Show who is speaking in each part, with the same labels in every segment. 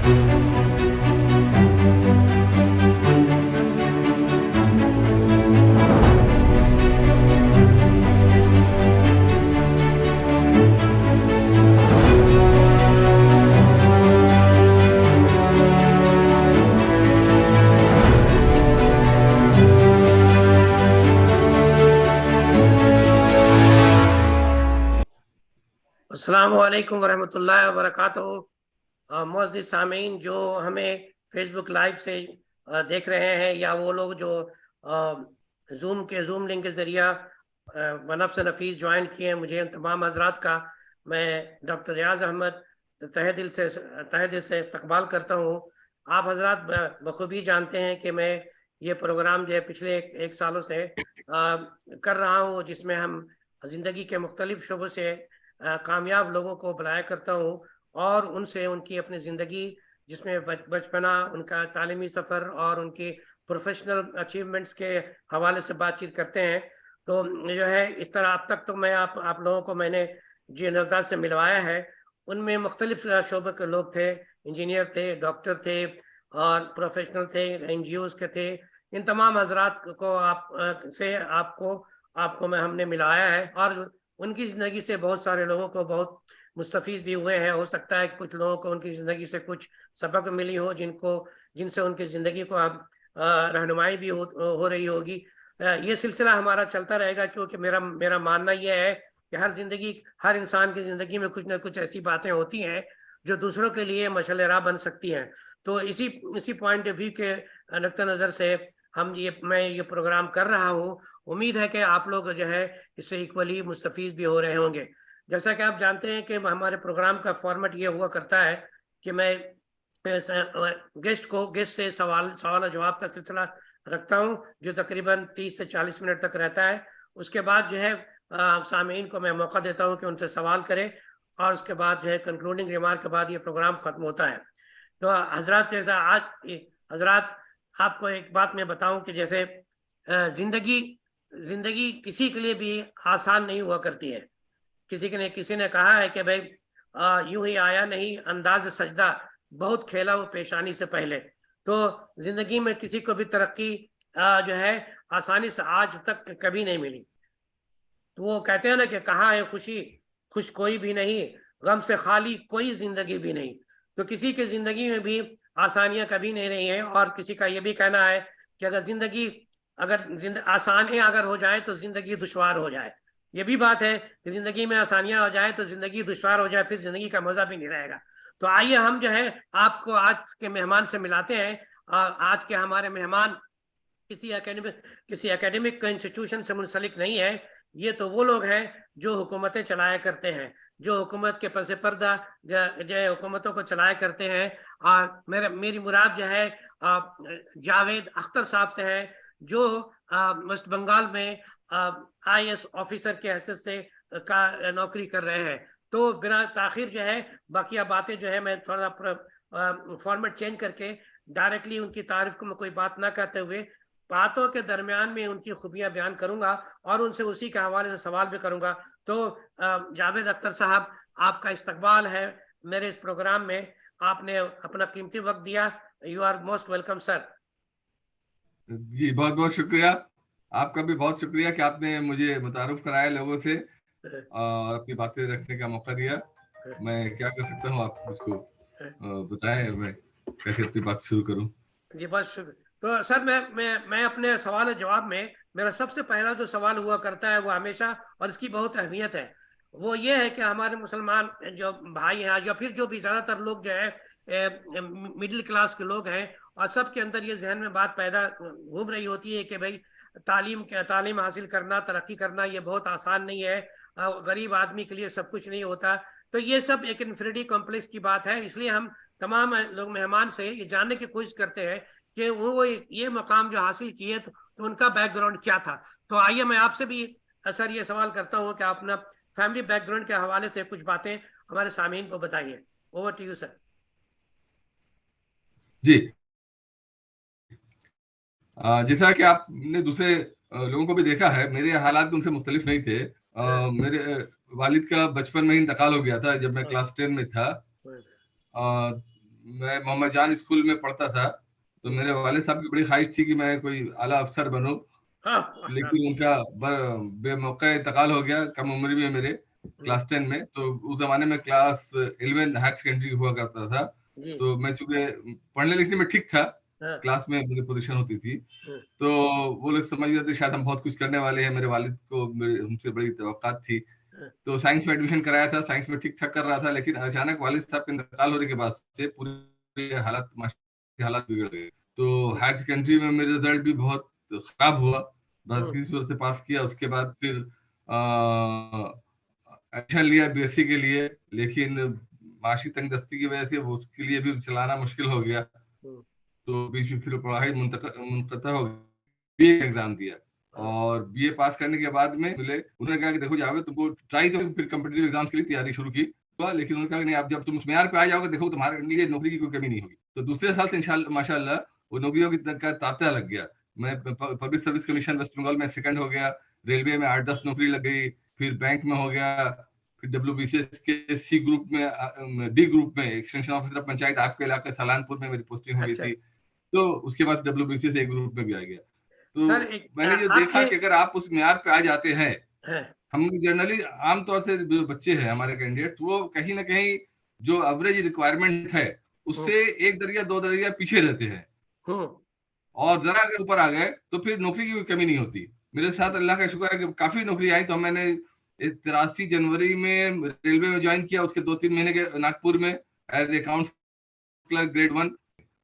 Speaker 1: अस्सलाम वालेकुम वरहमतुल्लाहि वबरकातुहू। मुअज़्ज़िज़ सामीन जो हमें फेसबुक लाइव से देख रहे हैं, या वो लोग जो जूम लिंक के ज़रिया बनफ्स नफीस ज्वाइन किए हैं, मुझे इन तमाम हजरात का मैं डॉक्टर रियाज अहमद तहे दिल से इस्तकबाल करता हूँ। आप हजरात बखूबी जानते हैं कि मैं ये प्रोग्राम जो है पिछले एक सालों से कर रहा हूँ, जिसमें हम ज़िंदगी के मुख्तलिफ शोबों से कामयाब लोगों को बुलाया करता हूँ और उनसे उनकी अपनी ज़िंदगी, जिसमें बचपना, उनका तालीमी सफ़र और उनकी प्रोफेशनल अचीवमेंट्स के हवाले से बातचीत करते हैं। तो जो है इस तरह अब तक तो मैं आप लोगों को मैंने जिन नज़ात से मिलवाया है, उनमें मुख्तलिफ शोबे के लोग थे, इंजीनियर थे, डॉक्टर थे और प्रोफेशनल थे, NGOs के थे। इन तमाम हजरात को आपको हमने मिलाया है और उनकी ज़िंदगी से बहुत सारे लोगों को बहुत मुस्तफ़ीज़ भी हुए हैं। हो सकता है कि कुछ लोगों को उनकी ज़िंदगी से कुछ सबक मिली हो, जिनसे उनकी ज़िंदगी को अब रहनुमाई भी हो रही होगी। ये सिलसिला हमारा चलता रहेगा, क्योंकि मेरा मेरा मानना यह है कि हर इंसान की ज़िंदगी में कुछ ना कुछ ऐसी बातें होती हैं जो दूसरों के लिए मशाल राह बन सकती हैं। तो इसी इसी पॉइंट ऑफ व्यू के नुक्ता नज़र से मैं ये प्रोग्राम कर रहा हूँ। उम्मीद है कि आप लोग जो है इससे इक्वली मुस्तफ़ीज़ भी हो रहे होंगे। जैसा कि आप जानते हैं कि हमारे प्रोग्राम का फॉर्मेट ये हुआ करता है कि मैं गेस्ट से सवाल और जवाब का सिलसिला रखता हूं, जो तकरीबन 30 से 40 मिनट तक रहता है। उसके बाद जो है सामीन को मैं मौका देता हूं कि उनसे सवाल करें और उसके बाद जो है कंक्लूडिंग रिमार्क के बाद ये प्रोग्राम ख़त्म होता है। तो हजरात, जैसा हजरात, आपको एक बात मैं बताऊं कि जैसे ज़िंदगी ज़िंदगी किसी के लिए भी आसान नहीं हुआ करती है। किसी ने कहा है कि भाई यूं ही आया नहीं अंदाज सजदा, बहुत खेला वो पेशानी से पहले। तो जिंदगी में किसी को भी तरक्की जो है आसानी से आज तक कभी नहीं मिली। तो वो कहते हैं ना कि कहाँ है खुशी, खुश कोई भी नहीं, गम से खाली कोई जिंदगी भी नहीं। तो किसी की जिंदगी में भी आसानियां कभी नहीं रही हैं, और किसी का ये भी कहना है कि अगर आसानियां अगर हो जाए तो जिंदगी दुश्वार हो जाए। ये भी बात है कि जिंदगी में आसानियां हो जाए तो जिंदगी दुश्वार हो जाए, फिर जिंदगी का मजा भी नहीं रहेगा। तो आइए हम जो है आपको आज के मेहमान से मिलाते हैं। आज के हमारे मेहमान किसी एकेडमिक इंस्टीट्यूशन से मुंसलिक नहीं है। ये तो वो लोग हैं जो हुकूमतें चलाया करते हैं, जो हुकूमत के पसे पर्दा जो है हुकूमतों को चलाया करते हैं। और मेरी मुराद जो है जावेद अख्तर साहब से है, जो वेस्ट बंगाल में IAS ऑफिसर के हैसियत से का नौकरी कर रहे हैं। तो बिना ताखिर जो है बाकी बातें जो है मैं थोड़ा फॉर्मेट चेंज करके डायरेक्टली उनकी तारीफ को मैं कोई बात ना कहते हुए बातों के दरमियान में उनकी खूबियां बयान करूंगा और उनसे उसी के हवाले से सवाल भी करूंगा। तो जावेद अख्तर साहब, आपका इस्तकबाल है मेरे इस प्रोग्राम में। आपने अपना कीमती वक्त दिया। You are most welcome sir.
Speaker 2: जी, बहुत बहुत शुक्रिया। आपका भी बहुत शुक्रिया कि आपने मुझे मुतारुफ कराया लोगों से और अपनी बातें रखने का मौका दिया। मैं क्या कर सकता हूँ, आप मुझको बताएं, मैं कैसे अपनी बात शुरू करूँ।
Speaker 1: जी बस शुक्रिया। तो सर मैं अपने सवाल जवाब में मेरा सबसे पहला जो सवाल हुआ करता है वो हमेशा, और इसकी बहुत अहमियत है, वो ये है कि हमारे मुसलमान जो भाई हैं या फिर जो भी ज़्यादातर लोग जो है मिडिल क्लास के लोग हैं, और सबके अंदर ये जहन में बात पैदा घूम रही होती है कि भाई तालीम हासिल करना, तरक्की करना ये बहुत आसान नहीं है। गरीब आदमी के लिए सब कुछ नहीं होता। तो ये सब एक इन्फिनिटी कॉम्प्लेक्स की बात है। इसलिए हम तमाम लोग मेहमान से ये जानने की कोशिश करते हैं कि वो ये मकाम जो हासिल किए तो उनका बैकग्राउंड क्या था। तो आइए मैं आपसे भी सर ये सवाल करता हूँ कि आप अपना फैमिली बैकग्राउंड के हवाले से कुछ बातें हमारे सामीन को बताइए। Over to you sir.
Speaker 2: जी, जैसा कि आपने दूसरे लोगों को भी देखा है, मेरे हालात उनसे मुख्तलिफ नहीं थे। मेरे वालिद का बचपन में ही इंतकाल हो गया था जब मैं क्लास 10 में था। मैं मोहम्मद जान स्कूल में पढ़ता था, तो मेरे वालिद साहब की बड़ी ख्वाहिश थी कि मैं कोई आला अफसर बनूं, लेकिन उनका बेमौका इंतकाल हो गया कम उम्र में मेरे, क्लास 10 में। तो उस जमाने में क्लास 11 हायर सेकेंडरी हुआ करता था, तो मैं चूंकि पढ़ने लिखने में ठीक था, क्लास में मेरी पोजीशन होती थी, तो वो लोग समझ रहे थे शायद हम बहुत कुछ करने वाले हैं। मेरे वालिद को हमसे बड़ी तवक्कात थी, तो साइंस में एडमिशन कराया था, साइंस में ठीक ठाक कर रहा था, लेकिन अचानक वालिद साहब के इंतकाल होने के बाद से पूरी हालात बिगड़ गए। तो हायर सेकेंडरी में मेरा रिजल्ट भी बहुत खराब हुआ, बस किसी सूरत से पास किया। उसके बाद फिर एडमिशन लिया बीएससी के लिए, लेकिन माशी तंगदस्ती की वजह से उसके लिए भी चलाना मुश्किल हो गया, तो बीच में फिर पढ़ाई मुनक़ता हो गई। बीए एग्जाम दिया और बीए पास करने के बाद में मिले, उन्होंने कहा कि देखो जावेद तुमको ट्राई, तो फिर कॉम्पिटिटिव एग्जाम्स के लिए तैयारी शुरू की, लेकिन उन्होंने कहा कि नहीं, आप जब तुम उस मेयार पे आ जाओगे देखो तुम्हारे लिए नौकरी की कोई कमी नहीं होगी। तो दूसरे साल से इंशाल्लाह माशाल्लाह वो नौकरियों की तांता लग गया। मैं public service commission West Bengal में सेकंड हो गया, रेलवे में 8-10 नौकरी लग गई, फिर बैंक में हो गया, फिर WBCS के सी ग्रुप में, डी ग्रुप में एक्सटेंशन ऑफिसर पंचायत आपके इलाके सलानपुर में मेरी पोस्टिंग हो गई थी। तो उसके बाद WBCS ए ग्रुप में भी आ गया। तो मैंने जो देखा कि अगर आप उस मेयार पे आ जाते हैं, हम जनरली आमतौर से जो बच्चे हैं हमारे कैंडिडेट, वो कहीं ना कहीं जो एवरेज रिक्वायरमेंट है उससे 1 दरिया 2 दरिया पीछे रहते हैं, और जरा अगर ऊपर आ गए तो फिर नौकरी की कोई कमी नहीं होती। मेरे साथ अल्लाह का शुक्र है कि काफी नौकरी आई। तो मैंने 83 जनवरी में रेलवे में ज्वाइन किया, उसके 2-3 महीने के नागपुर में एज अकाउंट्स क्लर्क ग्रेड 1।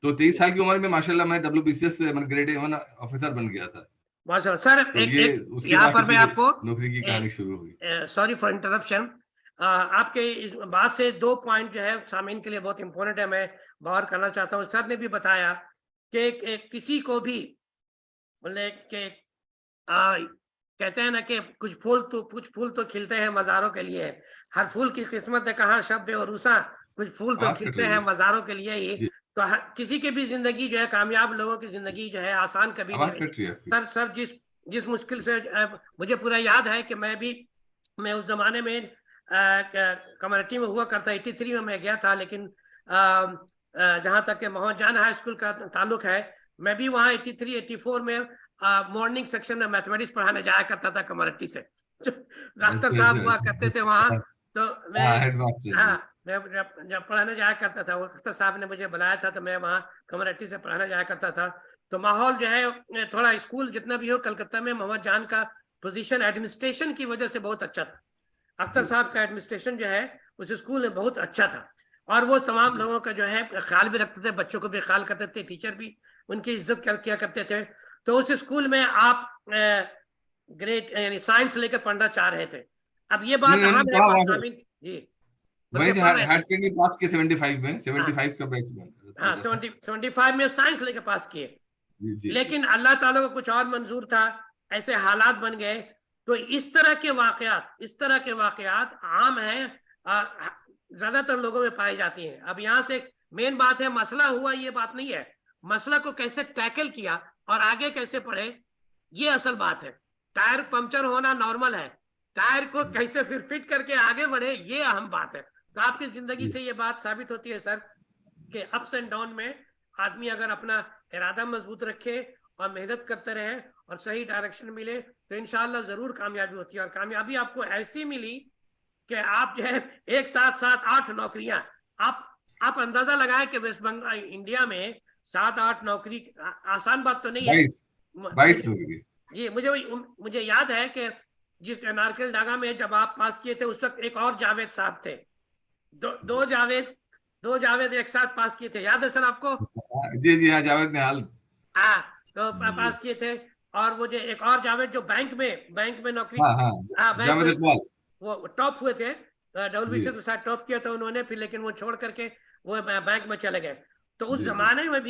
Speaker 2: तो 23 साल की उम्र में माशाल्लाह मैं WBCS से ग्रेड 1 ऑफिसर बन गया था
Speaker 1: माशाल्लाह। सर
Speaker 2: तो एक यहाँ पर मैं आपको नौकरी की कहानी शुरू हुई।
Speaker 1: सॉरी फॉर इंटरप्शन, आपके इस बात से 2 पॉइंट जो है सामीन के लिए बहुत इंपॉर्टेंट है, मैं बाहर करना चाहता हूँ। सर ने भी बताया कि किसी को भी मतलब कि कहते हैं ना कि कुछ फूल तो खिलते हैं मज़ारों के लिए, हर फूल की किस्मत है कहाँ शब और उषा, कुछ फूल तो खिलते हैं मज़ारों के लिए ही। तो किसी की भी जिंदगी जो है, कामयाब लोगों की जिंदगी जो है आसान कभी नहीं। सर जिस मुश्किल से मुझे पूरा याद है कि मैं उस जमाने में कम्युनिटी में हुआ करता, 83 में मैं गया था, लेकिन जहाँ तक के मोहम्मद जान हाई स्कूल का ताल्लुक है, मैं भी वहाँ 83-84 में मॉर्निंग सेक्शन में मैथमेटिक्स पढ़ाने जाया करता था कम्युनिटी से। अख्तर साहब हुआ करते थे वहाँ, तो मैं जब पढ़ाने जाया करता था, अख्तर साहब ने मुझे बुलाया था, तो मैं वहाँ कम्युनिटी से पढ़ाने जाया करता था। तो माहौल जो है थोड़ा, स्कूल जितना भी हो कलकत्ता में, मोहम्मद जान का पोजीशन एडमिनिस्ट्रेशन की वजह से बहुत अच्छा था। अख्तर साहब का एडमिनिस्ट्रेशन जो है उस स्कूल में बहुत अच्छा था, और वो तमाम लोगों का जो है ख्याल भी रखते थे, बच्चों को भी ख्याल करते थे, टीचर भी उनकी इज्जत किया करते थे। तो उस स्कूल में आप ग्रेड यानी साइंस लेकर पढ़ना चाह रहे थे। अब ये बात हाँ मेरे पास जी
Speaker 2: वही हायर सेकेंडरी पास किए 75 में, 75 का बैच में,
Speaker 1: हाँ 75 में साइंस लेकर पास किए, लेकिन अल्लाह ताला को कुछ और मंजूर था, ऐसे हालात बन गए। तो इस तरह के वाकयात आम हैं, ज्यादातर लोगों में पाई जाती हैं। अब यहाँ से मेन बात है, मसला हुआ ये बात नहीं है, मसला को कैसे टैकल किया और आगे कैसे पढ़े, ये असल बात है। टायर पंक्चर होना नॉर्मल है, टायर को कैसे फिर फिट करके आगे बढ़े, ये अहम बात है। तो आपकी जिंदगी से ये बात साबित होती है सर कि अप्स एंड डाउन में आदमी अगर अपना इरादा मजबूत रखे और मेहनत करते रहे और सही डायरेक्शन मिले, तो इंशाल्लाह जरूर कामयाबी होती है। और कामयाबी आपको ऐसी मिली कि आप जो है एक साथ 7-8 नौकरियां, आप अंदाजा लगाए कि वेस्ट बंगाल इंडिया में 7-8 नौकरी आसान बात तो नहीं है।
Speaker 2: 22
Speaker 1: जी मुझे याद है कि जिस नारकेल डागा में जब आप पास किए थे, उस वक्त एक और जावेद साहब थे, दो जावेद एक साथ पास किए थे, याद है सर आपको?
Speaker 2: जी हाँ, जावेद निहाल,
Speaker 1: हाँ, तो पास किए थे। और वो जो एक और जावेद जो बैंक में नौकरी, बैंक में वो टॉप हुए थे, WBCS के साथ टॉप किया था उन्होंने, फिर लेकिन वो छोड़ करके वो बैंक में चले गए। तो उस जमाने में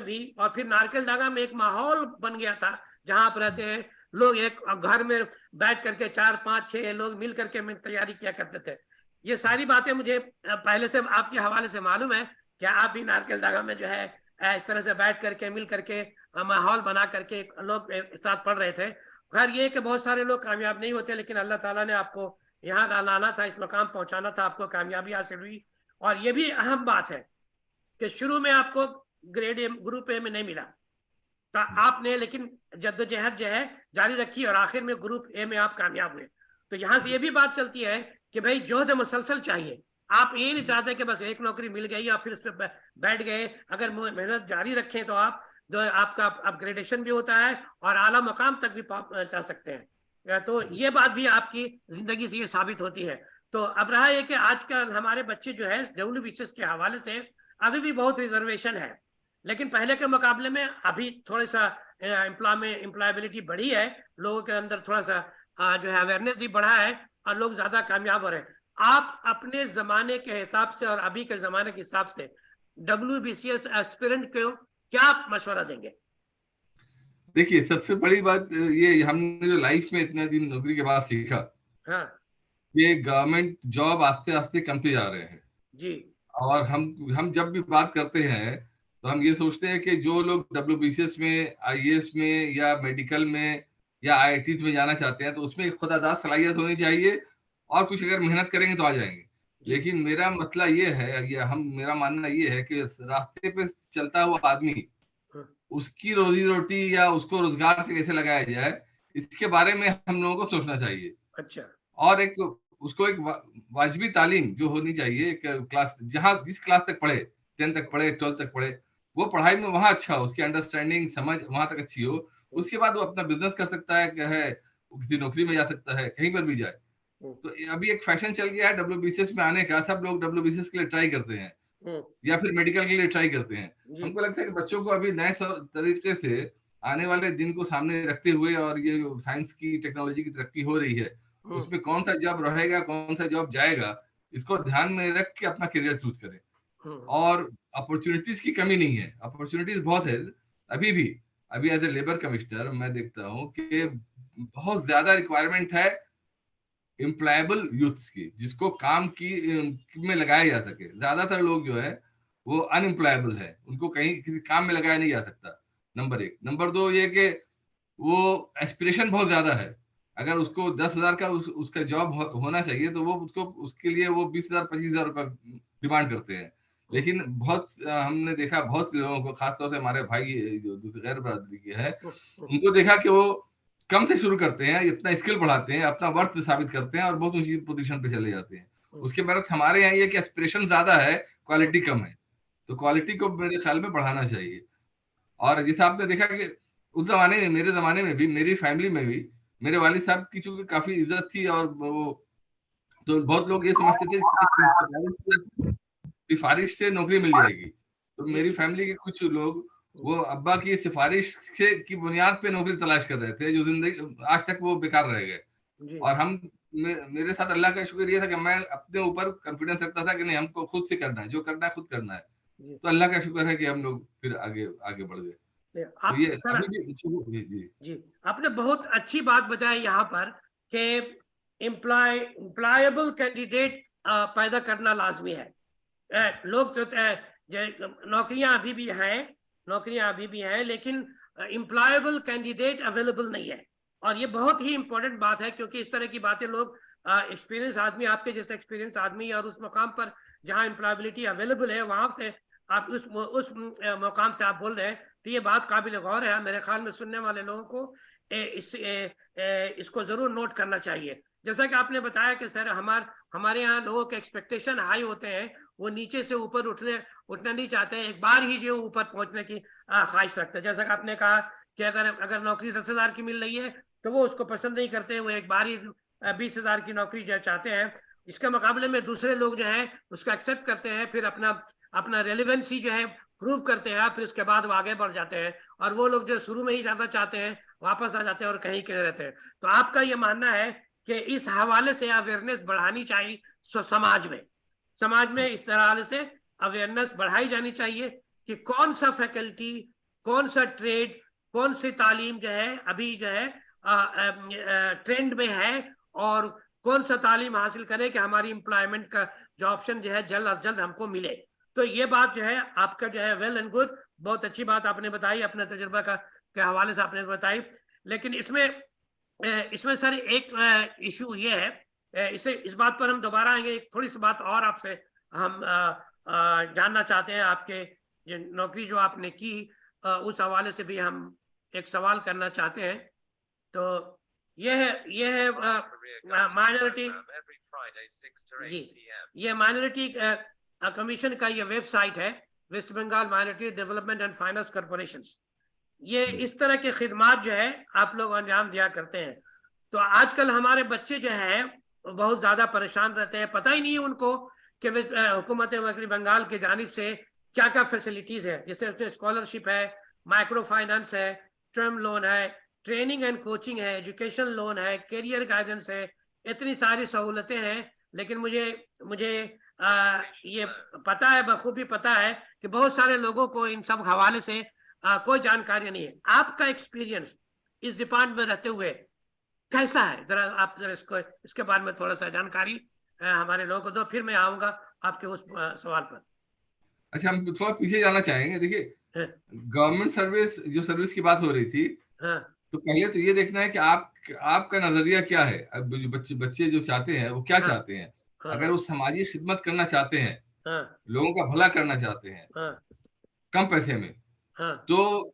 Speaker 1: भी और फिर नारकेल डागा में एक माहौल बन गया था जहां आप रहते हैं, लोग एक घर में बैठ करके 4-5-6 लोग मिल करके तैयारी किया करते थे। ये सारी बातें मुझे पहले से आपके हवाले से मालूम है कि आप भी नारकेल डागा में जो है इस तरह से बैठ करके मिल करके माहौल बना करके लोग एक साथ पढ़ रहे थे। खैर ये कि बहुत सारे लोग कामयाब नहीं होते, लेकिन अल्लाह ताला ने आपको यहाँ लाना था, इस मकाम पहुंचाना था, आपको कामयाबी हासिल हुई। और ये भी अहम बात है कि शुरू में आपको ग्रेड ए, ग्रुप ए में नहीं मिला, तो आपने लेकिन जद्दोजहद जो है जारी रखी और आखिर में ग्रुप ए में आप कामयाब हुए। तो यहाँ से ये भी बात चलती है कि भाई जोहद मुसलसल चाहिए। आप ये नहीं चाहते कि बस एक नौकरी मिल गई आप फिर उस पर बैठ गए। अगर मेहनत जारी रखें तो आप आपका अपग्रेडेशन भी होता है और आला मकाम तक भी जा सकते हैं। तो ये बात भी आपकी जिंदगी से ये साबित होती है। तो अब रहा है कि आजकल हमारे बच्चे जो है WBCS के हवाले से अभी भी बहुत रिजर्वेशन है, लेकिन पहले के मुकाबले में अभी थोड़ा सा एम्प्लॉयबिलिटी बढ़ी है, लोगों के अंदर थोड़ा सा जो है अवेयरनेस भी बढ़ा है और लोग ज्यादा कामयाब हो रहे हैं। आप अपने जमाने के हिसाब से और अभी के जमाने के हिसाब से WBCS एस्पिरेंट को क्या मशवरा देंगे?
Speaker 2: देखिए, सबसे बड़ी बात ये हमने जो लाइफ में इतने दिन नौकरी के बाद सीखा,
Speaker 1: हाँ
Speaker 2: ये गवर्नमेंट जॉब आस्ते आस्ते कमते जा रहे हैं
Speaker 1: जी।
Speaker 2: और हम जब भी बात करते हैं तो हम ये सोचते हैं कि जो लोग WBCS में, IAS में या मेडिकल में या IITs में जाना चाहते हैं तो उसमें खुदादाद सलाहियत होनी चाहिए और कुछ अगर मेहनत करेंगे तो आ जाएंगे। लेकिन मेरा मतलब ये है, मेरा मानना ये है कि रास्ते पे चलता हुआ आदमी, उसकी रोजी रोटी या उसको रोजगार से कैसे लगाया जाए, इसके बारे में हम लोगों को सोचना चाहिए।
Speaker 1: अच्छा।
Speaker 2: और उसको एक वाजिबी तालीम जो होनी चाहिए, एक क्लास जिस क्लास तक पढ़े, 10 तक पढ़े, 12 तक पढ़े, वो पढ़ाई में वहां अच्छा हो, उसकी अंडरस्टैंडिंग समझ वहां तक अच्छी हो। उसके बाद वो अपना बिजनेस कर सकता है, किसी नौकरी में जा सकता है, कहीं पर भी जाए। तो अभी एक फैशन चल गया है WBCS में आने का, सब लोग WBCS के लिए ट्राई करते हैं या फिर मेडिकल के लिए ट्राई करते हैं। हमको लगता है कि बच्चों को अभी नए तरीके से आने वाले दिन को सामने रखते हुए और ये साइंस की, टेक्नोलॉजी की तरक्की हो रही है, उसमें कौन सा जॉब रहेगा, कौन सा जॉब जाएगा, इसको ध्यान में रख के अपना करियर चूज करें। और अपॉर्चुनिटीज की कमी नहीं है, अपॉर्चुनिटीज बहुत है अभी एज ए लेबर कमिश्नर मैं देखता हूँ कि बहुत ज्यादा रिक्वायरमेंट है एम्प्लॉयबल यूथ्स की, जिसको काम में लगाया जा सके। ज्यादातर लोग जो है वो अनएम्प्लॉयबल है, उनको कहीं किसी काम में लगाया नहीं जा सकता, नंबर 1। नंबर 2 ये कि वो एस्पिरेशन बहुत ज्यादा है। अगर उसको 10,000 का उसका जॉब होना चाहिए तो वो उसके लिए वो 20,000 25,000 रुपए डिमांड करते हैं। लेकिन हमने देखा बहुत लोगों को, खासतौर से हमारे भाई जो गैर बरादरी के है, उनको देखा कि वो कम से शुरू करते हैं, इतना स्किल बढ़ाते हैं, अपना वर्थ साबित करते हैं और बहुत ऊंची पोजीशन पे चले जाते हैं। उसके बाद हमारे यहाँ ये कि एस्पिरेशन ज्यादा है, क्वालिटी कम है। तो क्वालिटी को मेरे ख्याल में बढ़ाना चाहिए। और जैसे आपने देखा कि उस जमाने में, मेरे जमाने में भी, मेरी फैमिली में भी मेरे वालिद साहब की चूंकि काफी इज्जत थी और वो, तो बहुत लोग ये समझते थे सिफारिश से नौकरी मिल जाएगी। तो मेरी फैमिली के कुछ लोग वो अब्बा की सिफारिश की बुनियाद पे नौकरी तलाश कर रहे थे, जो जिंदगी आज तक वो बेकार रह गए। और मेरे साथ अल्लाह का शुक्र ये था कि मैं अपने ऊपर कॉन्फिडेंस रखता था कि नहीं, हमको खुद से करना है, जो करना है खुद करना है। तो अल्लाह का शुक्र है कि हम लोग फिर आगे बढ़ गए।
Speaker 1: आप
Speaker 2: तो ये
Speaker 1: सर जी आपने बहुत अच्छी बात बताई यहाँ पर कि एम्प्लॉयबल कैंडिडेट पैदा करना लाजमी है। लोग तो नौकरियां अभी भी हैं लेकिन एम्प्लॉयबल कैंडिडेट अवेलेबल नहीं है। और ये बहुत ही इंपॉर्टेंट बात है, क्योंकि इस तरह की बातें लोग एक्सपीरियंस आदमी, आपके जैसे एक्सपीरियंस आदमी और उस मकाम पर जहां एम्प्लॉयबिलिटी अवेलेबल है वहां से आप उस मकाम से आप बोल रहे हैं, तो ये बात काबिल गौर है। मेरे ख्याल में सुनने वाले लोगों को इसको जरूर नोट करना चाहिए। जैसा कि आपने बताया कि सर हमारे यहाँ लोगों के एक्सपेक्टेशन हाई होते हैं, वो नीचे से ऊपर उठना नहीं चाहते हैं, एक बार ही जो ऊपर पहुंचने की ख्वाहिश रखते हैं। जैसा कि आपने कहा कि अगर नौकरी 10,000 की मिल रही है तो वो उसको पसंद नहीं करते, वो एक बार ही 20,000 की नौकरी जो चाहते हैं। इसके मुकाबले में दूसरे लोग जो है उसको एक्सेप्ट करते हैं, फिर अपना रेलिवेंसी जो है प्रूव करते हैं, फिर उसके बाद वो आगे बढ़ जाते हैं। और वो लोग जो शुरू में ही जाना चाहते हैं वापस आ जाते हैं और कहीं के रहते हैं। तो आपका ये मानना है कि इस हवाले से अवेयरनेस बढ़ानी चाहिए समाज में इस तरह से अवेयरनेस बढ़ाई जानी चाहिए कि कौन सा फैकल्टी, कौन सा ट्रेड, कौन सी तालीम जो है अभी जो है ट्रेंड में है और कौन सा तालीम हासिल करें कि हमारी एम्प्लॉयमेंट का जो ऑप्शन जो है जल्द अज जल्द हमको मिले। तो ये बात जो है आपका जो है वेल एंड गुड, बहुत अच्छी बात आपने बताई, अपने तजुर्बा के हवाले से आपने बताई। लेकिन इसमें सर एक इशू ये है, इस बात पर हम दोबारा आएंगे। थोड़ी सी बात और आपसे हम जानना चाहते हैं आपके जो नौकरी जो आपने की, उस हवाले से भी हम एक सवाल करना चाहते हैं। तो ये है माइनॉरिटी जी, ये माइनॉरिटी कमीशन का ये वेबसाइट है, West Bengal minority development and finance corporation. ये इस तरह के खिदमात जो है आप लोग अंजाम दिया करते हैं। तो आजकल हमारे बच्चे जो हैं बहुत ज्यादा परेशान रहते हैं, पता ही नहीं है उनको कि हुकूमत वेस्ट बंगाल की जानिब से क्या क्या फैसिलिटीज है, जैसे स्कॉलरशिप है, माइक्रो फाइनेंस है, टर्म लोन है, ट्रेनिंग एंड कोचिंग है, एजुकेशन लोन है, करियर गाइडेंस है, इतनी सारी सहूलतें हैं। लेकिन मुझे ये पता है, बखूबी पता है कि बहुत सारे लोगों को इन सब हवाले से कोई जानकारी नहीं है। आपका एक्सपीरियंस इस डिपार्टमेंट में रहते हुए कैसा है, जरा आप इसके बारे में थोड़ा सा जानकारी हमारे लोगों को दो, फिर मैं आऊंगा आपके उस सवाल पर।
Speaker 2: अच्छा, हम थोड़ा पीछे जाना चाहेंगे। देखिए, गवर्नमेंट सर्विस, जो सर्विस की बात हो रही थी, तो पहले तो ये देखना है कि आपका नजरिया क्या है। अब जो बच्चे जो चाहते हैं वो क्या चाहते हैं। अगर वो समाजी खिदमत करना चाहते हैं, लोगों का भला करना चाहते हैं कम पैसे में, तो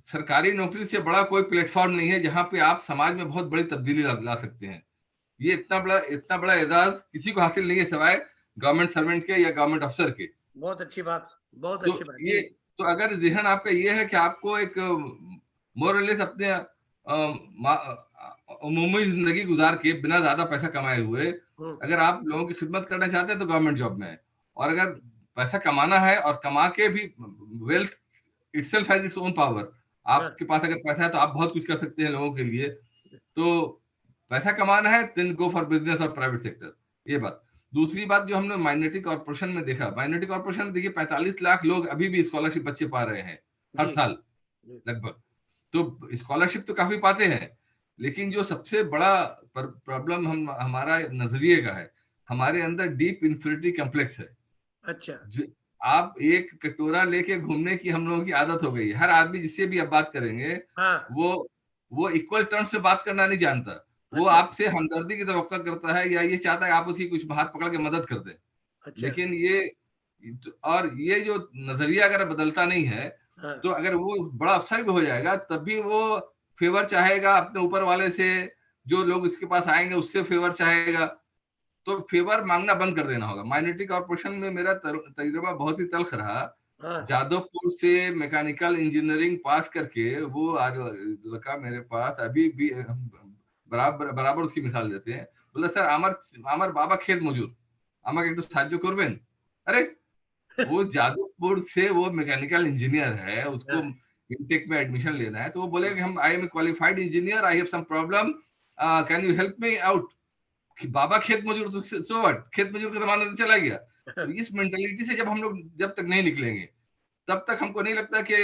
Speaker 2: सरकारी नौकरी से बड़ा कोई प्लेटफॉर्म नहीं है जहां पे आप समाज में बहुत बड़ी तब्दीली ला सकते हैं। ये इतना बड़ा एजाज किसी को हासिल नहीं है सिवाय गवर्नमेंट सर्वेंट के या गवर्नमेंट अफसर के।
Speaker 1: बहुत अच्छी बात, बहुत
Speaker 2: तो
Speaker 1: अच्छी बात।
Speaker 2: ये तो अगर जहन आपका ये है कि आपको एक मोरलेस अपने उमूमी जिंदगी गुजार के बिना ज्यादा पैसा कमाए हुए अगर आप लोगों की खिदमत करना चाहते हैं तो गवर्नमेंट जॉब में है। और अगर पैसा कमाना है और कमा के भी, wealth itself has its own power. आपके पास अगर पैसा है तो आप बहुत कुछ कर सकते हैं लोगों के लिए। तो पैसा कमाना है देन गो फॉर बिजनेस और प्राइवेट सेक्टर, ये बात। दूसरी बात जो हमने माइनॉरिटी कॉर्पोरेशन में देखा, माइनॉरिटी कॉर्पोरेशन में देखिए 45 लाख लोग अभी भी स्कॉलरशिप बच्चे पा रहे हैं हर साल लगभग। तो स्कॉलरशिप तो काफी पाते हैं, लेकिन जो सबसे बड़ा प्रॉब्लम हमारा नजरिए का है, हमारे अंदर डीप इंफीरियरिटी कॉम्प्लेक्स है।
Speaker 1: अच्छा,
Speaker 2: आप एक कटोरा लेके घूमने की हम लोगों की आदत हो गई। हर आदमी जिससे भी आप बात करेंगे वो इक्वल टर्म्स में बात करना नहीं जानता। वो आपसे हमदर्दी की तवक्को करता है या ये चाहता है आप उसकी कुछ हाथ पकड़ के मदद कर दें। लेकिन ये जो नजरिया अगर बदलता नहीं है तो अगर वो बड़ा अफसर भी हो जाएगा तब भी वो फेवर चाहेगा अपने ऊपर वाले से, जो लोग इसके पास आएंगे उससे फेवर चाहेगा। तो फेवर मांगना बंद कर देना होगा। माइनॉरिटी कॉर्पोरेशन में मेरा तजुर्बा बहुत ही तल्ख रहा। जादवपुर से मैकेनिकल इंजीनियरिंग पास करके वो आज लड़का मेरे पास अभी भी बराबर उसकी मिसाल देते हैं। बोला सर আমার बाबा खेत मजूर, আমাকে একটু সাহায্য করবেন। अरे वो जादवपुर से वो मैकेनिकल इंजीनियर है, उसको इंटेक में एडमिशन लेना है, तो वो बोलेगा हम I am a qualified engineer, I have some problem, can you help me out. बाबा खेत मजूर, तो सो व्हाट, खेत मजूर का जमाना तो चला गया। तो इस मेंटालिटी से जब हम लोग जब तक नहीं निकलेंगे तब तक हमको नहीं लगता कि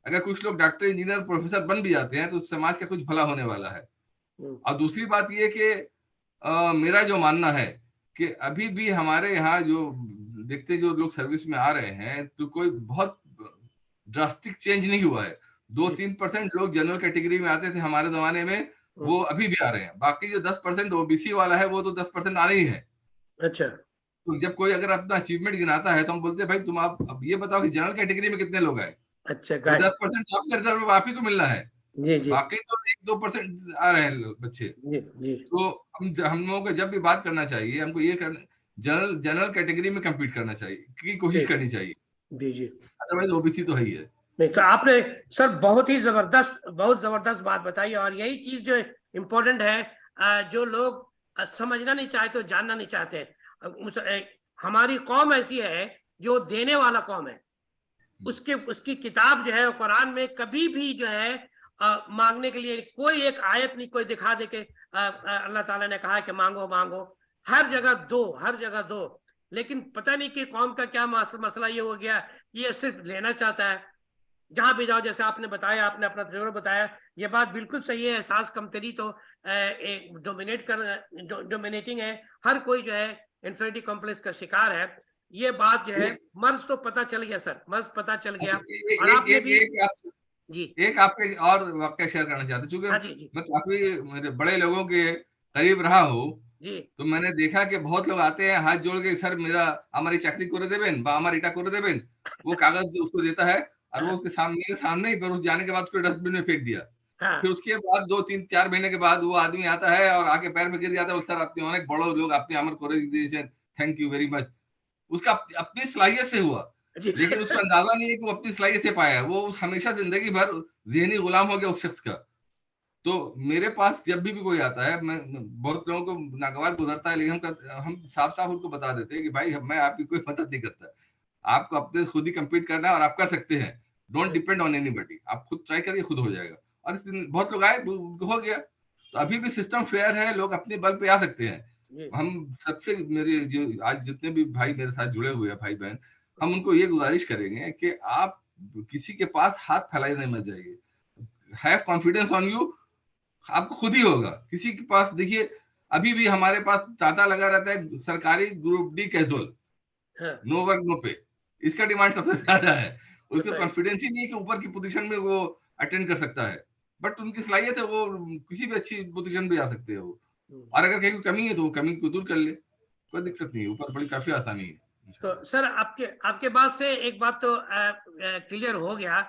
Speaker 2: अगर कुछ लोग डॉक्टर, इंजीनियर, प्रोफेसर बन भी जाते हैं तो समाज का कुछ भला होने वाला है। और दूसरी बात ये कि मेरा जो मानना है कि अभी भी हमारे यहाँ जो देखते जो लोग सर्विस में आ रहे हैं तो कोई बहुत ड्रास्टिक चेंज नहीं हुआ है। 2-3% लोग जनरल कैटेगरी में आते थे हमारे जमाने में, वो अभी भी आ रहे हैं। बाकी जो 10% ओबीसी वाला है वो तो 10% आ रही है।
Speaker 1: अच्छा,
Speaker 2: तो जब कोई अगर अपना अचीवमेंट गिनाता है तो हम बोलते हैं भाई तुम आप अब ये बताओ कि जनरल कैटेगरी में कितने लोग आए।
Speaker 1: अच्छा,
Speaker 2: 10% आपके रिजर्व आप ही को मिलना है।
Speaker 1: जी।
Speaker 2: बाकी तो 1-2% आ रहे हैं बच्चे।
Speaker 1: जी।
Speaker 2: तो हम लोगों को जब भी बात करना चाहिए हमको ये करना, जनरल कैटेगरी में कम्पीट करना चाहिए की कोशिश करनी चाहिए।
Speaker 1: जी।
Speaker 2: अदरवाइज ओबीसी तो है ही है।
Speaker 1: नहीं, तो आपने सर बहुत जबरदस्त बात बताई। और यही चीज जो इम्पोर्टेंट है, जो लोग समझना नहीं चाहते, जानना नहीं चाहते। हमारी कौम ऐसी है जो देने वाला कौम है। उसकी किताब जो है कुरान में कभी भी जो है मांगने के लिए कोई एक आयत नहीं कोई दिखा दे के अल्लाह ताला ने कहा कि मांगो। हर जगह दो। लेकिन पता नहीं कि कौम का क्या मसला ये हो गया, ये सिर्फ लेना चाहता है। जहां भी जाओ, जैसे आपने बताया, आपने अपना तजुर्बा बताया, ये बात बिल्कुल सही है। एहसास कमतरी तो डोमिनेटिंग है। हर कोई जो है इंफीरियरिटी कॉम्प्लेक्स का शिकार है। ये बात जो है मर्ज तो पता चल गया सर, मर्ज पता चल गया। और आपने भी जी
Speaker 2: एक आपसे और वाकया शेयर करना चाहता हूँ, क्योंकि मैं काफी मेरे बड़े लोगों के करीब रहा हूँ
Speaker 1: जी
Speaker 2: तो मैंने देखा कि बहुत लोग आते हैं हाथ जोड़ के, सर मेरा हमारी चाकरी करे देबेन बा हमारी इटा करे देबेन, वो कागज उसको देता है और वो
Speaker 1: हाँ
Speaker 2: उसके सामने, मेरे सामने ही, पर उस जाने के बाद उसको डस्टबिन में फेंक दिया।
Speaker 1: हाँ
Speaker 2: फिर उसके बाद 2 3 4 महीने के बाद वो आदमी आता है और आके पैर में गिर जाता है, सर अपने अनेक बड़ो लोग अपने अमर करे दिए, थैंक यू वेरी मच। उसका अपनी सलाहियत से हुआ,
Speaker 1: जी
Speaker 2: लेकिन उसको अंदाजा नहीं है कि वो अपनी सलाहियत से पाया, वो हमेशा जिंदगी भर जहनी गुलाम हो गया उस शख्स का। तो मेरे पास जब भी कोई आता है, मैं बहुत लोगों को नागवार गुजरता है, लेकिन हम साफ साफ उनको बता देते हैं कि भाई मैं आपकी कोई मदद नहीं करता, आपको अपने खुद ही कम्पीट करना है और आप कर सकते हैं। डोंट डिपेंड ऑन एनीबॉडी, आप खुद ट्राई करिए, खुद हो जाएगा। और बहुत लोग आए, हो गया। तो अभी भी सिस्टम फेयर है, लोग अपने बल पे आ सकते हैं।
Speaker 1: जी
Speaker 2: हम सबसे, मेरे जो आज जितने भी भाई मेरे साथ जुड़े हुए हैं, भाई बहन, हम उनको ये गुजारिश करेंगे कि आप किसी के पास हाथ फैलाने मत जाइए। हैव कॉन्फिडेंस ऑन यू, आपको खुद ही होगा। किसी के पास देखिए, अभी भी हमारे पास तांता लगा रहता है सरकारी ग्रुप डी कैजुअल,
Speaker 1: हाँ
Speaker 2: नो वर्क नो पे, इसका डिमांड सबसे ज्यादा है। उसको
Speaker 1: बताइए।
Speaker 2: कॉन्फिडेंस ही नहीं है कि ऊपर की पोजीशन में वो अटेंड कर सकता है, बट उनकी सलाहियत है, वो किसी भी अच्छी पोजीशन पे आ सकते हैं वो। और अगर कहीं कमी है तो वो कमी को दूर कर ले, कोई दिक्कत नहीं है, ऊपर बड़ी काफी आसानी है
Speaker 1: तो
Speaker 2: इंशाल्लाह।
Speaker 1: सर आपके आपके बात से एक बात तो क्लियर हो गया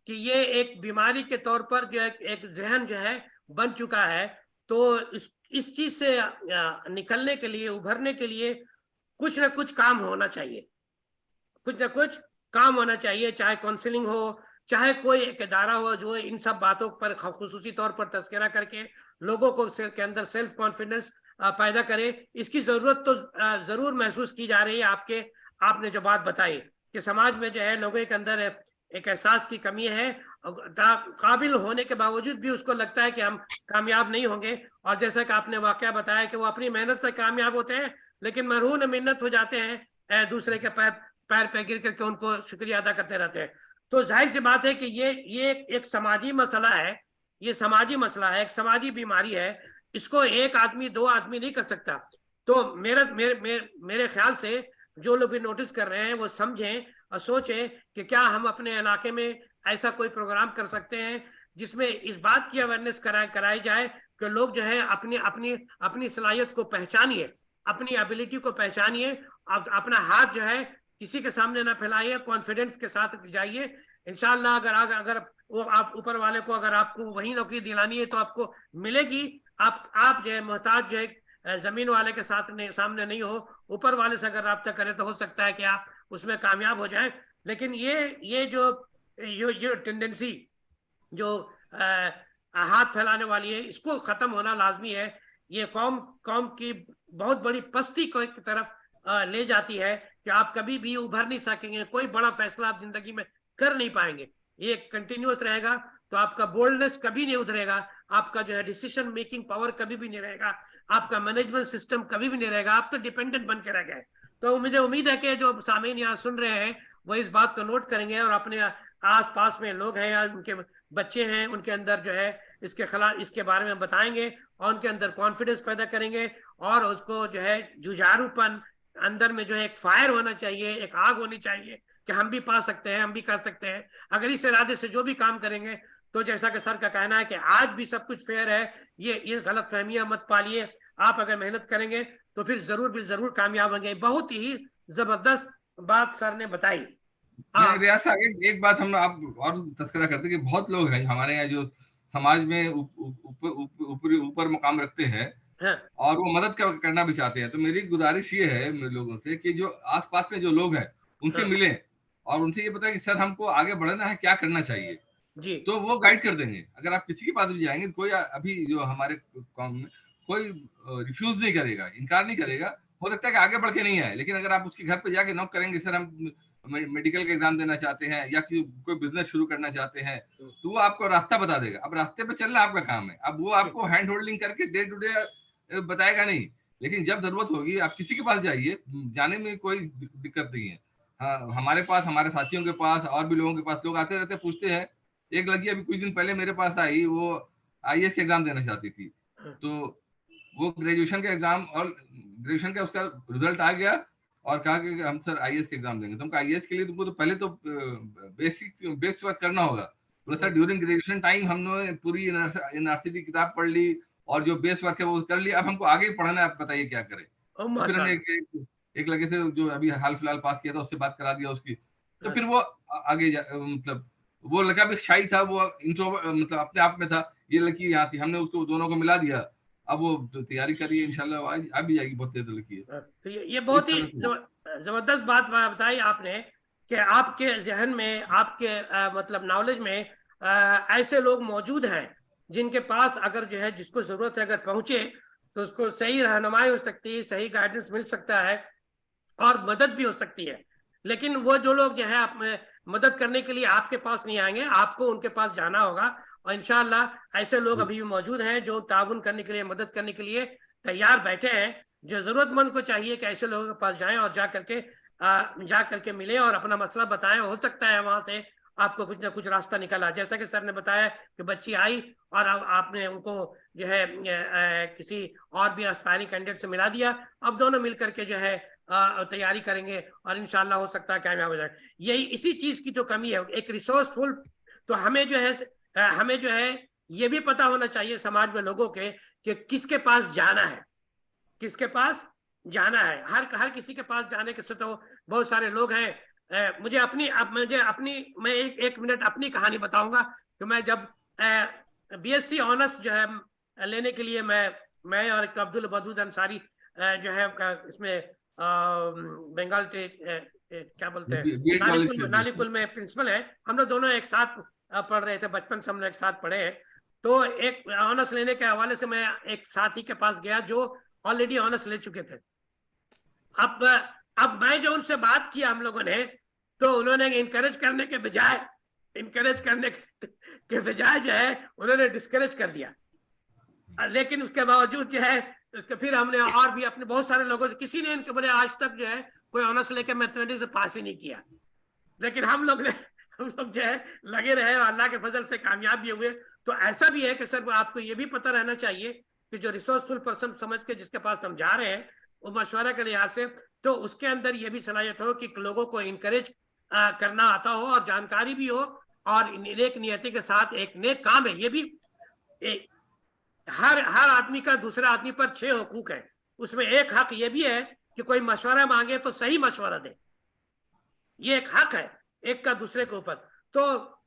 Speaker 1: कि ये एक बीमारी के तौर पर जो एक जहन जो है बन चुका है। तो इस चीज से निकलने के लिए, उभरने के लिए कुछ ना कुछ काम होना चाहिए, कुछ ना कुछ काम होना चाहिए, चाहे काउंसलिंग हो, चाहे कोई एक इदारा हो जो इन सब बातों पर खुसूसी तौर पर तस्करा करके लोगों को के अंदर सेल्फ कॉन्फिडेंस पैदा करे। इसकी जरूरत तो जरूर महसूस की जा रही है। आपने जो बात बताई कि समाज में जो है लोगों के अंदर एक एहसास की कमी है, काबिल होने के बावजूद भी उसको लगता है कि हम कामयाब नहीं होंगे। और जैसा कि आपने वाकया बताया कि वो अपनी मेहनत से कामयाब होते हैं, लेकिन मरहून मिन्नत हो जाते हैं, दूसरे के पैर पैर पे गिर करके उनको शुक्रिया अदा करते रहते हैं। तो जाहिर सी बात है कि ये एक समाजी मसला है, ये समाजी मसला है, एक समाजी बीमारी है। इसको एक आदमी, दो आदमी नहीं कर सकता। तो मेरे ख्याल से जो लोग भी नोटिस कर रहे हैं वो समझें और सोचें कि क्या हम अपने इलाके में ऐसा कोई प्रोग्राम कर सकते हैं जिसमें इस बात की अवेयरनेस कराई जाए कि लोग जो है अपनी अपनी अपनी सलाहियत को पहचानिए, अपनी एबिलिटी को पहचानिए, अपना हाथ जो है किसी के सामने ना फैलाइए, कॉन्फिडेंस के साथ जाइए। इंशाल्लाह अगर वो आप ऊपर वाले को, अगर आपको वही नौकरी दिलानी है तो आपको मिलेगी। आप जो है मोहताज जो है जमीन वाले के सामने नहीं हो, ऊपर वाले से अगर रब्ता करें तो हो सकता है कि आप उसमें कामयाब हो जाए। लेकिन ये जो टेंडेंसी जो हाथ फैलाने वाली है, इसको खत्म होना लाजमी है। ये कौम कौम की बहुत बड़ी पस्ती को एक तरफ ले जाती है कि आप कभी भी उभर नहीं सकेंगे, कोई बड़ा फैसला आप जिंदगी में कर नहीं पाएंगे। ये कंटिन्यूस रहेगा तो आपका बोल्डनेस कभी नहीं उतरेगा, आपका जो है डिसीजन मेकिंग पावर कभी भी नहीं रहेगा, आपका मैनेजमेंट सिस्टम कभी भी नहीं रहेगा, आप तो डिपेंडेंट बन के रह गए। तो मुझे उम्मीद है कि जो सामीन यहाँ सुन रहे हैं वो इस बात को नोट करेंगे और अपने आस पास में लोग हैं या उनके बच्चे हैं उनके अंदर जो है इसके खिलाफ, इसके बारे में बताएंगे और उनके अंदर कॉन्फिडेंस पैदा करेंगे। और उसको जो है जुझारूपन, अंदर में जो है एक फायर होना चाहिए, एक आग होनी चाहिए कि हम भी पा सकते हैं, हम भी कर सकते हैं। अगर इस इरादे से जो भी काम करेंगे तो जैसा कि सर का कहना है कि आज भी सब कुछ फेयर है, ये गलत फहमियां मत पालिए। आप अगर मेहनत करेंगे तो फिर जरूर कामयाब होंगे। बहुत ही जबरदस्त बात सर ने बताई।
Speaker 2: नहीं
Speaker 1: हाँ
Speaker 2: रियाज साहब, एक बात हम आप और तस्करा करते हैं कि बहुत लोग हैं हमारे यहाँ जो समाज में ऊपर मुकाम रखते हैं
Speaker 1: हाँ
Speaker 2: और वो मदद करना भी चाहते हैं। तो मेरी गुजारिश ये है मेरे लोगों से कि जो आसपास में जो लोग हैं उनसे
Speaker 1: हाँ
Speaker 2: मिलें और उनसे ये बताएं कि सर हमको आगे बढ़ना है, क्या करना चाहिए,
Speaker 1: जी
Speaker 2: तो वो गाइड कर देंगे। अगर आप किसी के पास भी जाएंगे, कोई अभी जो हमारे कॉम में कोई रिफ्यूज नहीं करेगा, इनकार नहीं करेगा। हो सकता है कि आगे बढ़ के नहीं आए, लेकिन अगर आप उसके घर पे जाके नॉक करेंगे, सर हम मेडिकल का एग्जाम देना चाहते हैं या कोई बिजनेस शुरू करना चाहते हैं, तो वो आपको रास्ता बता देगा। अब रास्ते पे चलना आपका काम है, अब वो
Speaker 1: जी
Speaker 2: आपको हैंड होल्डिंग करके डे टू डे बताएगा नहीं। लेकिन जब जरूरत होगी आप किसी के पास जाइए, जाने में कोई दिक्कत नहीं है। हाँ, हमारे पास, हमारे साथियों के पास और भी लोगों के पास लोग आते रहते, पूछते हैं। एक लड़की अभी कुछ दिन पहले मेरे पास आई, वो आईएएस के एग्जाम देना चाहती थी।
Speaker 1: हाँ
Speaker 2: तो वो ग्रेजुएशन का एग्जाम और ग्रेजुएशन का उसका रिजल्ट आ गया और कहा कि हम सर आईएएस के एग्जाम देंगे। तुमको आईएएस के लिए तुमको तो पहले तो बेसिक वर्क करना होगा। बोला सर ड्यूरिंग ग्रेजुएशन टाइम हमने पूरी एनआरसी की किताब पढ़ ली, और जो बेस वर्क है वो कर लिया, अब हमको आगे पढ़ना है, आप बताइए क्या करें। तो फिर हमने एक लड़के से जो अभी हाल फिलहाल पास किया था उससे बात करा दिया उसकी, तो फिर वो आगे मतलब वो लड़का भी शाई था, वो मतलब अपने आप में था, ये लड़की यहाँ थी, हमने उसको दोनों को मिला दिया, अब वो तैयारी कर रही है इंशाल्लाह आ भी जाएगी, बहुत तेज लड़की है।
Speaker 1: तो ये बहुत ही जबरदस्त बात बताई आपने कि आपके जहन में, आपके मतलब नॉलेज में ऐसे लोग मौजूद हैं जिनके पास अगर जो है, जिसको जरूरत है, अगर पहुंचे तो उसको सही रहनुमाई हो सकती है, सही गाइडेंस मिल सकता है और मदद भी हो सकती है। लेकिन वो जो लोग जो है आप मदद करने के लिए आपके पास नहीं आएंगे, आपको उनके पास जाना होगा। और इंशाल्लाह ऐसे लोग अभी भी मौजूद हैं जो ताउन करने के लिए, मदद करने के लिए तैयार बैठे हैं। जो जरूरतमंद को चाहिए कि ऐसे लोगों के पास जाएं और जा करके मिले और अपना मसला बताएं। हो सकता है वहां से आपको कुछ ना कुछ रास्ता निकल आए। जैसा कि सर ने बताया कि बच्ची आई और आपने उनको जो है किसी और भी एस्पायरिंग कैंडिडेट से मिला दिया। अब दोनों मिलकर के जो है तैयारी करेंगे और इंशाल्लाह हो सकता है कामयाब हो जाए। यही इसी चीज की जो कमी है, एक रिसोर्सफुल। तो हमें जो है ये भी पता होना चाहिए समाज में लोगों के कि किसके पास जाना है, किसके पास जाना है। हर किसी के पास जाने के से तो बहुत सारे लोग हैं। मुझे अपनी मैं एक मिनट अपनी कहानी बताऊंगा कि मैं जब बीएससी ऑनर्स जो है लेने के लिए मैं और अब्दुल वदूद अंसारी जो है इसमें बंगाल के क्या बोलते हैं, नालीकुल में प्रिंसिपल है। हम लोग दोनों एक साथ पढ़ रहे थे, बचपन से हम लोग एक साथ पढ़े हैं। तो एक ऑनर्स लेने के हवाले से मैं एक साथी के पास गया जो ऑलरेडी ऑनर्स ले चुके थे। अब मैं जो उनसे बात किया हम लोगों ने, तो उन्होंने इनकरेज करने के बजाय जो है उन्होंने डिस्करेज कर दिया। लेकिन उसके बावजूद जो है उसके फिर हमने और भी अपने बहुत सारे लोगों से, किसी ने इनके बोले आज तक जो है कोई ऑनर्स लेके मैथमेटिक्स से पास ही नहीं किया। लेकिन हम लोग जो है लगे रहे और अल्लाह के फजल से कामयाब भी हुए। तो ऐसा भी है कि सर आपको ये भी पता रहना चाहिए कि जो रिसोर्सफुल पर्सन समझ के जिसके पास हम जा रहे हैं वो मशवरा के लिहाज से, तो उसके अंदर ये भी सलाहियत हो कि लोगों को इनकरेज करना आता हो और जानकारी भी हो और नेक नियति के साथ एक नेक काम है। ये भी हर आदमी का दूसरे आदमी पर 6 हुकूक है, उसमें एक हक ये भी है कि कोई मशवरा मांगे तो सही मशवरा दे। ये एक हक है एक का दूसरे के ऊपर। तो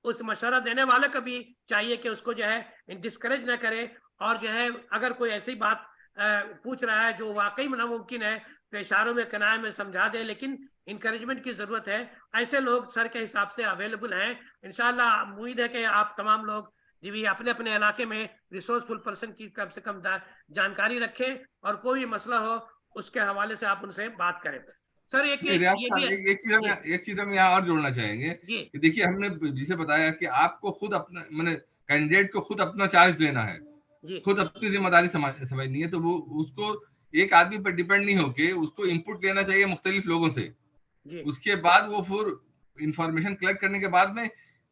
Speaker 1: उस मशवरा देने वाले को भी चाहिए कि उसको जो है डिस्करेज ना करे और जो है अगर कोई ऐसी बात पूछ रहा है जो वाकई नामुमकिन है तो इशारों में, कनाए में समझा दे। लेकिन इंकरेजमेंट की जरूरत है। ऐसे लोग सर के हिसाब से अवेलेबल हैं। इंशाल्लाह उम्मीद है कि आप तमाम लोग जी भी अपने अपने इलाके में रिसोर्सफुल पर्सन की कम से कम जानकारी रखें और कोई भी मसला हो उसके हवाले से आप उनसे बात करें। सर एक
Speaker 2: चीज हम यहाँ और जोड़ना चाहेंगे कि देखिए हमने जिसे बताया कि आपको खुद अपना मैंने कैंडिडेट को खुद अपना चार्ज लेना है, खुद अपनी जिम्मेदारी समझनी है। तो वो उसको एक आदमी पर डिपेंड नहीं होके उसको इनपुट लेना चाहिए मुख्तलिफ लोगों से। उसके बाद वो फिर इंफॉर्मेशन कलेक्ट करने के बाद में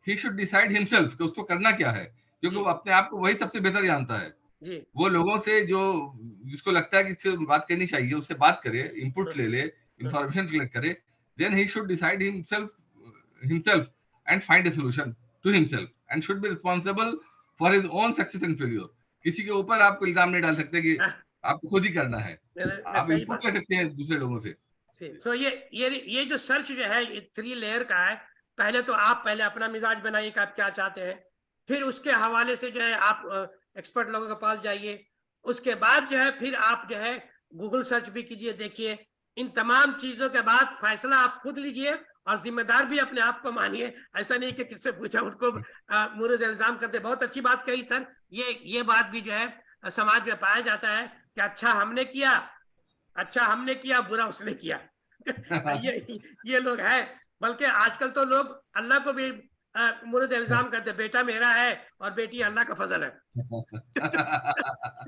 Speaker 2: ही शुड डिसाइड हिमसेल्फ कि उसको करना क्या है, क्योंकि वो अपने आप को वही सबसे बेहतर जानता है। वो लोगों से जो जिसको लगता है कि इससे बात करनी चाहिए उससे बात करे, इनपुट ले इंफॉर्मेशन कलेक्ट करे, then he should decide himself and find a solution to himself and should be responsible for his own success and failure. किसी के ऊपर आप इल्जाम नहीं डाल सकते कि आपको खुद ही करना है, आप इनपुट ले सकते हैं दूसरे लोगों से।
Speaker 1: सो ये जो सर्च जो है 3 लेयर का है। पहले तो आप अपना मिजाज बनाइए कि आप क्या चाहते हैं, फिर उसके हवाले से जो है आप एक्सपर्ट लोगों के पास जाइए। उसके बाद जो है फिर आप जो है गूगल सर्च भी कीजिए, देखिए। इन तमाम चीजों के बाद फैसला आप खुद लीजिए और जिम्मेदार भी अपने आप को मानिए। ऐसा नहीं कि किससे पूछा उनको मुर्द इल्जाम करते। बहुत अच्छी बात कही सर। ये बात भी जो है समाज में पाया जाता है कि अच्छा हमने किया बुरा उसने किया। ये लोग हैं। बल्कि आजकल तो लोग अल्लाह को भी मुर्द इल्जाम करते, बेटा मेरा है और बेटी अल्लाह का फजल है।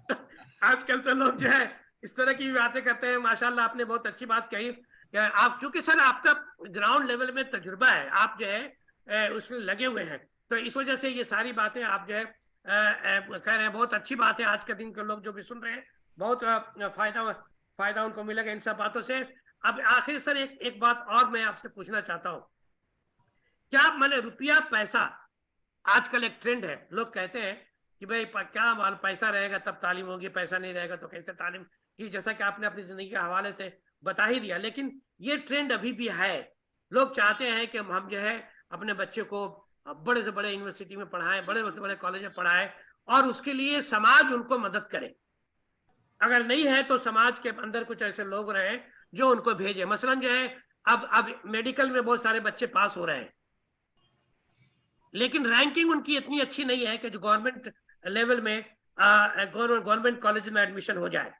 Speaker 1: तो आजकल तो लोग जो है इस तरह की बातें करते हैं। माशाल्लाह आपने बहुत अच्छी बात कही कि आप, चूंकि सर आपका ग्राउंड लेवल में तजुर्बा है, आप जो है उसमें लगे हुए हैं, तो इस वजह से ये सारी बातें आप जो है कह रहे हैं। बहुत अच्छी बात है। आज के दिन के लोग जो भी सुन रहे हैं बहुत फायदा उनको मिलेगा इन सब बातों से। अब आखिर सर एक बात और मैं आपसे पूछना चाहता हूं। क्या मैंने रुपया पैसा आजकल एक ट्रेंड है, लोग कहते हैं कि भाई क्या माल पैसा रहेगा तब तालीम होगी, पैसा नहीं रहेगा तो कैसे तालीम की, जैसा कि आपने अपनी जिंदगी के हवाले से बता ही दिया। लेकिन ये ट्रेंड अभी भी है, लोग चाहते हैं कि हम जो है अपने बच्चे को बड़े से बड़े यूनिवर्सिटी में पढ़ाएं, बड़े से बड़े कॉलेज में पढ़ाएं, और उसके लिए समाज उनको मदद करे। अगर नहीं है तो समाज के अंदर कुछ ऐसे लोग रहे जो उनको भेजे। मसलन जो है अब मेडिकल में बहुत सारे बच्चे पास हो रहे हैं, लेकिन रैंकिंग उनकी इतनी अच्छी नहीं है कि जो गवर्नमेंट लेवल में गवर्नमेंट कॉलेज में एडमिशन हो जाए।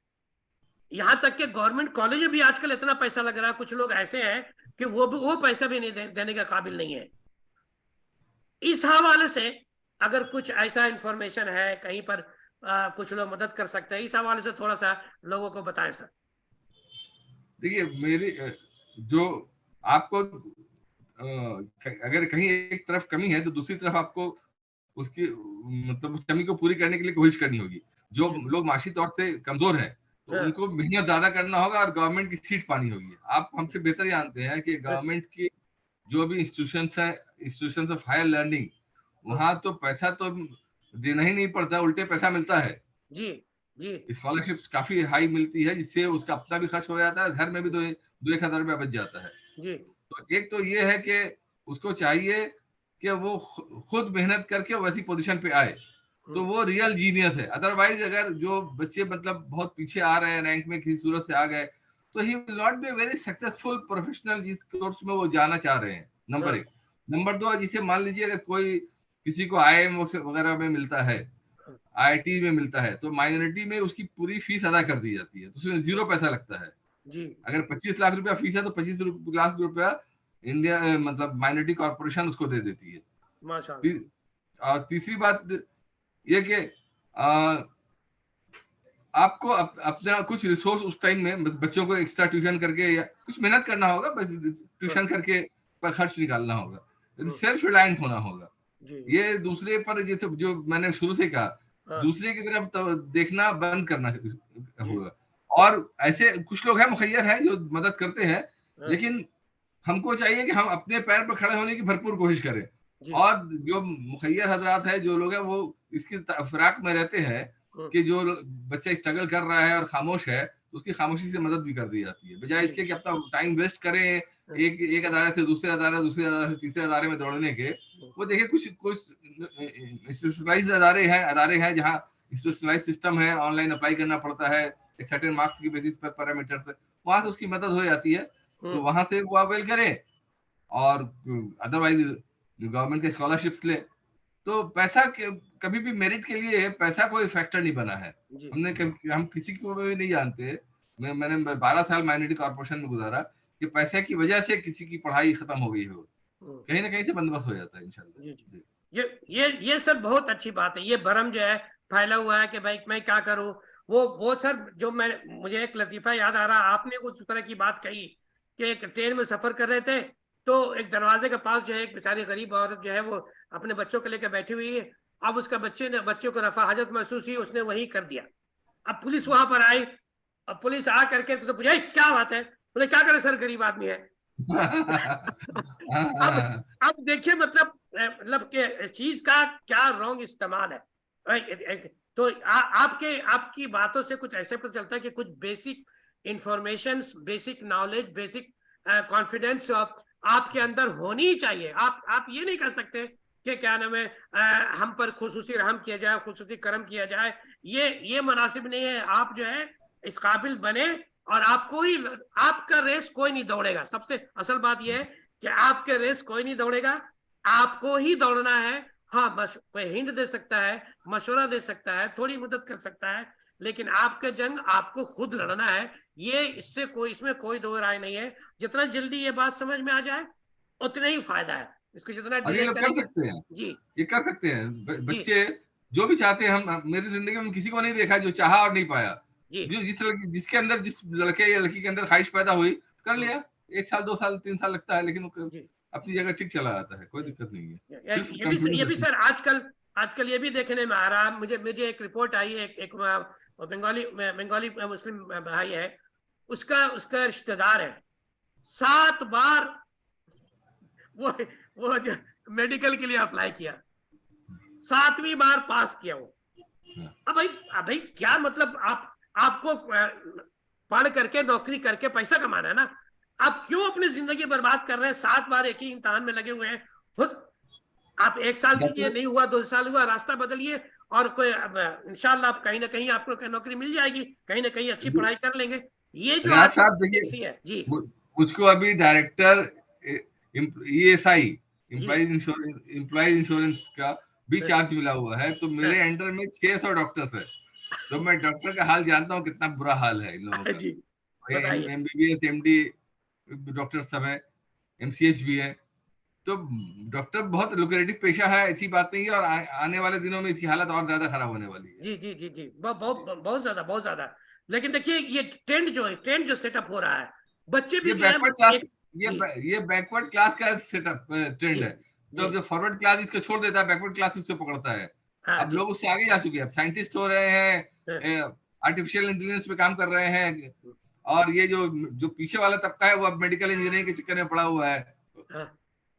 Speaker 1: यहां तक कि गवर्नमेंट कॉलेज में भी आजकल इतना पैसा लग रहा है, कुछ लोग ऐसे हैं कि वो पैसा भी नहीं देने का काबिल नहीं है। इस हवाले से अगर कुछ ऐसा इंफॉर्मेशन है कहीं पर कुछ लोग मदद कर सकते हैं, इस हवाले से थोड़ा सा लोगों को बताएं सर।
Speaker 2: देखिए, मेरी जो आपको अगर कहीं एक तरफ कमी है तो दूसरी तरफ आपको उसकी मतलब उस कमी को पूरी करने के लिए कोशिश करनी होगी। जो लोग माशी तौर से कमजोर हैं तो उनको मेहनत ज्यादा करना होगा और गवर्नमेंट की सीट पानी होगी। आप हमसे बेहतर जानते हैं कि गवर्नमेंट की जो भी इंस्टीट्यूशंस ऑफ हायर लर्निंग, वहां तो पैसा तो देना ही नहीं पड़ता, उल्टे पैसा मिलता है।
Speaker 1: जी जी,
Speaker 2: स्कॉलरशिप काफी हाई मिलती है, जिससे उसका अपना भी खर्च हो जाता है, घर में भी 2-1 हजार रुपया बच जाता है।
Speaker 1: जी
Speaker 2: तो एक तो ये है कि उसको चाहिए कि वो खुद मेहनत करके वैसी पोजीशन पे आए, तो वो रियल जीनियस है। अदरवाइज अगर जो बच्चे मतलब बहुत पीछे आ रहे हैं, रैंक में किसी सूरत से आ गए, तो he will not be very successful professional जिस कोर्स में वो जाना चाह रहे हैं। नंबर 1। नंबर 2, जिसे मान लीजिए अगर कोई किसी को IIM वगैरह में मिलता है, IIT में मिलता है, तो माइनॉरिटी में उसकी पूरी फीस अदा कर दी जाती है, तो उसमें 0 पैसा लगता है।
Speaker 1: जी,
Speaker 2: अगर 25 लाख रुपया फीस है तो 25 लाख रुपया इंडिया मतलब माइनॉरिटी कॉर्पोरेशन उसको दे देती है।
Speaker 1: माशाअल्लाह।
Speaker 2: और तीसरी बात ये कि आपको अपना कुछ रिसोर्स उस टाइम में बच्चों को एक्स्ट्रा ट्यूशन करके या कुछ मेहनत करना होगा, ट्यूशन करके खर्च निकालना होगा, सेल्फ रिलायंट होना होगा। ये दूसरे पर जैसे जो मैंने शुरू से कहा, दूसरे की तरफ तो देखना बंद करना होगा। और ऐसे कुछ लोग हैं मुखैर हैं जो मदद करते हैं, लेकिन हमको चाहिए कि हम अपने पैर पर खड़े होने की भरपूर कोशिश करें। और जो मुखैर हजरात है, जो लोग हैं, वो इसकी फिराक में रहते हैं कि जो बच्चा स्ट्रगल कर रहा है और खामोश है, उसकी खामोशी से मदद भी कर दी जाती है, बजाय इसके कि अपना टाइम वेस्ट करें एक अदारे से दूसरे अदारे से तीसरे अदारे में दौड़ने के। वो देखिए कुछ इंस्टीट्यूशनलाइज्ड अदारे हैं जहाँ इंस्टीट्यूशनलाइज्ड सिस्टम है, ऑनलाइन अप्लाई करना पड़ता है एक सर्टेन मार्क्स की बेसिस पर, पैरामीटर से, वहां से उसकी मदद हो जाती है, तो वहां से वो अवेल करें। और अदरवाइज गवर्नमेंट के स्कॉलरशिप्स ले, तो पैसा कभी भी मेरिट के लिए पैसा कोई फैक्टर नहीं बना है। हम किसी को भी नहीं जानते, मैंने 12 साल माइनॉरिटी कॉर्पोरेशन में गुजारा कि पैसे की वजह से किसी की पढ़ाई खत्म हो गई हो, कहीं ना कहीं से बंदोबस्त हो जाता है इंशाल्लाह।
Speaker 1: ये सर बहुत अच्छी बात है। ये भरम जो है फैला हुआ है कि भाई मैं क्या करूं, वो सर जो मुझे एक लतीफा याद आ रहा, आपने कुछ तरह की बात कही कि एक ट्रेन में सफर कर रहे थे, तो एक दरवाजे के पास जो है एक बेचारी गरीब औरत जो है वो अपने बच्चों को लेकर बैठी हुई है। अब उसका बच्चे को रफा हजत महसूस हुई, उसने वही कर दिया। अब पुलिस वहां पर आई, अब पुलिस आ करके तो पूछा क्या बात है, बोले क्या करे सर, गरीब आदमी है। अब देखिए मतलब कि चीज का क्या रॉन्ग इस्तेमाल है। तो आपकी बातों से कुछ ऐसे पता चलता है कि कुछ basic information, basic knowledge, basic confidence आपके अंदर होनी चाहिए। आप ये नहीं कर सकते कि क्या नाम है हम पर खुसूसी रहम किया जाए, खुसूसी करम किया जाए, ये मुनासिब नहीं है। आप जो है इस काबिल बने, और आपका रेस कोई नहीं दौड़ेगा। सबसे असल बात यह है कि आपके रेस कोई नहीं दौड़ेगा, आपको ही दौड़ना है। हाँ, बस कोई हिंट दे सकता है, मशवरा दे सकता है, थोड़ी मदद कर सकता है, लेकिन आपका जंग आपको खुद लड़ना है। इसमें कोई दो राय नहीं है। जितना जल्दी ये बात समझ में आ जाए उतना ही फायदा है, इसको जितना डिले
Speaker 2: कर सकते हैं
Speaker 1: जी,
Speaker 2: ये कर सकते हैं बच्चे जो भी चाहते हैं। हम मेरी जिंदगी में किसी को नहीं देखा जो चाहा और नहीं पाया। जो जिसके अंदर, जिस लड़के या लड़की के अंदर ख्वाहिश पैदा हुई, कर लिया। 1 साल 2 साल 3 साल लगता है, लेकिन अपनी जगह ठीक चला जाता है, कोई दिक्कत नहीं है।
Speaker 1: ये भी सर आजकल ये भी देखने में आ रहा है। मुझे एक रिपोर्ट आई है, एक बंगाली मुस्लिम भाई है, उसका रिश्तेदार है, 7 बार वो जो मेडिकल के लिए अप्लाई किया, 7वीं बार पास किया वो। अब भाई क्या मतलब, आपको पढ़ करके नौकरी करके पैसा कमाना है ना, आप क्यों अपनी जिंदगी बर्बाद कर रहे हैं? 7 बार एक ही इम्तिहान में लगे हुए हैं। खुद आप 1 साल दीजिए, नहीं हुआ 2 साल हुआ, रास्ता बदलिए, और कोई इंशाल्लाह आप कहीं ना कहीं आपको नौकरी मिल जाएगी, कहीं ना कहीं अच्छी पढ़ाई कर लेंगे। ये जो
Speaker 2: रियाज
Speaker 1: आज
Speaker 2: साहब
Speaker 1: टेंडेंसी है जी,
Speaker 2: मुझको अभी डायरेक्टर ESI
Speaker 1: जी,
Speaker 2: एम्प्लॉय इंश्योरेंस का भी चार्ज मिला हुआ है, तो मेरे अंडर में 600 डॉक्टर्स है। तो मैं डॉक्टर का हाल जानता हूँ, कितना बुरा हाल है इन लोगों का।
Speaker 1: जी बताइए।
Speaker 2: MBBS MD डॉक्टर सब है, MCH भी है। तो डॉक्टर बहुत लुक्रेटिव पेशा है, ऐसी बात नहीं है, और आने वाले दिनों में इसकी हालत और ज्यादा खराब होने वाली है।
Speaker 1: जी जी जी जी, बहुत ज्यादा, बहुत ज्यादा। लेकिन देखिए ये ट्रेंड जो सेटअप हो रहा है, बच्चे भी
Speaker 2: ये
Speaker 1: जो है
Speaker 2: बैकवर्ड क्लास
Speaker 1: जी
Speaker 2: ये बैकवर्ड क्लास का सेटअप ट्रेंड
Speaker 1: जी
Speaker 2: है। तो
Speaker 1: जी,
Speaker 2: अब जो फॉरवर्ड क्लास इसको छोड़ देता है, बैकवर्ड क्लास उसको पकड़ता है।
Speaker 1: हाँ
Speaker 2: अब
Speaker 1: जी,
Speaker 2: लोग उससे आगे जा चुके हैं, अब साइंटिस्ट हो रहे
Speaker 1: हाँ,
Speaker 2: हैं, आर्टिफिशियल इंटेलिजेंस पे काम कर रहे हैं, और ये जो जो पीछे वाला तबका है वो अब मेडिकल इंजीनियरिंग के चक्कर में पड़ा हुआ है।
Speaker 1: हाँ,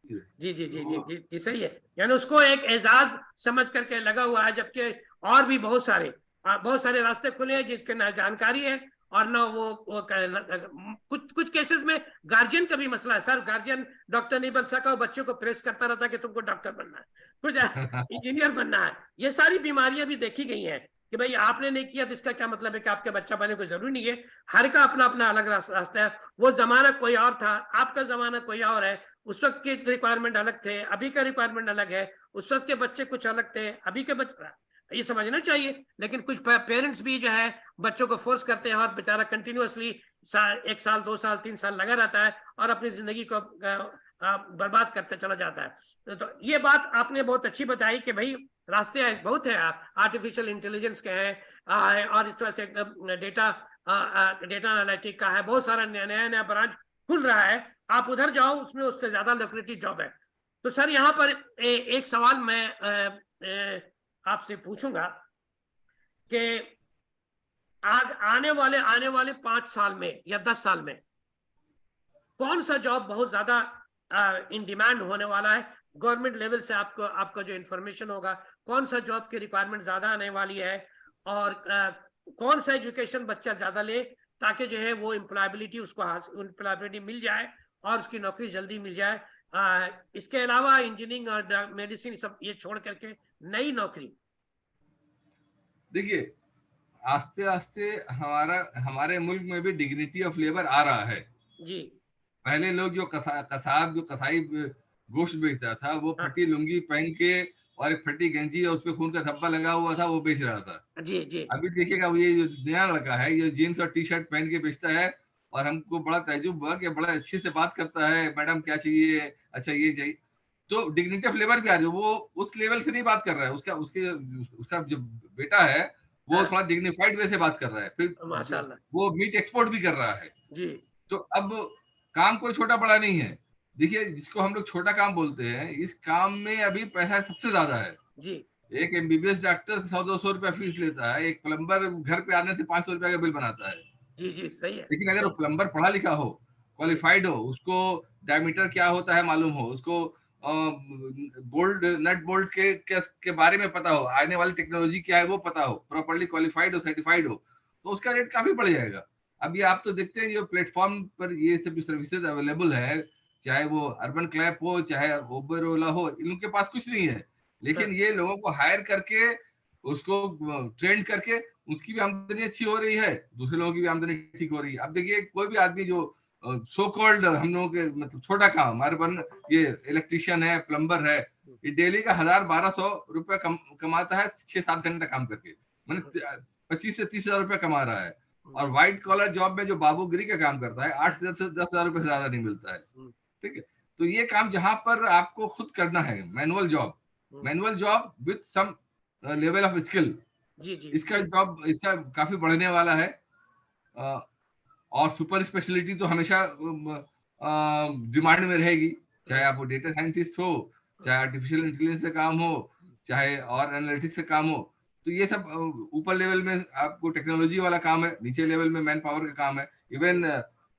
Speaker 1: जी जी जी जी जी जी, सही है। यानी उसको एक एजाज समझ करके लगा हुआ है, जबकि और भी बहुत सारे रास्ते खुले हैं जिसके ना जानकारी है, और ना वो कुछ कुछ केसेस में गार्जियन का भी मसला है। सर गार्जियन डॉक्टर नहीं बन सका, वो बच्चों को प्रेस करता रहता है कि तुमको डॉक्टर बनना है, कुछ इंजीनियर बनना है। ये सारी बीमारियां भी देखी गई हैं कि भाई आपने नहीं किया तो इसका क्या मतलब है कि आपका बच्चा बने, कोई जरूरी नहीं है। हर का अपना अपना अलग रास्ता है। वो जमाना कोई और था, आपका जमाना कोई और है। उस वक्त के रिक्वायरमेंट अलग थे, अभी का रिक्वायरमेंट अलग है। उस वक्त के बच्चे कुछ अलग थे, अभी के बच्चे, ये समझना चाहिए। लेकिन कुछ पेरेंट्स भी जो है बच्चों को फोर्स करते हैं, और बेचारा कंटिन्यूअसली 1 साल 2 साल 3 साल लगा रहता है, और अपनी जिंदगी को बर्बाद करते चला जाता है। तो ये बात आपने बहुत अच्छी बताई कि भाई रास्ते बहुत है, आर्टिफिशियल इंटेलिजेंस के हैं, और इस तरह से डेटा डेटा एनालिटिक का है, बहुत सारा नया नया ब्रांच खुल रहा है। आप उधर जाओ, उसमें उससे ज्यादा लुक्रेटिव जॉब है। तो सर यहाँ पर एक सवाल मैं आपसे पूछूंगा कि आने वाले 5 साल में या 10 साल में कौन सा जॉब बहुत ज्यादा इन डिमांड होने वाला है? गवर्नमेंट लेवल से आपको जो इन्फॉर्मेशन होगा, कौन सा जॉब की रिक्वायरमेंट ज्यादा आने वाली है, और कौन सा एजुकेशन बच्चा ज्यादा ले, ताकि जो है वो एम्प्लॉयबिलिटी एम्प्लॉयबिलिटी मिल जाए और उसकी नौकरी जल्दी मिल जाए। इसके अलावा इंजीनियरिंग और मेडिसिन सब ये छोड़ करके नई नौकरी।
Speaker 2: देखिए, आस्ते आस्ते हमारे मुल्क में भी डिग्निटी ऑफ लेबर आ रहा है।
Speaker 1: जी,
Speaker 2: पहले लोग जो कसाई गोश्त बेचता था, वो
Speaker 1: हाँ,
Speaker 2: फटी लुंगी पहन के और एक फटी गंजी और उसपे खून का धब्बा लगा हुआ था, वो बेच रहा था।
Speaker 1: जी जी
Speaker 2: अभी देखिएगा, ये जो नया लड़का है, ये जीन्स और टी शर्ट पहन के बेचता है, और हमको बड़ा ताज्जुब हुआ कि बड़ा अच्छे से बात करता है, मैडम क्या चाहिए, अच्छा ये चाहिए। तो डिग्निटी ऑफ लेबर भी आ रही है, वो उस लेवल से नहीं बात कर रहा है। उसका जो बेटा है, वो
Speaker 1: हाँ,
Speaker 2: थोड़ा डिग्निफाइड वे से बात कर रहा है, फिर
Speaker 1: माशाल्लाह।
Speaker 2: वो मीट एक्सपोर्ट भी कर रहा है।
Speaker 1: जी
Speaker 2: तो अब काम कोई छोटा बड़ा नहीं है। देखिए, जिसको हम लोग छोटा काम बोलते हैं, इस काम में अभी पैसा सबसे ज्यादा है।
Speaker 1: जी
Speaker 2: एक MBBS डॉक्टर 100-200 रुपया फीस लेता है, एक प्लम्बर घर पे आने से 500 रुपया का बिल बनाता है।
Speaker 1: जी जी, सही है,
Speaker 2: लेकिन अगर वो
Speaker 1: सही।
Speaker 2: प्लम्बर पढ़ा लिखा हो,
Speaker 1: जी
Speaker 2: क्वालिफाइड हो, उसको डायमीटर क्या होता है मालूम हो, उसको बोल्ट नट बोल्ट के बारे में पता हो, आने वाली टेक्नोलॉजी क्या है वो पता हो, प्रॉपर्ली क्वालिफाइड हो, सर्टिफाइड हो, तो उसका रेट काफी बढ़ जाएगा। अब ये आप तो देखते हैं, ये प्लेटफॉर्म पर ये सब सर्विसेज अवेलेबल है, चाहे वो अर्बन क्लैप हो, चाहे उबर ओला हो, इनके पास कुछ नहीं है,
Speaker 1: हाँ
Speaker 2: लेकिन ये लोगों को हायर करके, उसको ट्रेंड करके, उसकी भी आमदनी अच्छी हो रही है, दूसरे लोगों की भी आमदनी ठीक हो रही है। अब देखिए, कोई भी आदमी जो सो कॉल्ड हम लोगों के मतलब छोटा काम, अर्बन, ये इलेक्ट्रिशियन है, प्लम्बर है, ये डेली का 1000-1200 रुपया कमाता है, 6-7 घंटा काम करके, मैंने 25 से 30 हजार रुपया कमा रहा है। और व्हाइट कॉलर जॉब में जो बाबूगिरी का काम करता है, 8 से 10 हजार रुपये से ज्यादा नहीं मिलता है। ठीक है, तो ये काम जहां पर आपको खुद करना है, manual job with some level of skill,
Speaker 1: जी जी,
Speaker 2: इसका काफी बढ़ने वाला है। और सुपर स्पेशलिटी तो हमेशा डिमांड में रहेगी, चाहे आप डेटा साइंटिस्ट हो, चाहे आर्टिफिशियल इंटेलिजेंस से काम हो, चाहे और एनालिटिक्स से काम हो। तो ये सब ऊपर लेवल में आपको टेक्नोलॉजी वाला काम है, नीचे लेवल में मैन पावर का काम है। इवन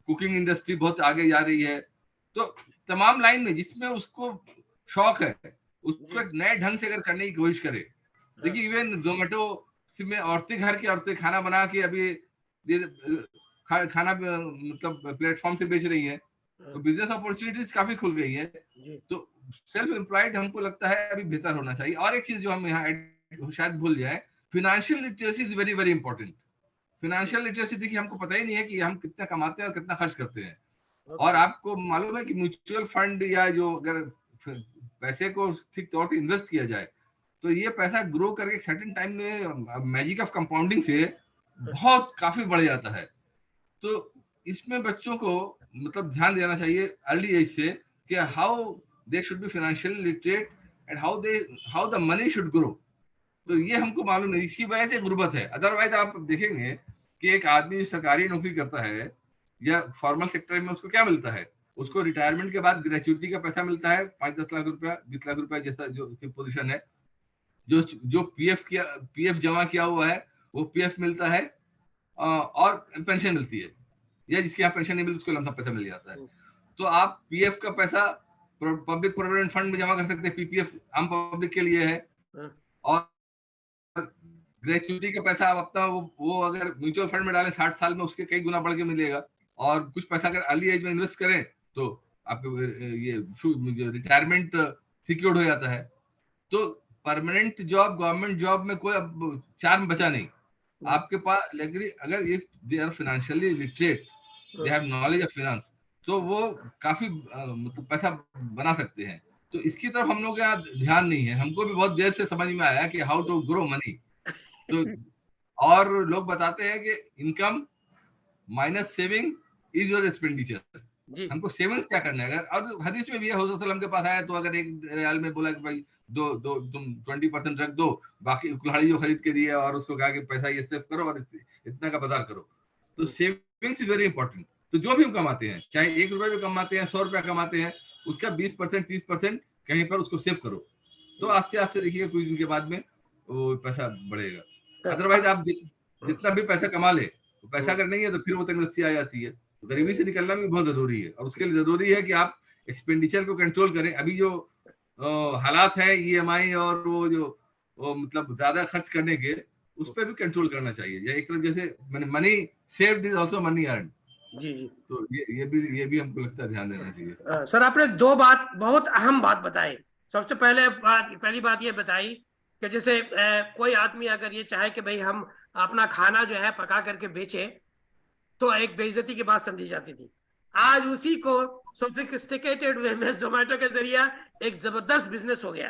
Speaker 2: कुकिंग इंडस्ट्री बहुत आगे जा रही है। तो तमाम लाइन में जिसमें उसको शौक है, उसको एक नए ढंग से अगर करने की कोशिश करे। देखिए, इवन जोमेटो, इसमें औरतें, घर की औरतें खाना बना के अभी ये खाना मतलब प्लेटफॉर्म से बेच रही है, तो बिजनेस अपॉर्चुनिटीज काफी खुल गई है। तो सेल्फ एम्प्लॉयड हमको लगता है अभी बेहतर होना चाहिए। और एक चीज जो हम यहाँ शायद भूल जाए, financial literacy is very very important. Financial literacy देखिए, हमको पता ही नहीं है कि हम कितना कमाते हैं और कितना खर्च करते हैं। और आपको मालूम है कि म्यूचुअल फंड या जो अगर पैसे को ठीक तौर से इन्वेस्ट किया जाए तो ये पैसा ग्रो करके सर्टेन टाइम में मैजिक ऑफ कंपाउंडिंग से बहुत काफी बढ़ जाता है। तो इसमें बच्चों को मतलब ध्यान देना चाहिए अर्ली एज से कि how they should be financially literate and how the money should grow. तो ये हमको मालूम नहीं, इसकी वजह से गुर्बत है। अदरवाइज आप देखेंगे कि एक आदमी सरकारी नौकरी करता है या फॉर्मल सेक्टर में, उसको क्या मिलता है? उसको रिटायरमेंट के बाद ग्रेचुइटी का पैसा मिलता है 5-10 लाख रुपया, 20 लाख रुपया, जैसा जो पोजीशन है। जो पीएफ जमा किया हुआ है वो पीएफ मिलता है और पेंशन मिलती है, या जिसके यहाँ पेंशन नहीं मिलती उसको लमसम पैसा मिल जाता है। तो आप पीएफ का पैसा पब्लिक प्रोविडेंट फंड में जमा कर सकते हैं, पीपीएफ आम पब्लिक के लिए है। और ग्रेचुइटी का पैसा आप अपना वो अगर म्यूचुअल फंड में डालें 60 साल में उसके कई गुना बढ़ के मिलेगा। और कुछ पैसा अगर अर्ली एज में इन्वेस्ट करें तो आपको ये रिटायरमेंट सिक्योर्ड हो जाता है। तो परमानेंट जॉब, गवर्नमेंट जॉब में कोई अब चार्म बचा नहीं आपके पास। लेकिन अगर if they are financially literate, they have knowledge of finance, तो वो काफी मतलब पैसा बना सकते हैं। तो इसकी तरफ हम लोग का ध्यान नहीं है। हमको भी बहुत देर से समझ में आया कि हाउ टू ग्रो मनी। तो और लोग बताते हैं कि income minus saving is your expenditure. हमको सेविंग्स क्या करना है? अगर और हदीस में भी है, हुज़ूर के पास आया तो अगर एक रियाल में बोला कि भाई दो तुम 20% रख दो, बाकी कुल्हाड़ी जो खरीद के दिए, और उसको कहा कि पैसा ये सेव करो और इतना का बाजार करो। तो सेविंग्स इज वेरी इंपॉर्टेंट। तो जो भी हम कमाते हैं, चाहे 1 रुपए भी कमाते हैं, 100 रुपया कमाते हैं, उसका 20% 30% कहीं पर उसको सेव करो। तो आस्ते आस्ते देखिएगा कुछ दिन के बाद में वो पैसा बढ़ेगा। अदरवाइज आप जितना भी पैसा कमा ले, तो पैसा अगर नहीं है तो फिर वो तंगदस्ती आ जाती है। तो गरीबी से निकलना भी बहुत जरूरी है, और उसके लिए जरूरी है कि आप एक्सपेंडिचर को कंट्रोल करें। अभी जो हालात है ईएमआई और वो जो मतलब ज्यादा खर्च करने के, उस पर भी कंट्रोल करना चाहिए। या एक तरफ जैसे money saved is also money earn.
Speaker 1: जी जी।
Speaker 2: तो ये भी हमको लगता है ध्यान देना चाहिए।
Speaker 1: सर आपने दो बात, बहुत अहम बात बताई। सबसे पहली बात ये बताई कि जैसे कोई आदमी अगर ये चाहे कि भाई हम अपना खाना जो है पका करके बेचे, तो एक बेइज्जती की बात समझी जाती थी। आज उसी को सोफिस्टिकेटेड वे में जोमेटो के जरिए एक जबरदस्त बिजनेस हो गया।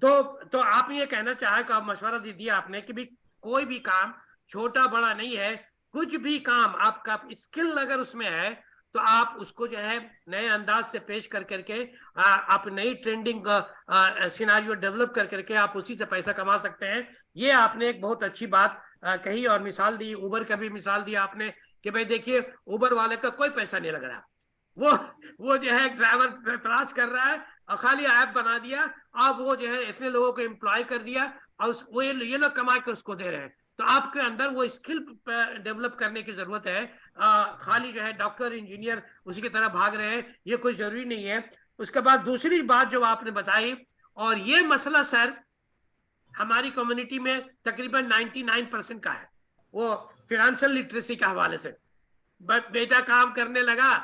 Speaker 1: तो आप ये कहना चाहे कि मशवरा दे दिया आपने कि भी कोई भी काम छोटा बड़ा नहीं है, कुछ भी काम आपका स्किल अगर उसमें है तो आप उसको जो है नए अंदाज से पेश कर करके आप नई ट्रेंडिंग सिनेरियो डेवलप कर करके आप उसी से पैसा कमा सकते हैं। ये आपने एक बहुत अच्छी बात कही और मिसाल दी। उबर का भी मिसाल दिया आपने कि भाई देखिए उबर वाले का कोई पैसा नहीं लग रहा, वो जो है ड्राइवर तलाश कर रहा है और खाली ऐप बना दिया, अब वो जो है इतने लोगों को एम्प्लॉय कर दिया और वो ये लोग कमा के उसको दे रहे हैं। तो आपके अंदर वो स्किल डेवलप करने की जरूरत है। खाली जो है डॉक्टर इंजीनियर उसी की तरह भाग रहे हैं, ये कोई जरूरी नहीं है। उसके बाद दूसरी बात जो आपने बताई, और ये मसला सर हमारी कम्युनिटी में तकरीबन 99% का है, वो फाइनेंशियल लिटरेसी के हवाले से। बेटा काम करने लगा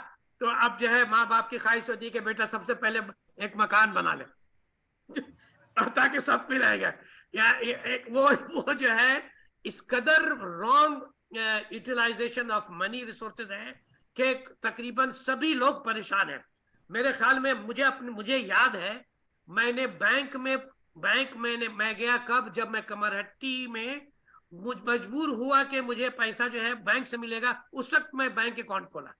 Speaker 1: तो अब जो है माँ बाप की ख्वाहिश होती है कि बेटा सबसे पहले एक मकान बना ले ताकि सब भी रहेगा। या एक वो जो है इस कदर wrong utilisation of money resources है कि तकरीबन सभी लोग परेशान हैं। मेरे ख्याल में मुझे याद है मैंने मैं गया कब, जब मैं कमरहट्टी में मजबूर हुआ कि मुझे पैसा जो है बैंक से मिलेगा, उस वक्त मैं बैंक अकाउंट खोला।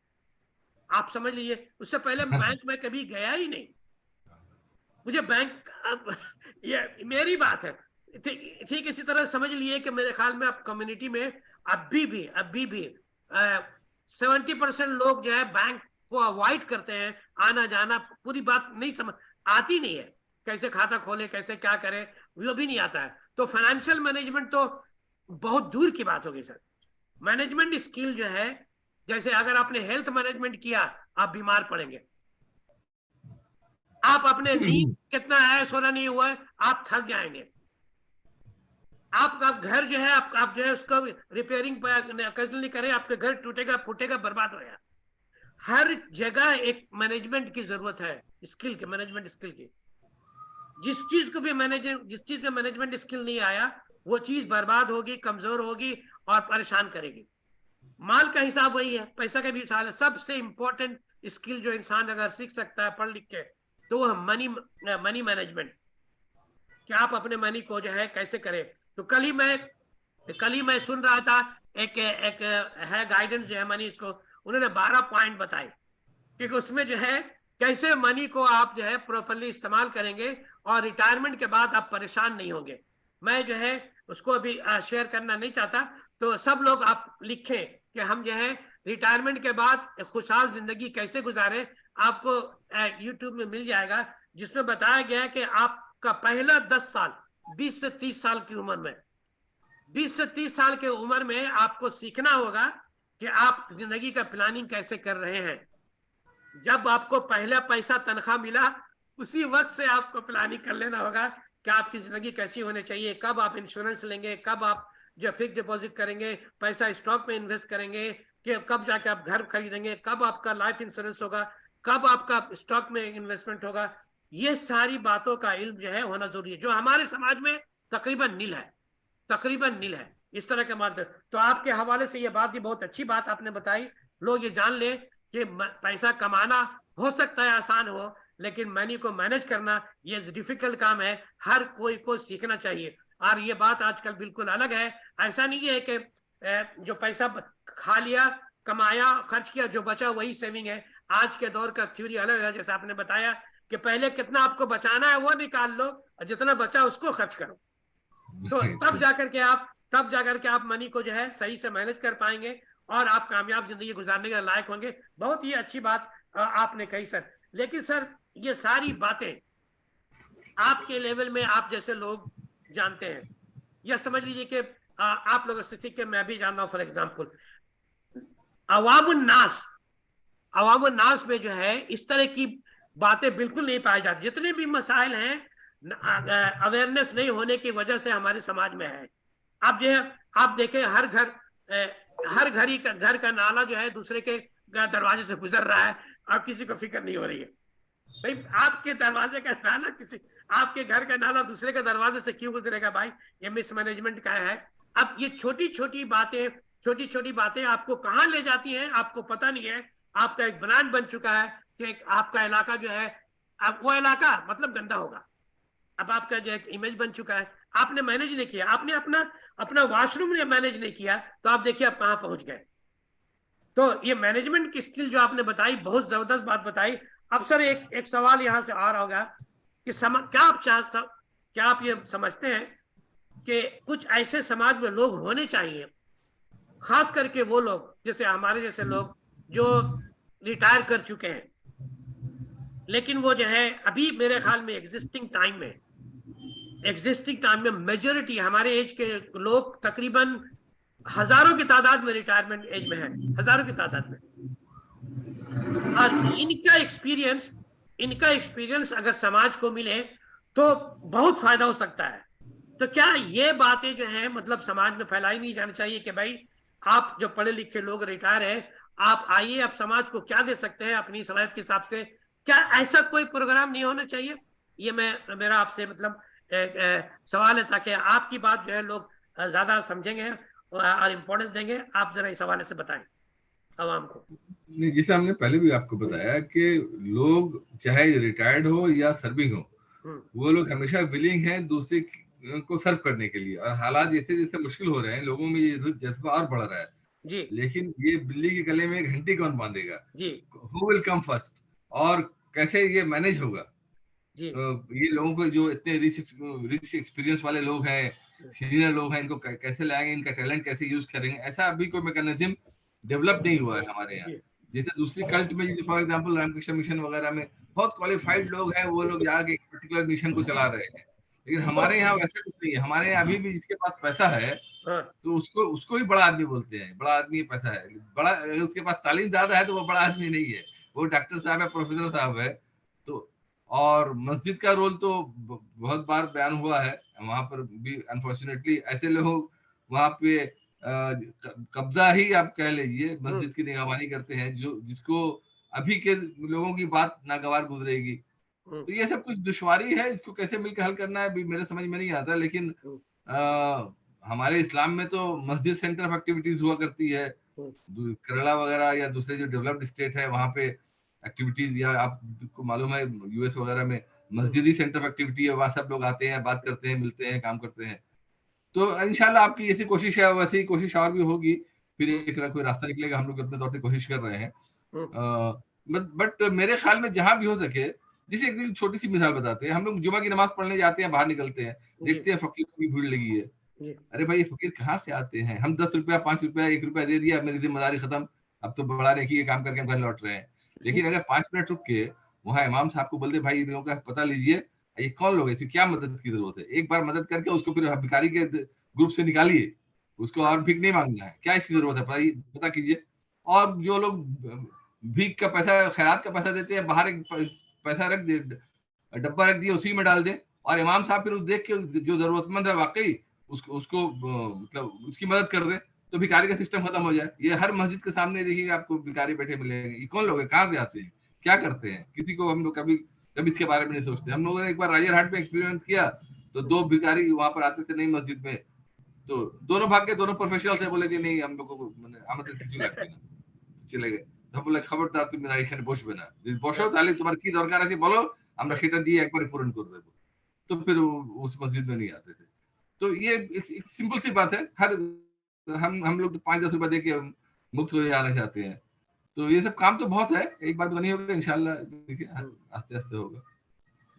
Speaker 1: आप समझ लीजिए, उससे पहले बैंक में कभी गया ही नहीं। मुझे बैंक ये मेरी बात है। ठीक इसी तरह समझ लिए कि मेरे ख्याल में अब कम्युनिटी में अभी भी 70% लोग जो है बैंक को अवॉइड करते हैं। आना जाना पूरी बात नहीं समझ आती नहीं है, कैसे खाता खोले, कैसे क्या करे, वो भी नहीं आता है। तो फाइनेंशियल मैनेजमेंट तो बहुत दूर की बात होगी सर। मैनेजमेंट स्किल जो है, जैसे अगर आपने हेल्थ मैनेजमेंट किया, आप बीमार पड़ेंगे। आप अपने नींद कितना है, सोना नहीं हुआ है, आप थक जाएंगे। आपका घर जो है आप जो है उसको रिपेयरिंग नहीं करें, आपके घर टूटेगा फूटेगा बर्बाद होगा। हर जगह एक मैनेजमेंट की जरूरत है, स्किल के, मैनेजमेंट स्किल की। जिस चीज में मैनेजमेंट स्किल नहीं आया वो चीज बर्बाद होगी, कमजोर होगी और परेशान करेगी। माल का हिसाब वही है, पैसा का भी हिसाब है। सबसे इंपॉर्टेंट स्किल जो इंसान अगर सीख सकता है पढ़ लिख के तो वो मनी मैनेजमेंट, कि आप अपने मनी को जो है कैसे करें। तो कल ही मैं सुन रहा था, एक है गाइडेंस जो है मनी, इसको उन्होंने 12 पॉइंट बताए कि उसमें जो है कैसे मनी को आप जो है प्रॉपरली इस्तेमाल करेंगे और रिटायरमेंट के बाद आप परेशान नहीं होंगे। मैं जो है उसको अभी शेयर करना नहीं चाहता, तो सब लोग आप लिखें कि हम जो है रिटायरमेंट के बाद खुशहाल जिंदगी कैसे गुजारें। आपको यूट्यूब में मिल जाएगा जिसमें बताया गया है कि आपका पहला 10 साल 20 से 30 साल की उम्र में, 20 से 30 साल के उम्र में आपको सीखना होगा कि आप जिंदगी का प्लानिंग कैसे कर रहे हैं। जब आपको पहला पैसा तनख्वाह मिला उसी वक्त से आपको प्लानिंग कर लेना होगा कि आपकी जिंदगी कैसी होनी चाहिए, कब आप इंश्योरेंस लेंगे, कब आप जो फिक्स डिपॉजिट करेंगे, पैसा स्टॉक में इन्वेस्ट करेंगे, कि कब जाके आप घर खरीदेंगे, कब आपका लाइफ इंश्योरेंस होगा, कब आपका स्टॉक में इन्वेस्टमेंट होगा। ये सारी बातों का इल्म जो है होना जरूरी है, जो हमारे समाज में तकरीबन नील है इस तरह के माध्यम। तो आपके हवाले से ये बात भी बहुत अच्छी बात आपने बताई। लोग ये जान ले कि पैसा कमाना हो सकता है आसान हो, लेकिन मनी को मैनेज करना ये डिफिकल्ट काम है, हर कोई को सीखना चाहिए। और ये बात आजकल बिल्कुल अलग है। ऐसा नहीं है कि जो पैसा खा लिया, कमाया, खर्च किया, जो बचा वही सेविंग है। आज के दौर का थ्योरी अलग है। जैसे आपने बताया कि पहले कितना आपको बचाना है वो निकाल लो और जितना बचा उसको खर्च करो, तो तब जाकर के आप मनी को जो है सही से मैनेज कर पाएंगे और आप कामयाब जिंदगी गुजारने के लायक होंगे। बहुत ही अच्छी बात आपने कही सर। लेकिन सर ये सारी बातें आपके लेवल में आप जैसे लोग जानते हैं, या समझ लीजिए कि आप लोगों से सीख के मैं भी जान रहा हूं। फॉर एग्जाम्पल अवामुन नास में जो है इस तरह की बातें बिल्कुल नहीं पाई जाती। जितने भी मसाइल हैं अवेयरनेस नहीं होने की वजह से हमारे समाज में है। आप जो है आप देखें हर घर का नाला जो है दूसरे के दरवाजे से गुजर रहा है और किसी को फिक्र नहीं हो रही है। भाई आपके दरवाजे का नाला आपके घर का नाला दूसरे के दरवाजे से क्यों गुजरेगा भाई? ये मिसमैनेजमेंट का है। अब ये छोटी छोटी बातें आपको कहां ले जाती हैं आपको पता नहीं है। आपका एक ब्रांड बन चुका है कि आपका इलाका जो है, अब वो इलाका मतलब गंदा होगा। अब आपका जो एक इमेज बन चुका है, आपने मैनेज नहीं किया, आपने अपना वॉशरूम ने मैनेज नहीं किया, तो आप देखिए आप कहां पहुंच गए। तो ये मैनेजमेंट की स्किल जो आपने बताई, बहुत जबरदस्त बात बताई। अब सर एक सवाल यहां से आ रहा होगा कि क्या आप ये समझते हैं कि कुछ ऐसे समाज में लोग होने चाहिए, खास करके वो लोग जैसे हमारे जैसे लोग जो रिटायर कर चुके हैं, लेकिन वो जो है अभी मेरे ख्याल में एग्जिस्टिंग टाइम में मेजोरिटी हमारे एज के लोग तकरीबन हजारों की तादाद में रिटायरमेंट एज में है, हजारों की तादाद में। और इनका एक्सपीरियंस अगर समाज को मिले तो बहुत फायदा हो सकता है। तो क्या ये बातें जो है मतलब समाज में फैलाई नहीं जानी चाहिए कि भाई आप जो पढ़े लिखे लोग रिटायर है, आप आइए, आप समाज को क्या दे सकते हैं अपनी सलाहियत के हिसाब से? क्या ऐसा कोई प्रोग्राम नहीं होना चाहिए? ये मेरा आपसे मतलब सवाल है, ताकि आपकी बात जो है लोग ज्यादा समझेंगे और इम्पोर्टेंस देंगे। आप जरा इस हवाले से बताएं आवाम को।
Speaker 2: नहीं, जैसे हमने पहले भी आपको बताया कि लोग चाहे रिटायर्ड हो या सर्विंग हो, वो लोग हमेशा विलिंग हैं दूसरे को सर्व करने के लिए। और हालात जैसे जैसे मुश्किल हो रहे हैं, लोगों में ये जज्बा और बढ़ रहा है
Speaker 1: जी।
Speaker 2: लेकिन ये बिल्ली के गले में घंटी कौन बांधेगा
Speaker 1: जी।
Speaker 2: हु विल कम फर्स्ट, और कैसे ये मैनेज होगा?
Speaker 1: जी।
Speaker 2: तो ये लोगों को जो इतने रिच एक्सपीरियंस वाले लोग हैं, सीनियर लोग हैं, इनको कैसे लाएंगे, इनका टैलेंट कैसे यूज करेंगे? ऐसा अभी कोई मैकेनिज्म डेवलप नहीं हुआ है हमारे यहाँ। जैसे दूसरी कल्ट में जैसे फॉर एग्जांपल रामकृष्ण मिशन वगैरह में बहुत क्वालिफाइड लोग हैं, वो लोग जाके एक पर्टिकुलर मिशन को चला रहे हैं। लेकिन हमारे यहाँ वैसा कुछ नहीं है। हमारे यहाँ अभी भी जिसके पास पैसा है तो उसको ही बड़ा आदमी बोलते हैं। बड़ा आदमी पैसा है, बड़ा, अगर उसके पास तालीम ज्यादा है तो वो बड़ा आदमी नहीं है, वो डॉक्टर साहब है, प्रोफेसर साहब है। तो और मस्जिद का रोल तो बहुत बार बयान हुआ है, वहां पर भी अनफॉर्चुनेटली ऐसे लोग वहां पे कब्जा ही आप कह लीजिए मस्जिद की निगरानी करते हैं, जो जिसको अभी के लोगों की बात नागवार गुजरेगी। तो ये सब कुछ दुश्वारी है, इसको कैसे मिलकर हल करना है अभी मेरे समझ में नहीं आता। लेकिन हमारे इस्लाम में तो मस्जिद सेंटर ऑफ एक्टिविटीज हुआ करती है, केरला वगैरह या दूसरे जो डेवलप्ड स्टेट है वहां पे एक्टिविटीज, या आपको मालूम है यूएस वगैरह में मस्जिद ही सेंटर ऑफ एक्टिविटी है, वहां सब लोग आते हैं, बात करते हैं, मिलते हैं, काम करते हैं। तो इंशाल्लाह आपकी जैसी कोशिश है वैसे ही कोशिश और भी होगी, फिर एक ना कोई रास्ता निकलेगा। हम लोग अपने तौर से कोशिश कर रहे हैं। बट मेरे ख्याल में जहां भी हो सके, जैसे एक दिन छोटी सी मिसाल बताते हैं, हम लोग जुमा की नमाज पढ़ने जाते हैं, बाहर निकलते हैं, देखते हैं फकीर की भीड़ लगी है। अरे भाई फकीर कहाँ से आते हैं? हम 10 रुपया 5 रुपया 1 रुपया दे दिया, मेरी जिम्मेदारी खत्म, अब तो बड़ा नेकी के काम करके हम घर लौट रहे हैं। लेकिन अगर 5 मिनट रुक के वहां इमाम साहब को बोल दे भाई इन लोगों का पता लीजिए, ये कौन लोग है, इसे क्या मदद की जरूरत है, एक बार मदद करके उसको फिर भिखारी के ग्रुप से निकालिए, उसको और भीख नहीं मांगना है, क्या इसकी जरूरत है पता कीजिए। और जो लोग भीख का पैसा, खैरात का पैसा देते हैं, बाहर एक पैसा रख दे, डब्बा रख दिया, उसी में डाल दे, और इमाम साहब फिर उस देख के जो जरूरतमंद है वाकई उसको मतलब उसकी मदद कर दे, तो भिखारी का सिस्टम खत्म हो जाए। ये हर मस्जिद के सामने देखिएगा आपको भिखारी बैठे मिलेंगे। ये कौन लोग हैं, कहाँ से आते हैं, क्या करते हैं, किसी को हम लोग कभी इसके बारे में नहीं सोचते। हम लोगों ने एक बार राजर हाट में एक्सपेरिमेंट किया, तो 2 भिखारी वहां पर आते थे नई मस्जिद में, तो दोनों भाग के, दोनों प्रोफेशनल थे, बोले कि नहीं हम लोगों को आमंत्रित किसी लगती ना, चले गए। तो हम बोले खबरदार তুমি এখানে বসবে না, যদি বসো তাহলে তোমার কি দরকার আছে বলো, আমরা সেটা দিয়ে একবারে पूर्ण कर देबो। तो फिर उस मस्जिद में नहीं आते थे। तो ये एक सिंपल सी बात है, हर हम लोग तो 5-10 रुपए देके मुफ्त हो जाना चाहते हैं। तो ये सब काम तो बहुत है, एक बार तो नहीं होगा इंशाल्लाह, देखिए आस्ते आस्ते होगा।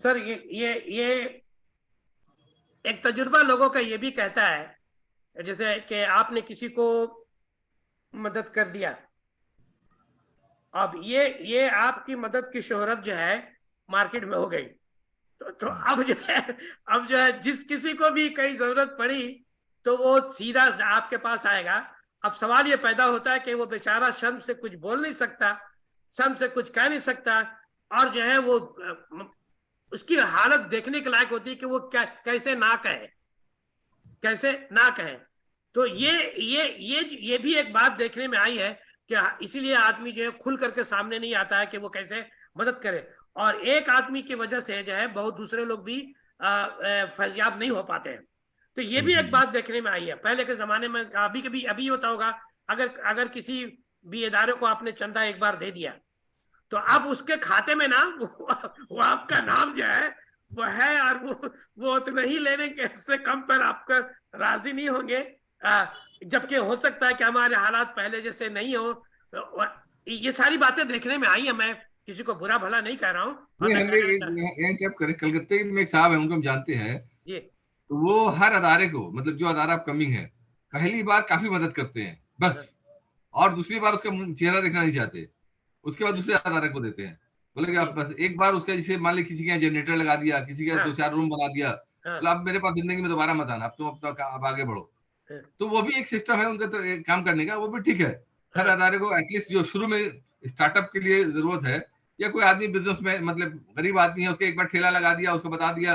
Speaker 1: सर ये एक तजुर्बा लोगों का ये भी कहता है, जैसे कि आपने किसी को मदद कर दिया, अब ये आपकी मदद की शोहरत जो है मार्केट में हो गई, तो अब जो है जिस किसी को भी कहीं जरूरत पड़ी तो वो सीधा आपके पास आएगा। अब सवाल ये पैदा होता है कि वो बेचारा शर्म से कुछ बोल नहीं सकता, शर्म से कुछ कह नहीं सकता, और जो है वो उसकी हालत देखने के लायक होती है कि वो कैसे ना कहे। तो ये भी एक बात देखने में आई है कि इसीलिए आदमी जो है खुल करके सामने नहीं आता है कि वो कैसे मदद करे, और एक आदमी की वजह से जो है बहुत दूसरे लोग भी फैजियाब नहीं हो पाते हैं। तो ये भी एक बात देखने में आई है। पहले के जमाने में अभी होता होगा, अगर किसी भी इदारे को आपने चंदा एक बार दे दिया, तो अब उसके खाते में ना वो आपका नाम जो है वो है, और वो उतना ही लेने के से कम पर आपका राजी नहीं होंगे। जबकि हो सकता है कि हमारे हालात पहले जैसे नहीं हो। ये सारी बातें देखने में आई है। मैं किसी को बुरा भला नहीं कह रहा हूँ।
Speaker 2: कलकत्ते में एक साहब है, उनको हम जानते हैं जी। तो वो हर अदारे को, मतलब जो अदारा कमिंग है, पहली बार काफी मदद करते हैं बस, और दूसरी बार उसका चेहरा देखना नहीं चाहते, उसके बाद दूसरे अदारे को देते हैं। बोले कि आप बस एक बार उसका, जैसे मान ली किसी का जनरेटर लगा दिया, किसी का 2-4 रूम बना दिया, तो आप मेरे पास जिंदगी में दोबारा मत आना, अब तो आप आगे बढ़ो। तो वो भी एक सिस्टम है उनका, तो काम करने का, वो भी ठीक है। हर अदारे को एटलीस्ट जो शुरू में स्टार्टअप के लिए जरूरत है, या कोई आदमी बिजनेस में, मतलब गरीब आदमी है, उसके एक बार ठेला लगा दिया, उसको बता दिया,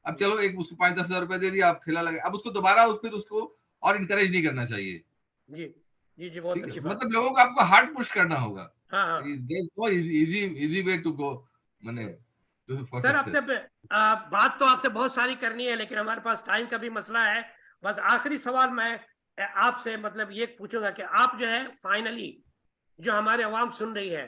Speaker 2: अब चलो एक उसको 5-10 हजार रुपए दे दिया, आप ठेला लगा, अब उसको दोबारा उसको और इनकरेज नहीं करना चाहिए।
Speaker 1: जी बहुत अच्छी बात।
Speaker 2: मतलब लोगों को आपको हार्ड पुश करना होगा।
Speaker 1: हाँ।
Speaker 2: Easy way to go. मैंने
Speaker 1: सर आपसे बात तो आपसे बहुत सारी करनी है, लेकिन हमारे पास टाइम का भी मसला है। बस आखिरी सवाल मैं आपसे मतलब ये पूछूंगा कि आप जो है फाइनली, जो हमारे अवाम सुन रही है,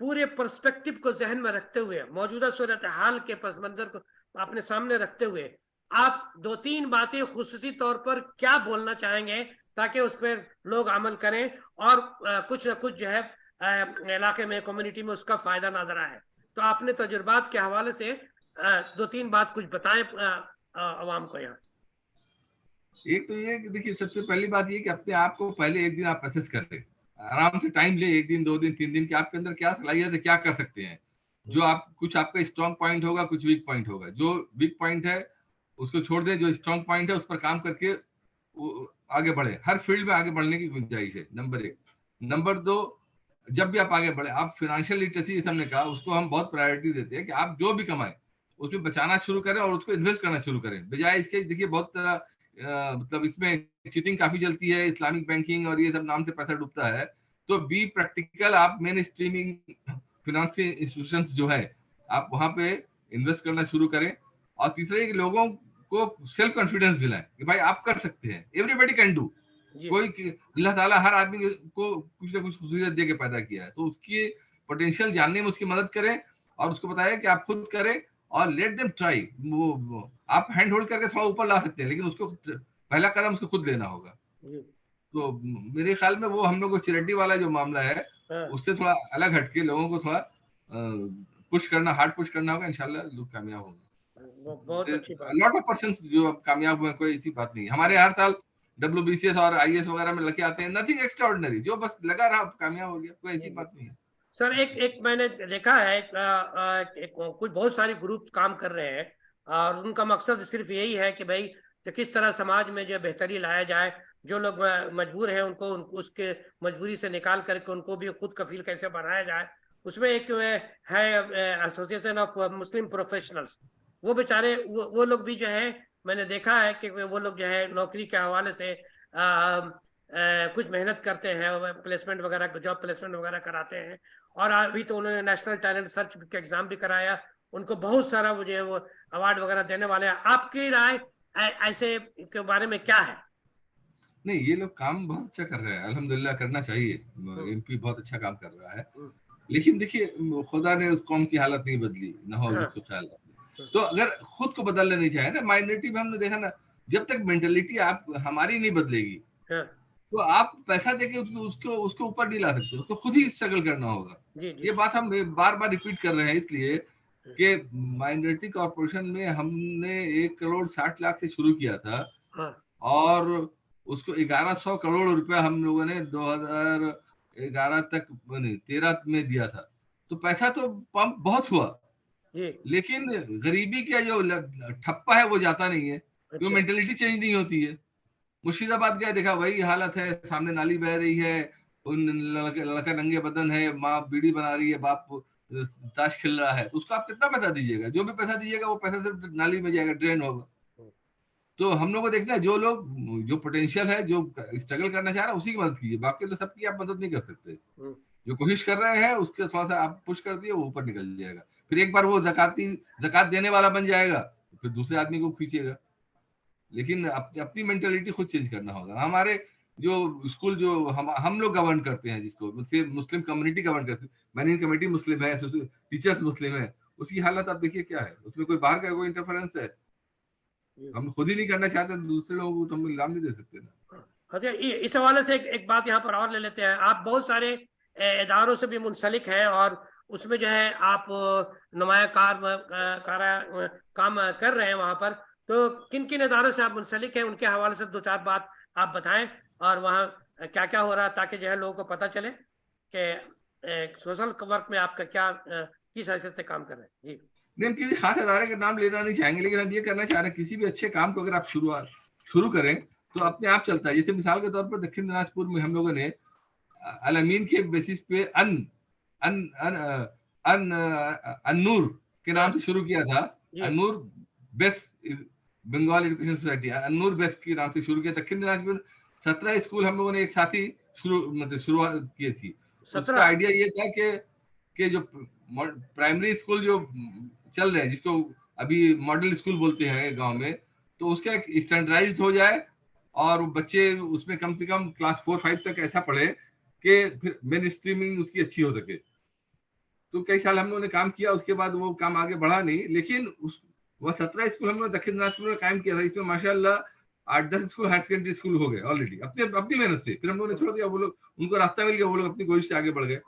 Speaker 1: पूरे पर्सपेक्टिव को जहन में रखते हुए, मौजूदा सूरत हाल के पस मंजर को अपने सामने रखते हुए, आप 2-3 बातें खुसूसी तौर पर क्या बोलना चाहेंगे ताकि उस पर लोग अमल करें और कुछ न कुछ जो है इलाके में, कम्युनिटी में उसका फायदा नजर आए? तो आपने तजुर्बात के हवाले से 2-3 बात कुछ बताएं अवाम को यहाँ।
Speaker 2: एक तो ये देखिए, सबसे पहली बात ये कि अपने आप को पहले एक दिन आप असेस कर ले, आराम से टाइम ले, 1 दिन 2 दिन 3 दिन, कि आपके अंदर क्या सलाहियत है, क्या कर सकते हैं। जो आप, कुछ आपका स्ट्रॉन्ग पॉइंट होगा, कुछ वीक पॉइंट होगा, जो वीक पॉइंट है उसको छोड़ दे, जो स्ट्रॉन्ग पॉइंट है उस पर काम करके आगे बढ़े। हर फील्ड में आगे बढ़ने की गुंजाइश है, नंबर 1। नंबर 2, जब भी आप आगे बढ़े, आप फाइनेंशियल लिटरेसी जैसे हमने कहा उसको हम बहुत प्रायोरिटी देते हैं कि आप जो भी कमाएं उसमें बचाना शुरू करें और उसको इन्वेस्ट करना शुरू करें, बजाय इसके देखिए बहुत मतलब इसमें चीटिंग काफी चलती है, इस्लामिक बैंकिंग और ये सब नाम से पैसा डूबता है। तो बी प्रैक्टिकल, आप मेन स्ट्रीमिंग फाइनेंशियल इंस्टीट्यूशंस जो है आप वहां पे इन्वेस्ट करना शुरू करें। और तीसरा कि लोगों को सेल्फ कॉन्फिडेंस दिलाएं कि भाई आप कर सकते हैं, एवरीबॉडी कैन डू। कोई अल्लाह ताला हर आदमी को कुछ ना कुछ खुशियत दे के पैदा किया है, तो उसकी पोटेंशियल जानने में उसकी मदद करें और उसको बताया कि आप खुद करें और लेट देम ट्राई। वो आप हैंड होल्ड करके थोड़ा ऊपर ला सकते हैं, लेकिन उसको पहला कदम उसको खुद लेना होगा। तो मेरे ख्याल में वो हम लोग को चैरिटी वाला जो मामला है उससे थोड़ा अलग हटके लोगों को थोड़ा पुश करना, हार्ड पुश करना होगा, इंशाल्लाह लोग कामयाब होंगे।
Speaker 1: बहुत अच्छी बात।
Speaker 2: लॉट ऑफ पर्सन्स जो अब कामयाब हुए, कोई ऐसी बात नहीं है। हमारे हर साल WBCS और IAS वगैरह में लगे आते हैं, नथिंग एक्स्ट्राऑर्डिनरी, जो बस लगा रहा कामयाब हो गया, कोई ऐसी बात नहीं है।
Speaker 1: सर एक मैंने देखा है कुछ बहुत सारे ग्रुप काम कर रहे हैं और उनका मकसद सिर्फ यही है कि भाई तो किस तरह समाज में जो बेहतरी लाया जाए, जो लोग मजबूर हैं उनको उसके मजबूरी से निकाल करके उनको भी खुद कफील कैसे बनाया जाए। उसमें एक है एसोसिएशन ऑफ मुस्लिम प्रोफेशनल्स, वो बेचारे वो लोग भी जो है मैंने देखा है कि वो लोग जो है नौकरी के हवाले से कुछ मेहनत करते हैं, प्लेसमेंट वगैरह, जॉब प्लेसमेंट वगैरह कराते हैं। और अभी तो उन्होंने नेशनल टैलेंट सर्च का एग्जाम भी कराया, उनको बहुत सारा वो जो है वो अवार्ड वगैरह देने वाले हैं। आपकी राय ऐसे के बारे में क्या है?
Speaker 2: नहीं, ये लोग काम बहुत अच्छा कर रहे हैं, अल्हम्दुलिल्लाह, करना चाहिए। MP बहुत अच्छा काम कर रहा है, लेकिन देखिए खुदा ने उस कौम की हालत नहीं बदली, ना हो उसको ख्याल। तो अगर खुद को बदलना नहीं चाहे ना, माइनॉरिटी में हमने देखा ना, जब तक मेंटेलिटी आप हमारी नहीं बदलेगी तो आप पैसा देके उसको ऊपर नहीं ला सकते, उसको खुद ही स्ट्रगल करना होगा। ये बात हम बार बार रिपीट कर रहे हैं इसलिए कि माइनॉरिटी कॉर्पोरेशन में हमने 1,60,00,000 से शुरू किया था और उसको 1100 करोड़ रुपया हम लोगों ने 2011 तक 13 में दिया था। तो पैसा तो पंप बहुत हुआ, लेकिन गरीबी का जो ठप्पा है वो जाता नहीं है, वो मेंटेलिटी चेंज नहीं होती है। मुर्शिदाबाद गया, देखा वही हालत है, सामने नाली बह रही है, उन लड़का नंगे बदन है, माँ बीड़ी बना रही है, बाप ताश खेल रहा है, तो उसको आप कितना पैसा दीजिएगा? जो भी पैसा दीजिएगा वो पैसा सिर्फ नाली में जाएगा, ड्रेन होगा। तो हम लोग को देखना है, जो लोग जो पोटेंशियल है, जो स्ट्रगल करना चाह रहा है, उसी की मदद कीजिए, बाकी तो सबकी आप मदद नहीं कर सकते। जो कोशिश कर रहे हैं उसके थोड़ा सा आप पुश कर दिए, वो ऊपर निकल जाएगा। फिर एक बार वो जकात देने वाला बन जाएगा, फिर दूसरे आदमी को खींचेगा। लेकिन अपनी मेंटेलिटी खुद चेंज करना होगा। हमारे जो स्कूल जो हम लोग गवर्न करते हैं, जिसको मुस्लिम कम्युनिटी गवर्न करती है, मैनेजिंग कमेटी मुस्लिम है, टीचर्स मुस्लिम है, उसकी हालत आप देखिए क्या है। उसमें कोई बाहर का कोई इंटरफेरेंस है? हम खुद ही नहीं करना चाहते, दूसरे लोगों को तो हम इल्जाम नहीं दे सकते ना।
Speaker 1: अच्छा, इस हवाले से एक बात यहाँ पर और ले लेते हैं। आप बहुत सारे इदारों से भी मुंसलिक हैं और उसमें जो है आप नुमाया काम कर रहे हैं वहां पर। तो किन किन इदारों से आप मुंसलिक हैं, उनके हवाले से दो चार बात आप बताएं और वहाँ क्या क्या हो रहा है, ताकि जो है लोगों को पता चले कि सोशल वर्क में आपका क्या किस हैसियत से काम कर रहे हैं। जी
Speaker 2: नहीं, हम किसी खास इदारे का नाम लेना नहीं चाहेंगे, लेकिन हम ये करना चाह रहे हैं, किसी भी अच्छे काम को अगर आप शुरू करें तो अपने आप चलता है। जैसे मिसाल के तौर पर दक्षिण दिनाजपुर में हम लोगों ने अल-अमीन के बेसिस पे अन्नूर के नाम से शुरू किया था। Annoor West Bengal education society, Annoor West के नाम से शुरू किया। दक्षिण दिनाजपुर 17 स्कूल हम लोगों ने एक साथ ही शुरुआत की थी। उसका आइडिया ये था कि जो प्राइमरी स्कूल जो चल रहे हैं, जिसको अभी मॉडल स्कूल बोलते हैं गांव में, तो उसका एक स्टैंडर्डाइज्ड हो जाए और बच्चे उसमें कम से कम क्लास 4-5 तक ऐसा पढ़े कि फिर मेन स्ट्रीमिंग उसकी अच्छी हो सके। तो कई साल हम लोगों ने काम किया, उसके बाद वो काम आगे बढ़ा नहीं, लेकिन वह 17 स्कूल हम लोग दक्षिण दिनाजपुर में कायम किया था। इसमें माशाल्लाह 8-10 स्कूल हायर सेकेंडरी स्कूल हो गए ऑलरेडी अपनी मेहनत से। फिर हम लोगों ने छोड़ दिया, वो लोग उनको रास्ता मिल गया, वो लोग अपनी कोशिश से आगे बढ़ गए।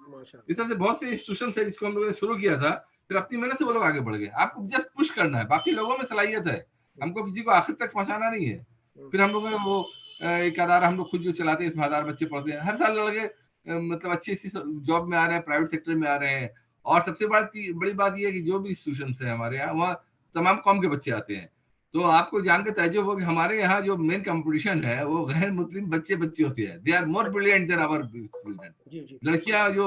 Speaker 2: इस तरह से बहुत से इंस्टीट्यूशन है जिसको हम लोगों ने शुरू किया था, फिर अपनी मेहनत से वो लोग आगे बढ़ गए। आपको जस्ट पुश करना है, बाकी लोगों में सलाहियत है, हमको किसी को आखिर तक पहुंचाना नहीं है। फिर हम लोगों ने वो एक अदारा हम लोग खुद जो चलाते हैं, इसमें 1000 बच्चे पढ़ते हैं, हर साल लड़के मतलब अच्छी जॉब में आ रहे हैं, प्राइवेट सेक्टर में आ रहे हैं। और सबसे बड़ी बात यह है कि जो भी इंस्टीट्यूशन है हमारे यहाँ, वहाँ तमाम कौम के बच्चे आते हैं। तो आपको जान के ताज्जुब हो कि हमारे यहाँ जो मेन कंपटीशन है वो गैर मुस्लिम बच्चे बच्चियों से है। They are more brilliant than our children.
Speaker 1: जी जी।
Speaker 2: लड़कियां जो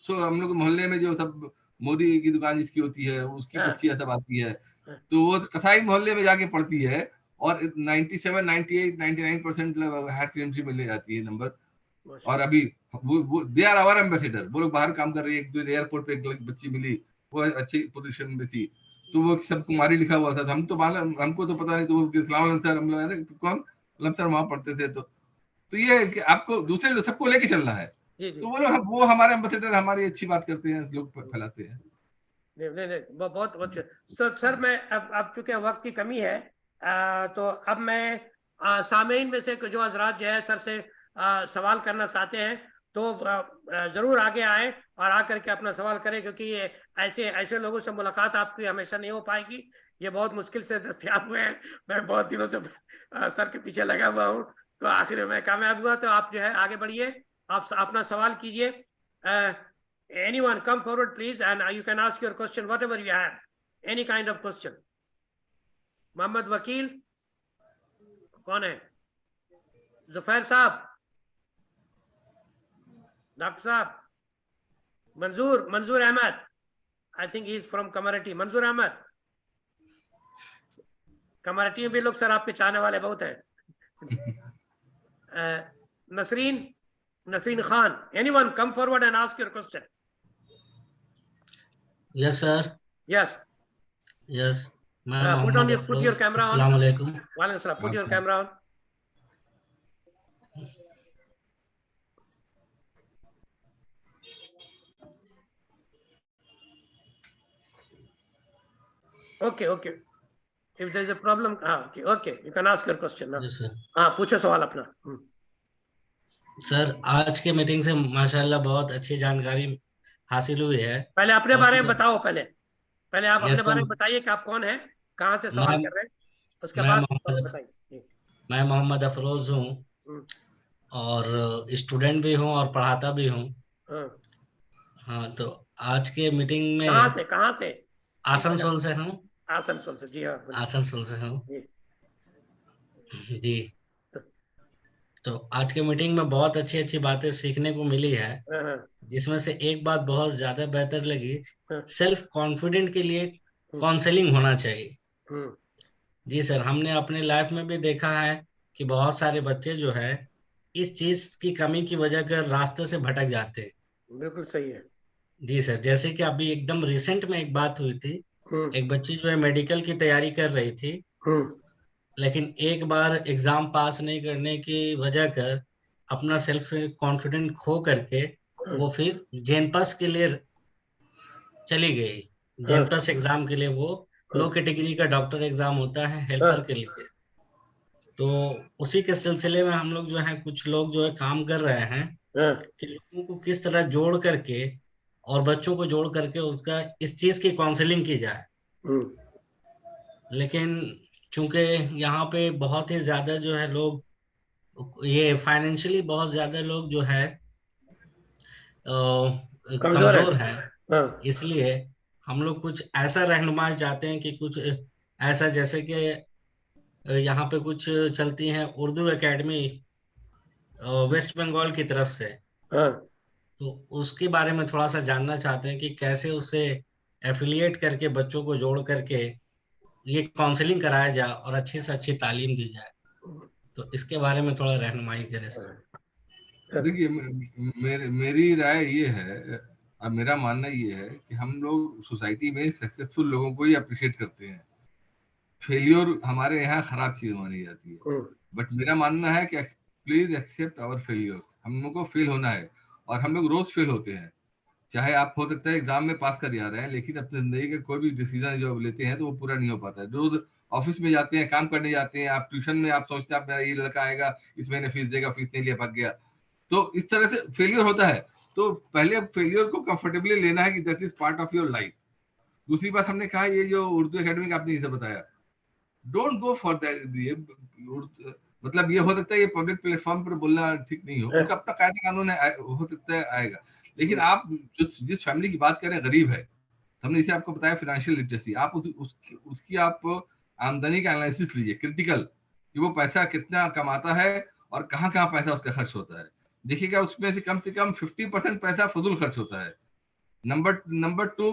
Speaker 2: हम लोग मोहल्ले में जो सब मोदी की दुकान जिसकी होती है उसकी
Speaker 1: हाँ,
Speaker 2: बच्चियां सब आती है,
Speaker 1: हाँ,
Speaker 2: तो वो कसाई मोहल्ले में जाके पढ़ती है और 97, 98, 99% हायर सेकेंडरी में ले जाती है नंबर। और
Speaker 1: माशाल्लाह।
Speaker 2: अभी वो दे आर आवर एम्बेसडर। वो लोग बाहर काम कर रही है। एक जो एयरपोर्ट पे एक बच्ची मिली, वो अच्छी पोजीशन में थी, तो वो सब कुमारी लिखा हुआ था। हम तो हमको तो पता नहीं, तो वो इस्लाम सर हम लोग, अरे तो कौन सर वहां पढ़ते थे। तो ये है कि आपको दूसरे सबको लेके चलना है।
Speaker 1: जी जी।
Speaker 2: तो वो हमारे एम्बेसडर, हमारी अच्छी बात करते हैं, लोग फैलाते हैं।
Speaker 1: नहीं नहीं नहीं, बहुत बहुत तो सर मैं अब चूंकि वक्त की कमी है, तो अब मैं सामीन में से जो हजरात जो है सर से सवाल करना चाहते हैं, तो जरूर आगे आए और आकर के अपना सवाल करें, क्योंकि ये ऐसे ऐसे लोगों से मुलाकात आपकी हमेशा नहीं हो पाएगी। ये बहुत मुश्किल से दस्तयाब हुए हैं। मैं बहुत दिनों से सर के पीछे लगा हुआ हूँ, तो आखिर में मैं कामयाब हुआ। तो आप जो है आगे बढ़िए, आप अपना सवाल कीजिए। Anyone come forward please, and you can ask your question whatever you have, any kind of question. Mohammad वकील कौन है? जुफैर साहब, डॉक्टर साहब, Manzoor Ahmad, I think he is from Kamarhati. Manzoor Ahmad, कमरटी में भी लोग सर आपके चाहने वाले बहुत हैं। Nasreen Khan, anyone come forward and ask your question.
Speaker 3: Yes, sir.
Speaker 1: Yes.
Speaker 3: Yes. मैं
Speaker 1: put
Speaker 3: Mohammad
Speaker 1: your
Speaker 3: Afroz.
Speaker 1: camera on.
Speaker 3: अस्सलाम वालेकुम।
Speaker 1: वालेकुम सलाम। Put your camera on. Okay, okay. If there is a problem, okay, you can ask your question now.
Speaker 3: Yes, sir.
Speaker 1: पूछो सवाल अपना।
Speaker 3: Sir आज के मीटिंग से माशाल्लाह बहुत अच्छी जानकारी हासिल हुई है।
Speaker 1: पहले अपने बारे में बताओ। पहले आप
Speaker 3: यस
Speaker 1: अपने बारे
Speaker 3: सर।
Speaker 1: में बताइए कि आप कौन है, कहाँ से सवाल कर रहे हैं, उसके
Speaker 3: मैं
Speaker 1: बाद
Speaker 3: मोहम्मद
Speaker 1: बताइए।
Speaker 3: मैं मोहम्मद अफरोज हूँ और स्टूडेंट भी हूँ और पढ़ाता भी हूँ। हाँ, तो आज के मीटिंग में
Speaker 1: कहाँ से?
Speaker 3: आसनसोल से हूँ।
Speaker 1: आसनसोल से, जी हाँ।
Speaker 3: आसनसोल से हूँ
Speaker 1: जी।
Speaker 3: जी। तो आज के मीटिंग में बहुत अच्छी अच्छी बातें सीखने को मिली है, जिसमें से एक बात बहुत ज्यादा बेहतर लगी, सेल्फ कॉन्फिडेंट के लिए काउंसलिंग होना चाहिए। जी सर, हमने अपने लाइफ में भी देखा है कि बहुत सारे बच्चे जो है इस चीज की कमी की वजह कर रास्ते से भटक जाते हैं।
Speaker 1: बिल्कुल सही है।
Speaker 3: जी सर, जैसे कि अभी एकदम रिसेंट में एक बात हुई थी। एक बच्ची जो है मेडिकल की तैयारी कर रही थी, लेकिन एक बार एग्जाम पास नहीं करने की वजह कर अपना सेल्फ कॉन्फिडेंट खो करके वो फिर जेनपास के लिए चली गई। जेनपास एग्जाम के लिए, वो लो कैटेगरी का डॉक्टर एग्जाम होता है हेल्पर के लिए। तो उसी के सिलसिले में हम लोग जो है कुछ लोग जो है काम कर रहे हैं कि लोगों को किस तरह जोड़ करके और बच्चों को जोड़ करके उसका इस चीज की काउंसलिंग की जाए। लेकिन चूंकि यहाँ पे बहुत ही ज्यादा जो है लोग, ये फाइनेंशियली बहुत ज्यादा लोग जो है कमजोर हैं, इसलिए हम लोग कुछ ऐसा रहनुमाई चाहते हैं कि कुछ ऐसा, जैसे कि यहाँ पे कुछ चलती हैं उर्दू एकेडमी वेस्ट बंगाल की तरफ से, तो उसके बारे में थोड़ा सा जानना चाहते हैं कि कैसे उसे एफिलिएट करके बच्चों को जोड़ करके ये काउंसलिंग कराया जाए और अच्छी से अच्छी तालीम दी जाए। तो इसके बारे में थोड़ा रहनुमाई करें सर।
Speaker 2: देखिए, मेरी राय ये है और मेरा मानना ये है कि हम लोग सोसाइटी में सक्सेसफुल लोगों को ही अप्रिशिएट करते हैं। फेलियर हमारे यहाँ खराब चीज मानी जाती है। बट मेरा मानना है कि प्लीज एक्सेप्ट आवर फेलियर्स। हम लोग को फेल होना है और हम लोग रोज फेल होते हैं। चाहे आप हो सकता है एग्जाम में पास कर जा रहे हैं, लेकिन अपनी जिंदगी का कोई भी डिसीजन जो लेते हैं तो वो पूरा नहीं हो पाता है। रोज ऑफिस में जाते हैं, काम करने जाते हैं, आप ट्यूशन में आप सोचते हैं मेरा ये लड़का आएगा इस महीने फीस देगा, फीस नहीं ले पा गया, तो इस तरह से फेलियर होता है। तो पहले फेलियर को कंफर्टेबली लेना है कि that is part of your life. दूसरी बात हमने कहा, ये जो उर्दू एकेडमी का आपने जैसे बताया, डोंट गो फॉर दैट। मतलब ये हो सकता है ये पब्लिक प्लेटफॉर्म पर बोलना ठीक नहीं हो, उनका अपना कायदा कानून है, हो सकता है आएगा। लेकिन आप जिस फैमिली की बात करें, गरीब है, हमने इसे आपको बताया फाइनेंशियल लिटरेसी, आप उसकी आप आमदनी का एनालिसिस लीजिए क्रिटिकल, कि वो पैसा कितना कमाता है और कहाँ कहाँ पैसा उसका खर्च होता है। देखिएगा उसमें से कम 50% पैसा फजूल खर्च होता है। नंबर 2,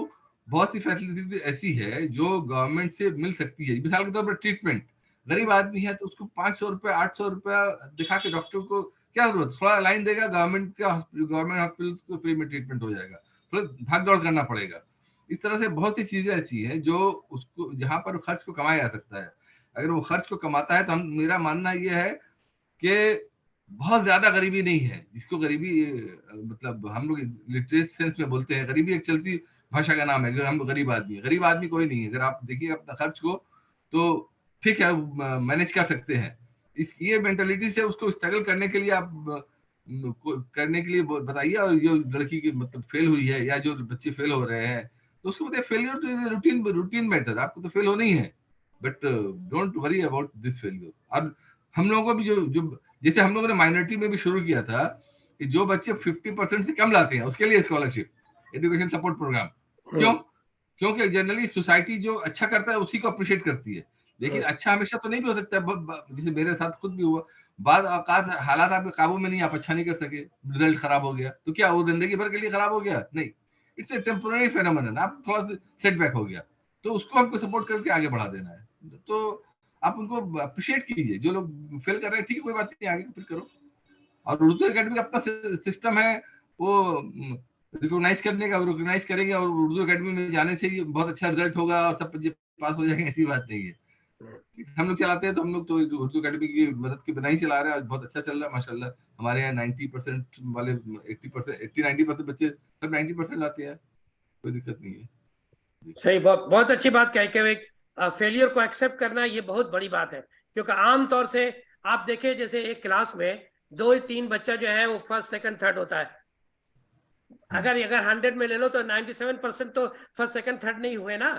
Speaker 2: बहुत सी फैसिलिटी ऐसी है जो गवर्नमेंट से मिल सकती है। मिसाल के तौर पर ट्रीटमेंट, गरीब आदमी है तो उसको 500 रुपया 800 रुपया दिखा के डॉक्टर को क्या जरूरत, थोड़ा लाइन देगा, गवर्नमेंट हॉस्पिटल को फ्री में ट्रीटमेंट हो जाएगा, थोड़ा भाग दौड़ करना पड़ेगा। इस तरह से बहुत सी चीजें ऐसी हैं जो उसको, जहां पर खर्च को कमाया जा सकता है। अगर वो खर्च को कमाता है तो मेरा मानना ये है कि बहुत ज्यादा गरीबी नहीं है। जिसको गरीबी मतलब हम लोग लिटरेट सेंस में बोलते हैं, गरीबी एक चलती भाषा का नाम है। हम गरीब आदमी कोई नहीं है। अगर आप देखिए अपना खर्च को तो ठीक है, मैनेज कर सकते हैं। ये मेंटालिटी से उसको स्ट्रगल करने के लिए आप करने के लिए बताइए। और जो लड़की की मतलब फेल हुई है या जो बच्चे फेल हो रहे हैं तो उसको बताइए फेलियर तो रूटीन मैटर, आपको तो फेल होना ही है, but don't worry about this failure. और हम लोगों को भी जो जैसे हम लोगों ने माइनॉरिटी में भी शुरू किया था कि जो बच्चे 50% से कम लाते हैं उसके लिए स्कॉलरशिप, एजुकेशन सपोर्ट प्रोग्राम। क्यों? क्योंकि जनरली सोसाइटी जो अच्छा करता है उसी को अप्रिशिएट करती है। लेकिन अच्छा हमेशा तो नहीं भी हो सकता। जैसे मेरे साथ खुद भी हुआ, बाद औकात हालात आपके काबू में नहीं, आप अच्छा नहीं कर सके, रिजल्ट खराब हो गया, तो क्या वो जिंदगी भर के लिए खराब हो गया? नहीं, इट्स ए टेम्पोररी फेनोमेनन। आप थोड़ा सा सेटबैक हो गया तो उसको हमको सपोर्ट करके आगे बढ़ा देना है। तो आप उनको अप्रिशिएट कीजिए। जो लोग फेल कर रहे हैं ठीक है, कोई बात नहीं, आगे फिर करो। और उर्दू एकेडमी का अपना सिस्टम है, वो रिकॉग्नाइज करने का, रिकॉग्नाइज करेंगे और उर्दू एकेडमी में जाने से ही बहुत अच्छा रिजल्ट होगा और सब बच्चे पास हो जाएंगे, ऐसी बात नहीं है। हम लोग चलाते हैं तो हम लोग तो उर्दू एकेडमी की मदद के बिना ही चला रहे हैं। बहुत अच्छा चल रहा है माशाल्लाह। हमारे यहाँ 90% वाले 80-90% बच्चे सब 90% लाते हैं, कोई दिक्कत नहीं है।
Speaker 1: सही, बहुत अच्छी बात कही कि फेलियर को एक्सेप्ट करना ये बहुत बड़ी बात है। क्योंकि आमतौर से आप देखें, जैसे एक क्लास में 2-3 बच्चा जो है वो फर्स्ट सेकंड थर्ड होता है। अगर 100 में ले लो तो 97% तो फर्स्ट सेकंड थर्ड नहीं हुए ना।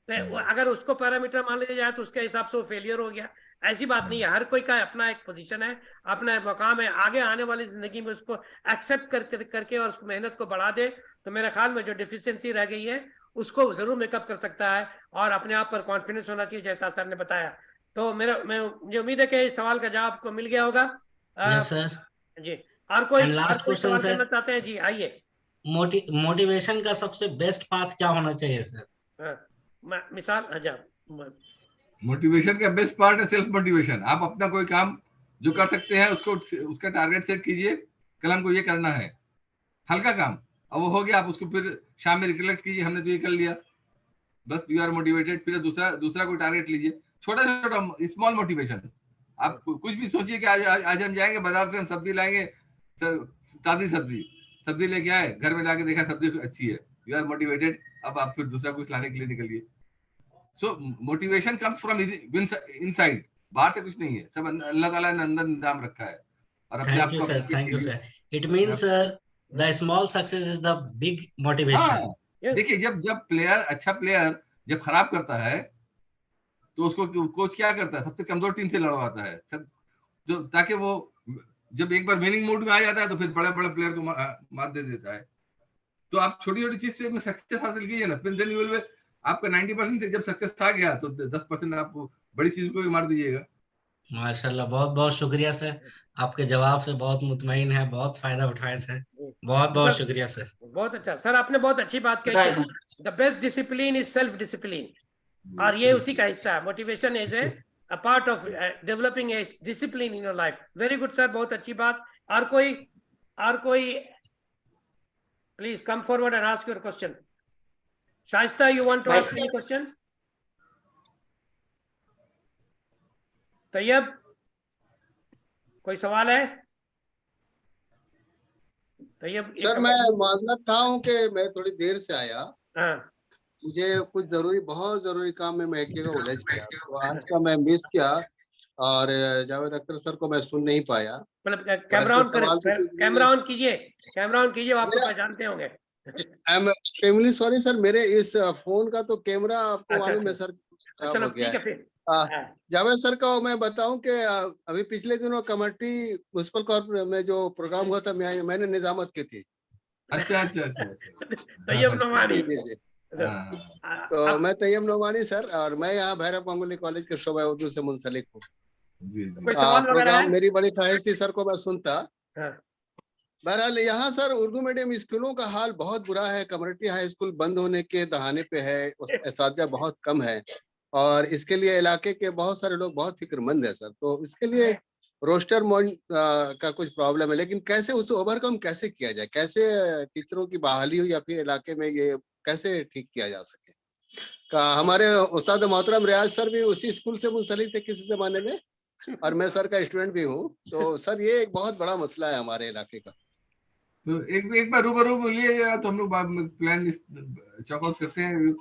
Speaker 1: तो अगर उसको पैरामीटर मान लिया जाए तो उसके हिसाब से वो फेलियर हो गया। ऐसी बात नहीं है, हर कोई का अपना एक पोजीशन है, अपना एक मकाम है। आगे आने वाली जिंदगी में उसको एक्सेप्ट करके और उसको मेहनत को बढ़ा दे तो मेरे ख्याल में जो डिफिशियंसी रह गई है उसको जरूर मेकअप कर सकता है। और अपने आप पर कॉन्फिडेंस होना चाहिए, जैसा सर ने बताया। तो मुझे उम्मीद है कि इस सवाल का जवाब आपको मिल गया होगा।
Speaker 3: यस सर
Speaker 1: जी। और कोई
Speaker 3: लास्ट क्वेश्चन
Speaker 1: सवाल
Speaker 3: सर,
Speaker 1: करना चाहते हैं? जी आइए।
Speaker 3: मोटिवेशन का सबसे बेस्ट पाथ क्या होना चाहिए सर?
Speaker 1: मिसाल
Speaker 2: मोटिवेशन का बेस्ट पार्ट है सेल्फ मोटिवेशन। आप अपना कोई काम जो कर सकते हैं उसको, उसका टारगेट सेट कीजिए, कल हमको ये करना है, हल्का काम, अब वो हो गया, आप उसको फिर शाम में रिकलेक्ट कीजिए, हमने तो ये कर लिया, बस यू आर मोटिवेटेड। फिर दूसरा कोई टारगेट लीजिए, छोटा छोटा स्मॉल मोटिवेशन। आप कुछ भी सोचिए कि आज हम जाएंगे बाजार से, हम सब्जी लाएंगे, ताजी सब्जी लेके आए, घर में जाके देखा सब्जी अच्छी है, यू आर मोटिवेटेड। अब आप फिर दूसरा कुछ लाने के लिए निकलिए। सो मोटिवेशन कम्स फ्रॉम इनसाइड, बाहर से कुछ नहीं है, सब अल्लाह ताला ने अंदर निजाम रखा है। और अपने आप को
Speaker 3: thank you sir. It means sir the small success is the big motivation.
Speaker 2: देखिए जब प्लेयर, अच्छा प्लेयर जब खराब करता है तो उसको कोच क्या करता है, सबसे कमजोर टीम से लड़वाता है सब, जो ताकि वो जब एक बार विनिंग मोड में आ जाता है तो फिर बड़े बड़े प्लेयर को मात दे देता है। तो आप छोटी छोटी चीज से सक्सेस हासिल कीजिए ना, फिर देन यू विल, आपका 90% से जब सक्सेस आ गया तो 10% आप बड़ी चीज को भी मार दीजिएगा।
Speaker 3: माशाल्लाह, बहुत बहुत शुक्रिया सर, आपके जवाब से बहुत मुतमईन है, बहुत फायदा उठाए सर, बहुत बहुत शुक्रिया सर।
Speaker 1: बहुत अच्छा सर, आपने बहुत अच्छी बात कही। The best discipline is self discipline, और ये उसी का हिस्सा है। Motivation is a part of developing a discipline in your life. Very good sir, बहुत अच्छी बात। और कोई please come forward and ask your question. Shaista, you want to ask any question? Tayyab, कोई सवाल है? तैयब
Speaker 4: सर मैं माजरत था हूँ कि मैं थोड़ी देर से आया।
Speaker 1: हाँ,
Speaker 4: मुझे कुछ बहुत जरूरी काम में मैं एक जगह उलझ गया, तो आज का मैं मिस किया और जावेद अख्तर सर को मैं सुन नहीं पाया।
Speaker 1: मतलब कैमरा ऑन कीजिए, आप तो पहचानते होंगे।
Speaker 4: I am extremely sorry sir, मेरे इस फोन का तो कैमरा आपको मालूम है सर
Speaker 1: चलो ठीक है फिर।
Speaker 4: जावेद सर का मैं बताऊं कि अभी पिछले दिनों कमेटी म्युनिसिपल कॉर्पोरेशन में जो प्रोग्राम हुआ था, मैंने निजामत की थी।
Speaker 2: अच्छा
Speaker 1: तैयब नवानी,
Speaker 4: तो मैं तैयब नोमानी सर, और मैं यहाँ भैरव गांगुली कॉलेज के शोबा उर्दू से मुंसलिक हूँ।
Speaker 1: कोई सवाल वगैरह है?
Speaker 4: मेरी बड़ी ख्वाहिश थी सर को मैं सुनता।
Speaker 1: हाँ।
Speaker 4: बहरहाल यहाँ सर उर्दू मीडियम स्कूलों का हाल बहुत बुरा है। कम्युनिटी हाई स्कूल बंद होने के दहाने पे है, उस्ताद बहुत कम है, और इसके लिए इलाके के बहुत सारे लोग बहुत फिक्रमंद है सर। तो इसके लिए रोस्टर का कुछ प्रॉब्लम है, लेकिन कैसे उसे ओवरकम कैसे किया जाए, कैसे टीचरों की बहाली हो या फिर इलाके में ये कैसे ठीक किया जा सके। हमारे उस्ताद मोहतरम रियाज सर भी उसी स्कूल से मुंसलिक थे किसी जमाने में, और मैं सर का स्टूडेंट भी हूँ। तो सर ये एक बहुत बड़ा मसला है हमारे इलाके का।
Speaker 2: तो एक बार रूबरू बोलिएगा तो हम लोग प्लान चौकआउट करते हैं।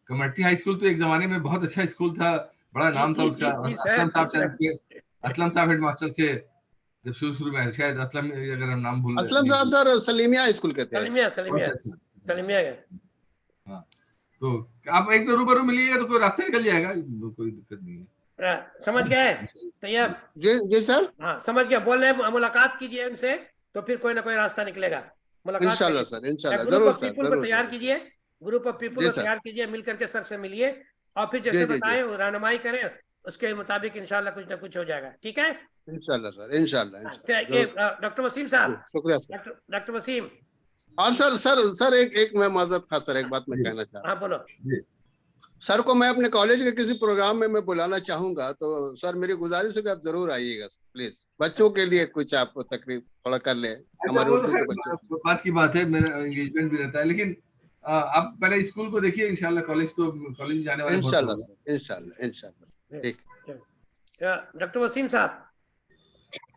Speaker 2: कमेटी हाई स्कूल तो एक जमाने में बहुत अच्छा स्कूल था, बड़ा नाम था उसका। असलम साहब हेडमास्टर थे जब शुरू में, शायद असलम, अगर हम नाम भूल।
Speaker 4: असलम साहब सर सलीमिया स्कूल के थे।
Speaker 1: सलीमिया।
Speaker 2: हाँ, तो आप एक बार रूबरू मिलिएगा तो कोई रास्ता निकल जाएगा, कोई दिक्कत नहीं है।
Speaker 1: समझ गए तैयब?
Speaker 4: जी सर।
Speaker 1: हाँ समझ गया। बोल रहे मुलाकात कीजिए उनसे, तो फिर कोई ना कोई रास्ता निकलेगा। मुलाकात
Speaker 4: इंशाल्लाह सर, इंशाल्लाह,
Speaker 1: ग्रुप ऑफ पीपल को तैयार कीजिए, ग्रुप ऑफ पीपल को तैयार कीजिए, मिल करके सर से मिलिए, और फिर जैसे बताएं रहनुमाई करें, उसके मुताबिक इंशाल्लाह कुछ ना कुछ हो जाएगा। ठीक है,
Speaker 4: इंशाल्लाह सर, इंशाल्लाह।
Speaker 1: डॉक्टर वसीम साहब।
Speaker 4: शुक्रिया सर।
Speaker 1: डॉक्टर वसीम।
Speaker 4: और सर एक मैं माजरत खास सर एक बात मैं कहना चाह रहा हूँ।
Speaker 1: हाँ बोलो।
Speaker 4: सर को मैं अपने कॉलेज के किसी प्रोग्राम में मैं बुलाना चाहूंगा, तो सर मेरी गुजारिश है कि आप जरूर आइएगा प्लीज। बच्चों के लिए कुछ आप तकरीब थोड़ा कर ले, हमारे उर्दू के बच्चे।
Speaker 2: बात की बात है, मेरा एंगेजमेंट भी रहता है, लेकिन आप पहले स्कूल को देखिए। इंशाल्लाह कॉलेज में जाने वाले
Speaker 4: इंशाल्लाह सर, इंशाल्लाह। ठीक।
Speaker 1: डॉक्टर वसीम साहब।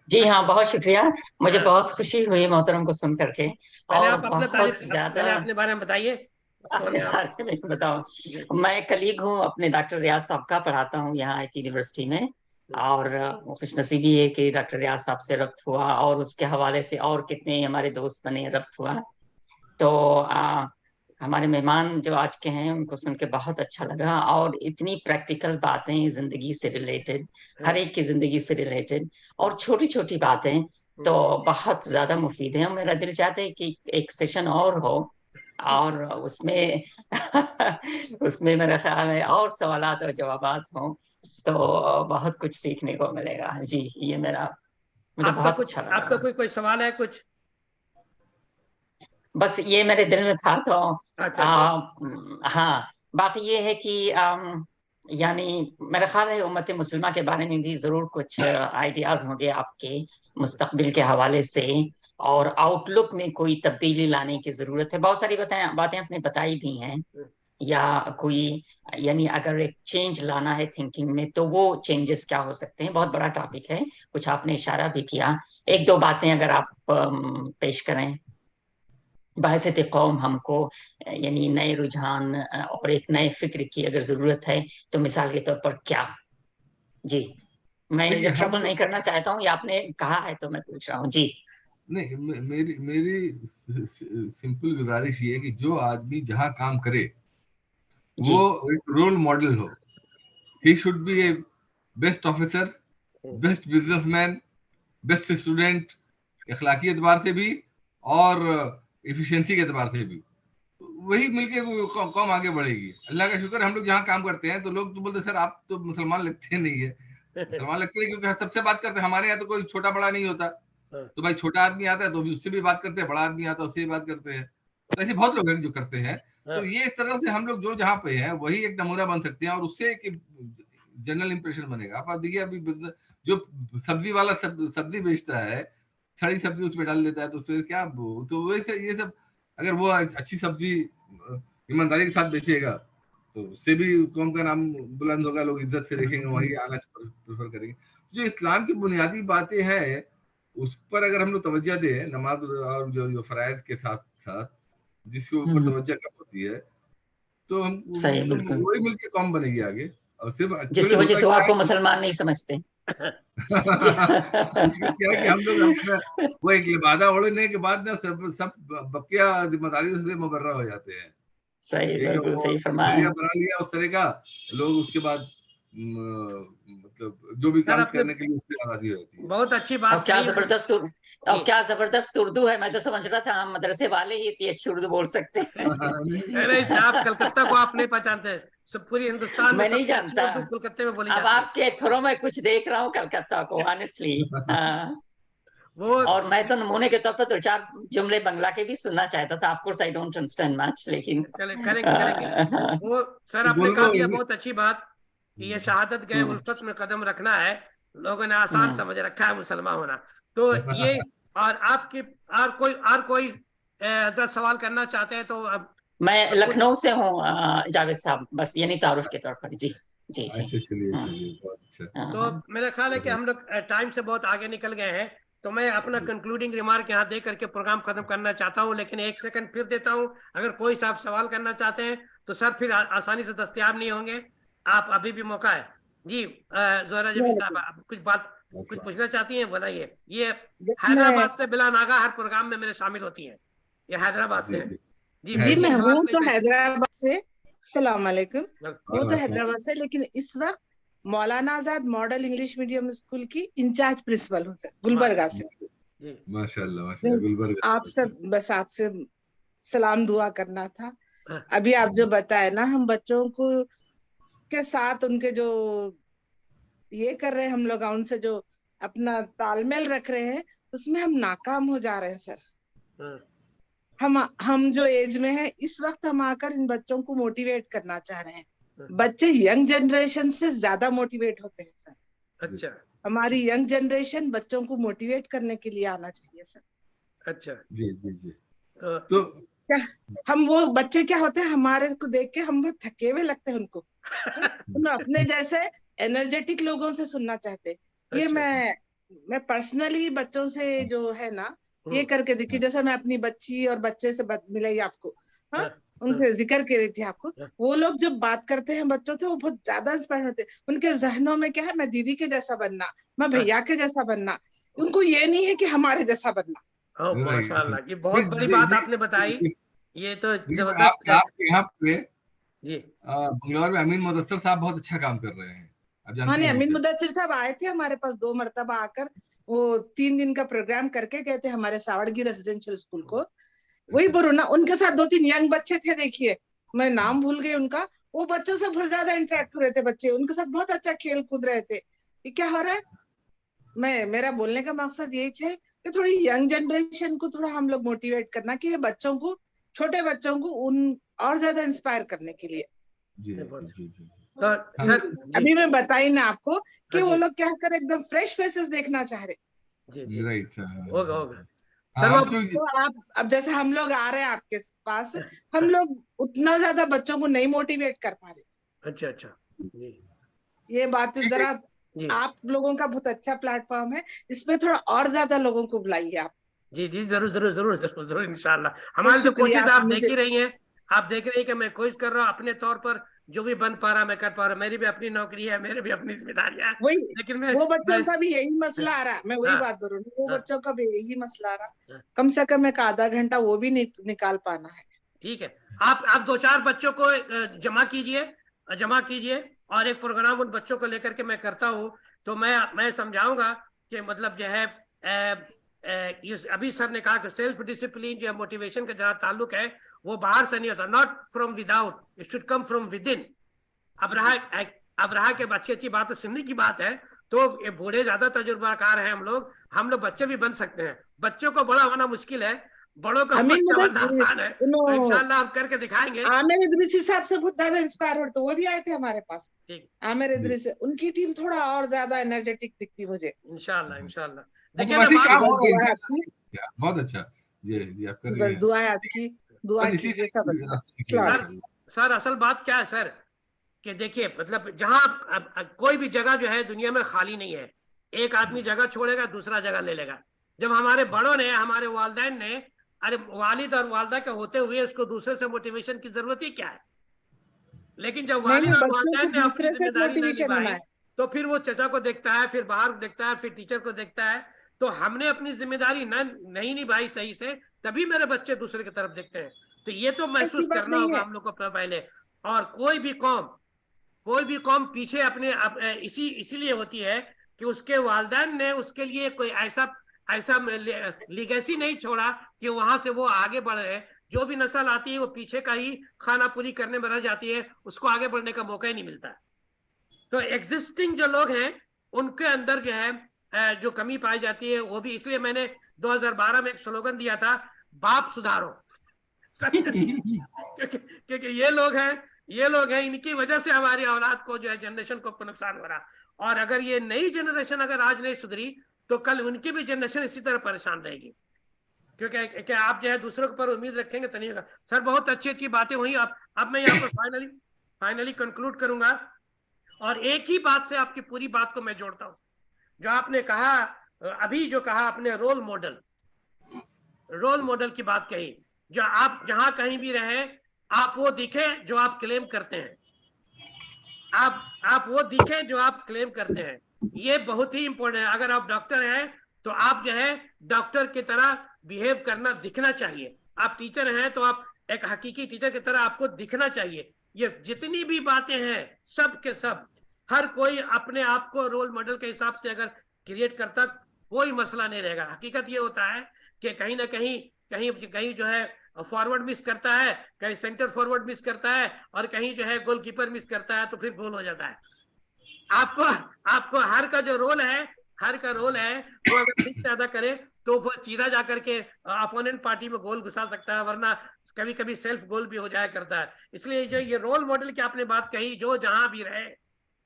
Speaker 5: जी हाँ, बहुत शुक्रिया। मुझे बहुत खुशी हुई मोहतरम को सुन करके।
Speaker 1: पहले आप अपना तारीफ, पहले अपने बारे में बताइए।
Speaker 5: अपने बारे में बताओ। मैं कलीग हूँ अपने डॉक्टर रियाज साहब का, पढ़ाता हूँ यहाँ एक यूनिवर्सिटी में, और खुशनसीबी है कि डॉक्टर रियाज साहब से रब्त हुआ, और उसके हवाले से और कितने हमारे दोस्त बने, रब्त हुआ। तो हमारे मेहमान जो आज के हैं उनको सुन के बहुत अच्छा लगा, और इतनी प्रैक्टिकल बातें जिंदगी से रिलेटेड, हर एक की जिंदगी से रिलेटेड, और छोटी छोटी बातें तो बहुत ज्यादा मुफीद है। मेरा दिल चाहता है कि एक सेशन और हो, और उसमें उसमें मेरा ख्याल है और सवालात और जवाबात हों, तो बहुत कुछ सीखने को मिलेगा। जी, ये मेरा, मुझे बहुत अच्छा लगा।
Speaker 1: आपका कोई सवाल है कुछ?
Speaker 5: बस ये मेरे दिल में था, तो
Speaker 1: अच्छा।
Speaker 5: हाँ, बाकी ये है कि यानी मेरा ख्याल है उम्मत मुस्लिमा के बारे में भी जरूर कुछ आइडियाज होंगे आपके मुस्तकबिल के हवाले से, और आउटलुक में कोई तब्दीली लाने की जरूरत है। बहुत सारी बातें आपने बताई भी हैं, या कोई यानी अगर एक चेंज लाना है थिंकिंग में तो वो चेंजेस क्या हो सकते हैं, बहुत बड़ा टॉपिक है। कुछ आपने इशारा भी किया, एक दो बातें अगर आप पेश करें। बहसत कौम हमको यानी नए रुझान और एक नए फिक्र की अगर जरूरत है, तो मिसाल के तौर पर क्या? जी, मैं ये ट्रबल नहीं करना चाहता हूँ, ये आपने कहा है तो मैं पूछ रहा हूँ। जी
Speaker 2: नहीं, मेरी सिंपल गुजारिश ये है कि जो आदमी जहाँ काम करे वो एक रोल मॉडल हो। He should be a best officer, best businessman, best student, अखलाकी एतबार से भी और एफिशिएंसी के एतबार से भी। वही मिलके कौम आगे बढ़ेगी। अल्लाह का शुक्र, हम लोग जहाँ काम करते हैं तो लोग तो बोलते सर आप तो मुसलमान लगते नहीं है। मुसलमान लगते हैं क्योंकि सबसे बात करते हैं। हमारे यहाँ तो कोई छोटा बड़ा नहीं होता, तो भाई छोटा आदमी आता है तो उससे भी बात करते हैं, बड़ा आदमी आता है उससे भी बात करते हैं। तो ऐसे बहुत लोग हैं जो करते हैं। तो ये इस तरह से हम लोग जो जहाँ पे हैं वही एक नमूना बन सकते हैं, और उससे एक जनरल इंप्रेशन बनेगा। आप देखिए अभी जो सब्जी वाला सब्जी बेचता है, सड़ी सब्जी उसमें डाल देता है, तो उससे क्या, तो वैसे ये सब अगर वो अच्छी सब्जी ईमानदारी के साथ बेचेगा तो उससे भी कौम का नाम बुलंद होगा, लोग इज्जत से देखेंगे, वही आना प्रेफर करेंगे। जो इस्लाम की बुनियादी बातें हैं उस पर अगर हम लोग तवज्जो दें, नमाज और जो फराइज के साथ साथ जिसके ऊपर तवज्जो कम होती है, तो हम वही मिलकर कौम बनेगी आगे। और सिर्फ
Speaker 5: जिसकी वजह से वो आपको मुसलमान नहीं समझते।
Speaker 2: क्या है कि हम लोग अपना वो एक लिबादा ओढ़ने के बाद ना सब बकिया जिम्मेदारियों से मुबर्रा हो जाते हैं।
Speaker 5: सही, बिल्कुल सही फरमाया।
Speaker 2: बना लिया उस तरह का, लोग उसके बाद मतलब जो भी
Speaker 1: सर
Speaker 2: काम
Speaker 1: आपने
Speaker 2: करने के लिए उसकी आज़ादी होती है।
Speaker 1: बहुत अच्छी
Speaker 5: अब
Speaker 1: बात
Speaker 5: क्या
Speaker 1: कही।
Speaker 5: जबरदस्त अब क्या जबरदस्त उर्दू है। मैं तो समझ रहा था हम मदरसे वाले ही इतनी अच्छी उर्दू बोल सकते हैं।
Speaker 1: नहीं साहब, कलकत्ता को आप नहीं पहचानते, सब पूरी हिंदुस्तान में
Speaker 5: मैं नहीं
Speaker 1: सबसे अच्छी
Speaker 5: जानता।
Speaker 1: उर्दू कलकत्ते में बोली
Speaker 5: अब
Speaker 1: जाती है।
Speaker 5: आपके थ्रो में कुछ देख रहा हूँ कलकत्ता को, ऑनेस्टली।
Speaker 1: वो
Speaker 5: और मैं तो नमूने के तौर पर 2-4 जुमले बंगला के भी सुनना चाहता था। Of course I don't understand much, लेकिन
Speaker 1: चले करेंगे। वो सर आपने कहा दिया बहुत अच्छी बात कि ये शहादत गए उल्फत में कदम रखना है। लोगों ने आसान समझ रखा है मुसलमान होना। तो ये और आपकी और कोई अगर सवाल करना चाहते हैं तो अब
Speaker 5: मैं लखनऊ से हूँ जावेद साहब, बस यानी तारुफ के तौर पर। जी जी जी।
Speaker 2: अच्छा, चलिए बहुत अच्छा।
Speaker 1: तो मेरा ख्याल है कि हम लोग टाइम से बहुत आगे निकल गए हैं। तो मैं अपना कंक्लूडिंग रिमार्क यहाँ दे करके प्रोग्राम खत्म करना चाहता हूँ, लेकिन 1 सेकंड फिर देता हूँ। अगर कोई साहब सवाल करना चाहते हैं तो सर फिर आसानी से दस्तयाब नहीं होंगे। आप अभी भी मौका है। जी जोहरा जबी साहब, आप कुछ पूछना चाहती हैं, बताइए। ये हैदराबाद से बिला नागा हर प्रोग्राम में मेरे शामिल होती हैं। ये हैदराबाद से हैं।
Speaker 6: जी मैं हूँ तो हैदराबाद से। अस्सलाम वालेकुम। वो तो हैदराबाद से, लेकिन इस वक्त Maulana Azad model English medium school की इंचार्ज प्रिंसिपल हूँ सर, गुलबर्गा से।
Speaker 2: माशाल्लाह गुलबर्गा।
Speaker 6: आप सब बस आपसे सलाम दुआ करना था। अभी आप जो बताए ना, हम बच्चों को के साथ उनके जो ये कर रहे हैं, हम लोग उनसे जो अपना तालमेल रख रहे हैं, उसमें हम नाकाम हो जा रहे हैं सर। हम जो एज में है इस वक्त, हम आकर इन बच्चों को मोटिवेट करना चाह रहे हैं। बच्चे यंग जनरेशन से ज्यादा मोटिवेट होते हैं सर।
Speaker 1: अच्छा,
Speaker 6: हमारी यंग जनरेशन बच्चों को मोटिवेट करने के लिए आना चाहिए सर।
Speaker 1: अच्छा
Speaker 2: जी जी जी। तो
Speaker 6: क्या हम वो बच्चे क्या होते हैं, हमारे को देख के हम बहुत थके हुए लगते हैं उनको। उन्हें अपने जैसे एनर्जेटिक लोगों से सुनना चाहते हैं। ये मैं पर्सनली बच्चों से जो है ना, ये करके देखिए। जैसे मैं अपनी बच्ची और बच्चे से मिलाई आपको, हाँ, उनसे जिक्र कर रही थी आपको। वो लोग जब बात करते हैं बच्चों से, वो बहुत ज्यादा इंस्पायर होते हैं। उनके जहनों में क्या है, मैं दीदी के जैसा बनना, मैं भैया के जैसा बनना। उनको ये नहीं है कि हमारे जैसा बनना।
Speaker 1: माशाल्लाह, ये बहुत बड़ी बात आपने बताई। ये तो जबरदस्त।
Speaker 2: आपके यहाँ पे
Speaker 1: जी
Speaker 2: बंगलौर में अमीन मुदस्सिर साहब बहुत अच्छा काम कर रहे हैं, आप जानते हैं?
Speaker 6: अमीन मुदस्सिर साहब आए थे हमारे पास 2 मरतबा आकर। वो 3 दिन का प्रोग्राम करके गए थे हमारे सावड़गी रेजिडेंशियल स्कूल को। वही बोलो ना, उनके साथ 2-3 यंग बच्चे थे, देखिए मैं नाम भूल गई उनका। वो बच्चों से बहुत ज्यादा इंटरेक्ट हो रहे थे बच्चे, उनके साथ बहुत अच्छा खेल कूद रहे थे। ये क्या हो रहा है, मेरा बोलने का मकसद यही है कि थोड़ी यंग जनरेशन को थोड़ा हम लोग मोटिवेट करना, कि ये बच्चों को, छोटे बच्चों को उन और ज्यादा इंस्पायर करने के लिए।
Speaker 1: सर
Speaker 6: अभी मैं बताई ना आपको कि वो लोग क्या कर एकदम फ्रेश फेसेस देखना चाह रहे।
Speaker 1: जी
Speaker 2: राइट,
Speaker 1: होगा सर।
Speaker 6: तो आप अब जैसे हम लोग आ रहे हैं आपके पास, हम लोग उतना ज्यादा बच्चों को नहीं मोटिवेट कर पा रहे।
Speaker 1: अच्छा
Speaker 6: ये बात जरा, आप लोगों का बहुत अच्छा प्लेटफॉर्म है, इसमें थोड़ा और ज्यादा लोगों को बुलाइए आप।
Speaker 1: जी जरूर इंशाल्लाह। हमारी तो कोशिश आप देख ही रही हैं। आप देख रही हैं कि मैं कोशिश कर रहा हूँ अपने तौर पर, जो भी बन पा रहा मैं कर पा रहा। मेरी भी अपनी नौकरी है, मेरी भी अपनी जिम्मेदारियां हैं।
Speaker 6: वही,
Speaker 1: लेकिन
Speaker 6: वो बच्चों का भी यही मसला आ रहा। मैं वही बात बोल रही हूँ, वो बच्चों का भी यही मसला आ रहा। कम से कम एक आधा घंटा वो भी निकाल पाना है।
Speaker 1: ठीक है, आप 2-4 बच्चों को जमा कीजिए और एक प्रोग्राम उन बच्चों को लेकर के मैं करता हूँ। तो मैं समझाऊंगा कि मतलब जो है अभी सर ने कहा कि सेल्फ डिसिप्लिन जो है, मोटिवेशन का जहाँ ताल्लुक है, वो बाहर से नहीं होता, not from without, it should come from with in. अब रहा के अच्छी बात सुनने की बात है, तो ये बूढ़े ज्यादा तजुर्बाकार हैं हम लोग बच्चे भी बन सकते हैं। बच्चों को बड़ा होना मुश्किल है, बड़ों का बच्चा बनना आसान है। तो इंशाल्लाह हम करके दिखाएंगे।
Speaker 6: आमिर इदरीसी साहब से बहुत ज्यादा इंस्पायर होते, वो भी आए थे हमारे पास। आमिर इदरीसी, उनकी टीम थोड़ा और ज्यादा एनर्जेटिक दिखती मुझे।
Speaker 1: इंशाल्लाह।
Speaker 2: देखिए बहुत अच्छा। जी आप कर रही हैं।
Speaker 6: बस दुआ है आपकी, दुआ कीजिए सब अच्छा।
Speaker 1: सर असल बात क्या है सर, कि देखिए मतलब जहां कोई भी जगह जो है दुनिया में खाली नहीं है। एक आदमी जगह छोड़ेगा, दूसरा जगह ले लेगा। जब हमारे बड़ों ने, हमारे वालिदैन ने, अरे वालिद और वालदा के होते हुए उसको दूसरे से मोटिवेशन की जरूरत ही क्या है। लेकिन जब वालिद और वालिदैन ने अपनी जिम्मेदारी नहीं निभाई, तो फिर वो चचा को देखता है, फिर बाहर देखता है, फिर टीचर को देखता है। तो हमने अपनी जिम्मेदारी नहीं निभाई सही से, तभी मेरे बच्चे दूसरे की तरफ देखते हैं। तो ये तो महसूस करना होगा हम लोग को पहले। और कोई भी कोई भी कौम पीछे अपने इसीलिए होती है कि उसके वालिदैन ने उसके लिए कोई ऐसा लीगेसी नहीं छोड़ा कि वहां से वो आगे बढ़ रहे। जो भी नस्ल आती है वो पीछे का ही खाना पूरी करने में रह जाती है, उसको आगे बढ़ने का मौका ही नहीं मिलता। तो एग्जिस्टिंग जो लोग हैं उनके अंदर जो है जो कमी पाई जाती है, वो भी इसलिए मैंने 2012 में एक स्लोगन दिया था, बाप सुधारो। क्योंकि ये लोग हैं, इनकी वजह से हमारी औलाद को जो है जनरेशन को नुकसान हो रहा। और अगर ये नई जनरेशन अगर आज नहीं सुधरी तो कल उनकी भी जनरेशन इसी तरह परेशान रहेगी। क्योंकि क्या आप जो है दूसरों के ऊपर उम्मीद रखेंगे तो नहीं होगा। सर बहुत अच्छी अच्छी बातें हुई। अब मैं यहाँ पर फाइनली कंक्लूड करूंगा और एक ही बात से आपकी पूरी बात को मैं जोड़ता हूँ। जो आपने कहा अभी, जो कहा आपने रोल मॉडल की बात कही, जो आप जहां कहीं भी रहे आप वो दिखे जो आप क्लेम करते हैं, आप वो दिखे जो आप क्लेम करते हैं। ये बहुत ही इंपॉर्टेंट है। अगर आप डॉक्टर हैं तो आप जो है डॉक्टर की तरह बिहेव करना दिखना चाहिए। आप टीचर हैं तो आप एक हकीकी टीचर की तरह आपको दिखना चाहिए। ये जितनी भी बातें हैं सब के सब, हर कोई अपने आप को रोल मॉडल के हिसाब से अगर क्रिएट करता कोई मसला नहीं रहेगा। हकीकत ये होता है कि कहीं ना कहीं जो है फॉरवर्ड मिस करता है, कहीं सेंटर फॉरवर्ड मिस करता है और कहीं जो है गोलकीपर मिस करता है तो फिर गोल हो जाता है। आपको हर का जो रोल है वो अगर ठीक से अदा करे तो वो सीधा जाकर के अपोनेंट पार्टी में गोल घुसा सकता है, वरना कभी कभी सेल्फ गोल भी हो जाया करता है। इसलिए जो ये रोल मॉडल की आपने बात कही, जो जहां भी रहे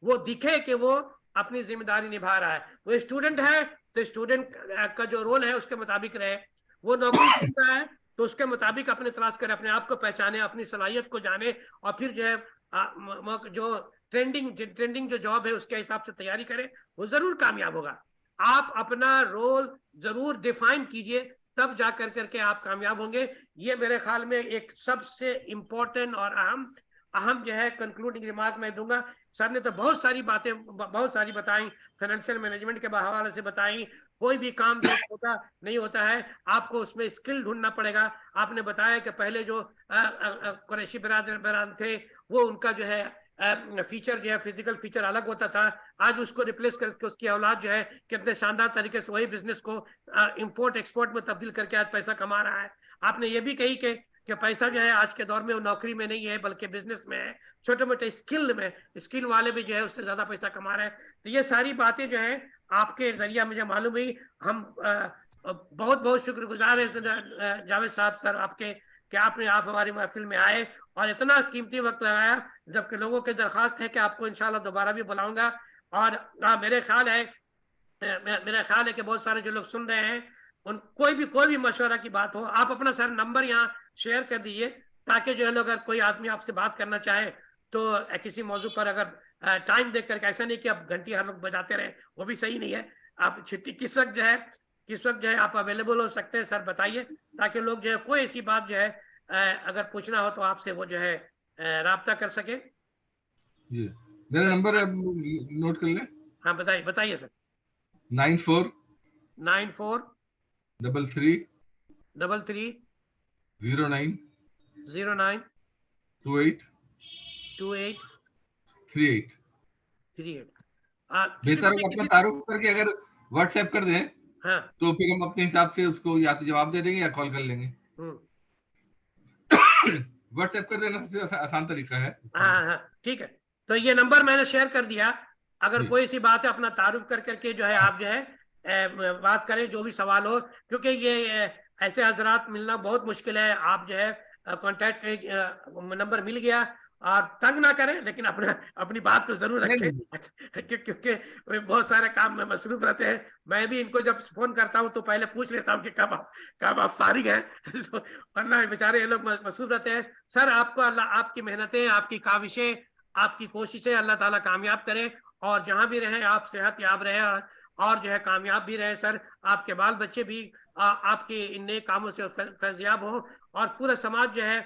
Speaker 1: वो दिखे कि वो अपनी जिम्मेदारी निभा रहा है। वो स्टूडेंट है तो स्टूडेंट का जो रोल है उसके मुताबिक रहे। वो नौकरी कर रहा है तो उसके मुताबिक अपने तलाश करे, अपने आप को पहचाने, अपनी सलाहियत को जाने और फिर जो है जो ट्रेंडिंग जो जॉब है उसके हिसाब से तैयारी करे, वो जरूर कामयाब होगा। आप अपना रोल जरूर डिफाइन कीजिए, तब जा करके आप कामयाब होंगे। ये मेरे ख्याल में एक सबसे इंपॉर्टेंट और अहम जो है कंक्लूडिंग रिमार्क मैं दूंगा। सर ने तो बहुत सारी बताई, फाइनेंशियल मैनेजमेंट के हवाले से बताई। कोई भी काम जो होता नहीं होता है, आपको उसमें स्किल ढूंढना पड़ेगा। आपने बताया कि पहले जो कुरैशी बिरादर थे वो उनका जो है फीचर जो है फिजिकल फीचर अलग होता था, आज उसको रिप्लेस करके उसकी औलाद जो है कितने शानदार तरीके से वही बिजनेस को इंपोर्ट एक्सपोर्ट में तब्दील करके आज पैसा कमा रहा है। आपने ये भी कही कि पैसा जो है आज के दौर में वो नौकरी में नहीं है बल्कि बिजनेस में है, छोटे मोटे स्किल वाले भी जो है उससे ज्यादा पैसा कमा रहे हैं। तो ये सारी बातें जो है आपके जरिया मुझे मालूम हुई। हम बहुत बहुत शुक्रगुजार है जावेद साहब सर आपके कि आप हमारी महफिल में आए और इतना कीमती वक्त लगाया, जबकि लोगों की दरख्वास्त है कि आपको इंशाल्लाह दोबारा भी बुलाऊंगा। और मेरा ख्याल है कि बहुत सारे जो लोग सुन रहे हैं उन कोई भी मशवरा की बात हो, आप अपना सर नंबर यहाँ शेयर कर दीजिए ताकि जो है लोग, अगर कोई आदमी आपसे बात करना चाहे तो किसी मौजू पर अगर टाइम देख करके, ऐसा नहीं कि आप घंटी हर वक्त बजाते रहे, वो भी सही नहीं है। आप छुट्टी किस वक्त जो है आप अवेलेबल हो सकते हैं सर बताइए, ताकि लोग जो है कोई ऐसी बात जो है अगर पूछना हो तो आपसे वो जो है राब्ता कर सके।
Speaker 2: जी मेरा नंबर नोट कर लें।
Speaker 1: हाँ बताइए सर।
Speaker 2: 94
Speaker 1: 33
Speaker 2: 09 28 38। बेहतर होगा अपना तारुफ करके अगर व्हाट्सएप कर दें,
Speaker 1: हाँ,
Speaker 2: तो फिर हम अपने हिसाब से उसको या तो जवाब दे देंगे या कॉल कर लेंगे। व्हाट्सएप कर देना सबसे आसान तरीका है।
Speaker 1: हाँ ठीक है। तो ये नंबर मैंने शेयर कर दिया। अगर कोई सी बात है अपना तारुफ करके जो है आप जो है बात करें, जो भी सवाल हो, क्योंकि ये ऐसे हजरात मिलना बहुत मुश्किल है। आप जो है कांटेक्ट नंबर मिल गया और तंग ना करें, लेकिन अपनी बात को जरूर रखें क्योंकि बहुत सारे काम में मसरूफ रहते हैं। मैं भी इनको जब फोन करता हूं तो पहले पूछ लेता हूं कि कब आप फारिग हैं वरना बेचारे ये लोग मसरूफ रहते हैं। सर आपको अल्लाह आपकी मेहनतें, आपकी काविशें, आपकी कोशिशें अल्लाह ताला कामयाब करे और जहां भी रहें आप सेहत याब रहे और जो है कामयाब भी रहे। सर आपके बाल बच्चे भी आपके इन नए कामों से फैज़याब हो और पूरा समाज जो है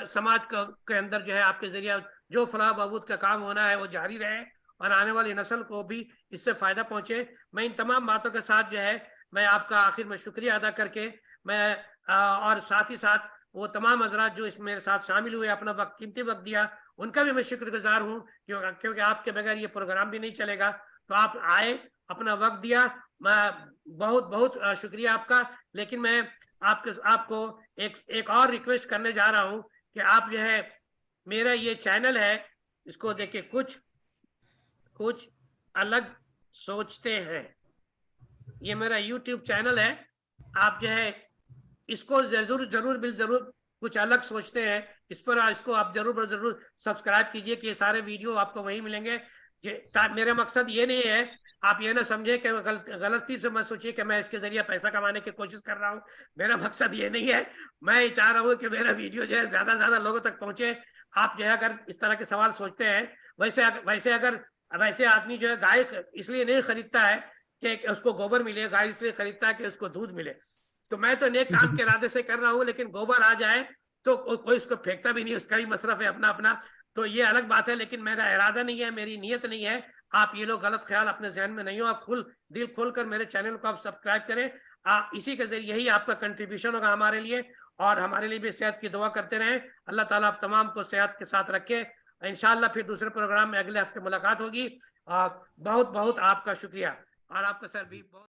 Speaker 1: समाज के अंदर जो है आपके जरिए जो फलाह बहबूद का काम होना है वो जारी रहे और आने वाली नस्ल को भी इससे फायदा पहुंचे। मैं इन तमाम बातों के साथ जो है मैं आपका आखिर में शुक्रिया अदा करके मैं और साथ ही साथ वो तमाम हजरात जो इसमें मेरे साथ शामिल हुए, अपना कीमती वक्त दिया, उनका भी मैं शुक्रगुजार हूँ, क्योंकि आपके बगैर ये प्रोग्राम भी नहीं चलेगा। तो आप आए, अपना वक्त दिया, मैं बहुत बहुत शुक्रिया आपका। लेकिन मैं आपको एक और रिक्वेस्ट करने जा रहा हूँ कि आप जो है मेरा ये चैनल है, इसको देख के कुछ अलग सोचते हैं, ये मेरा YouTube चैनल है। आप जो है इसको जरूर कुछ अलग सोचते हैं, इसको आप जरूर सब्सक्राइब कीजिए कि ये सारे वीडियो आपको वही मिलेंगे। मेरा मकसद ये नहीं है, आप ये ना समझे कि गलती से मत सोचिए कि मैं इसके जरिए पैसा कमाने की कोशिश कर रहा हूँ। मेरा मकसद ये नहीं है। मैं ये चाह रहा हूँ कि मेरा वीडियो जो है ज्यादा से ज्यादा लोगों तक पहुंचे। आप जो है अगर इस तरह के सवाल सोचते हैं, वैसे आदमी जो है गाय इसलिए नहीं खरीदता है कि उसको गोबर मिले, गाय इसलिए खरीदता है कि उसको दूध मिले। तो मैं तो नेक काम के इरादे से कर रहा हूँ, लेकिन गोबर आ जाए तो कोई उसको फेंकता भी नहीं, उसका भी मसरफ है अपना अपना, तो ये अलग बात है। लेकिन मेरा इरादा नहीं है, मेरी नीयत नहीं है। आप ये लोग गलत ख्याल अपने जहन में नहीं हो, आप दिल खोल कर मेरे चैनल को आप सब्सक्राइब करें। इसी के जरिए यही आपका कंट्रीब्यूशन होगा हमारे लिए, और हमारे लिए भी सेहत की दुआ करते रहें। अल्लाह ताला आप तमाम को सेहत के साथ रखे। इंशाअल्लाह फिर दूसरे प्रोग्राम में अगले हफ्ते मुलाकात होगी। बहुत बहुत आपका शुक्रिया, और आपका सर भी बहुत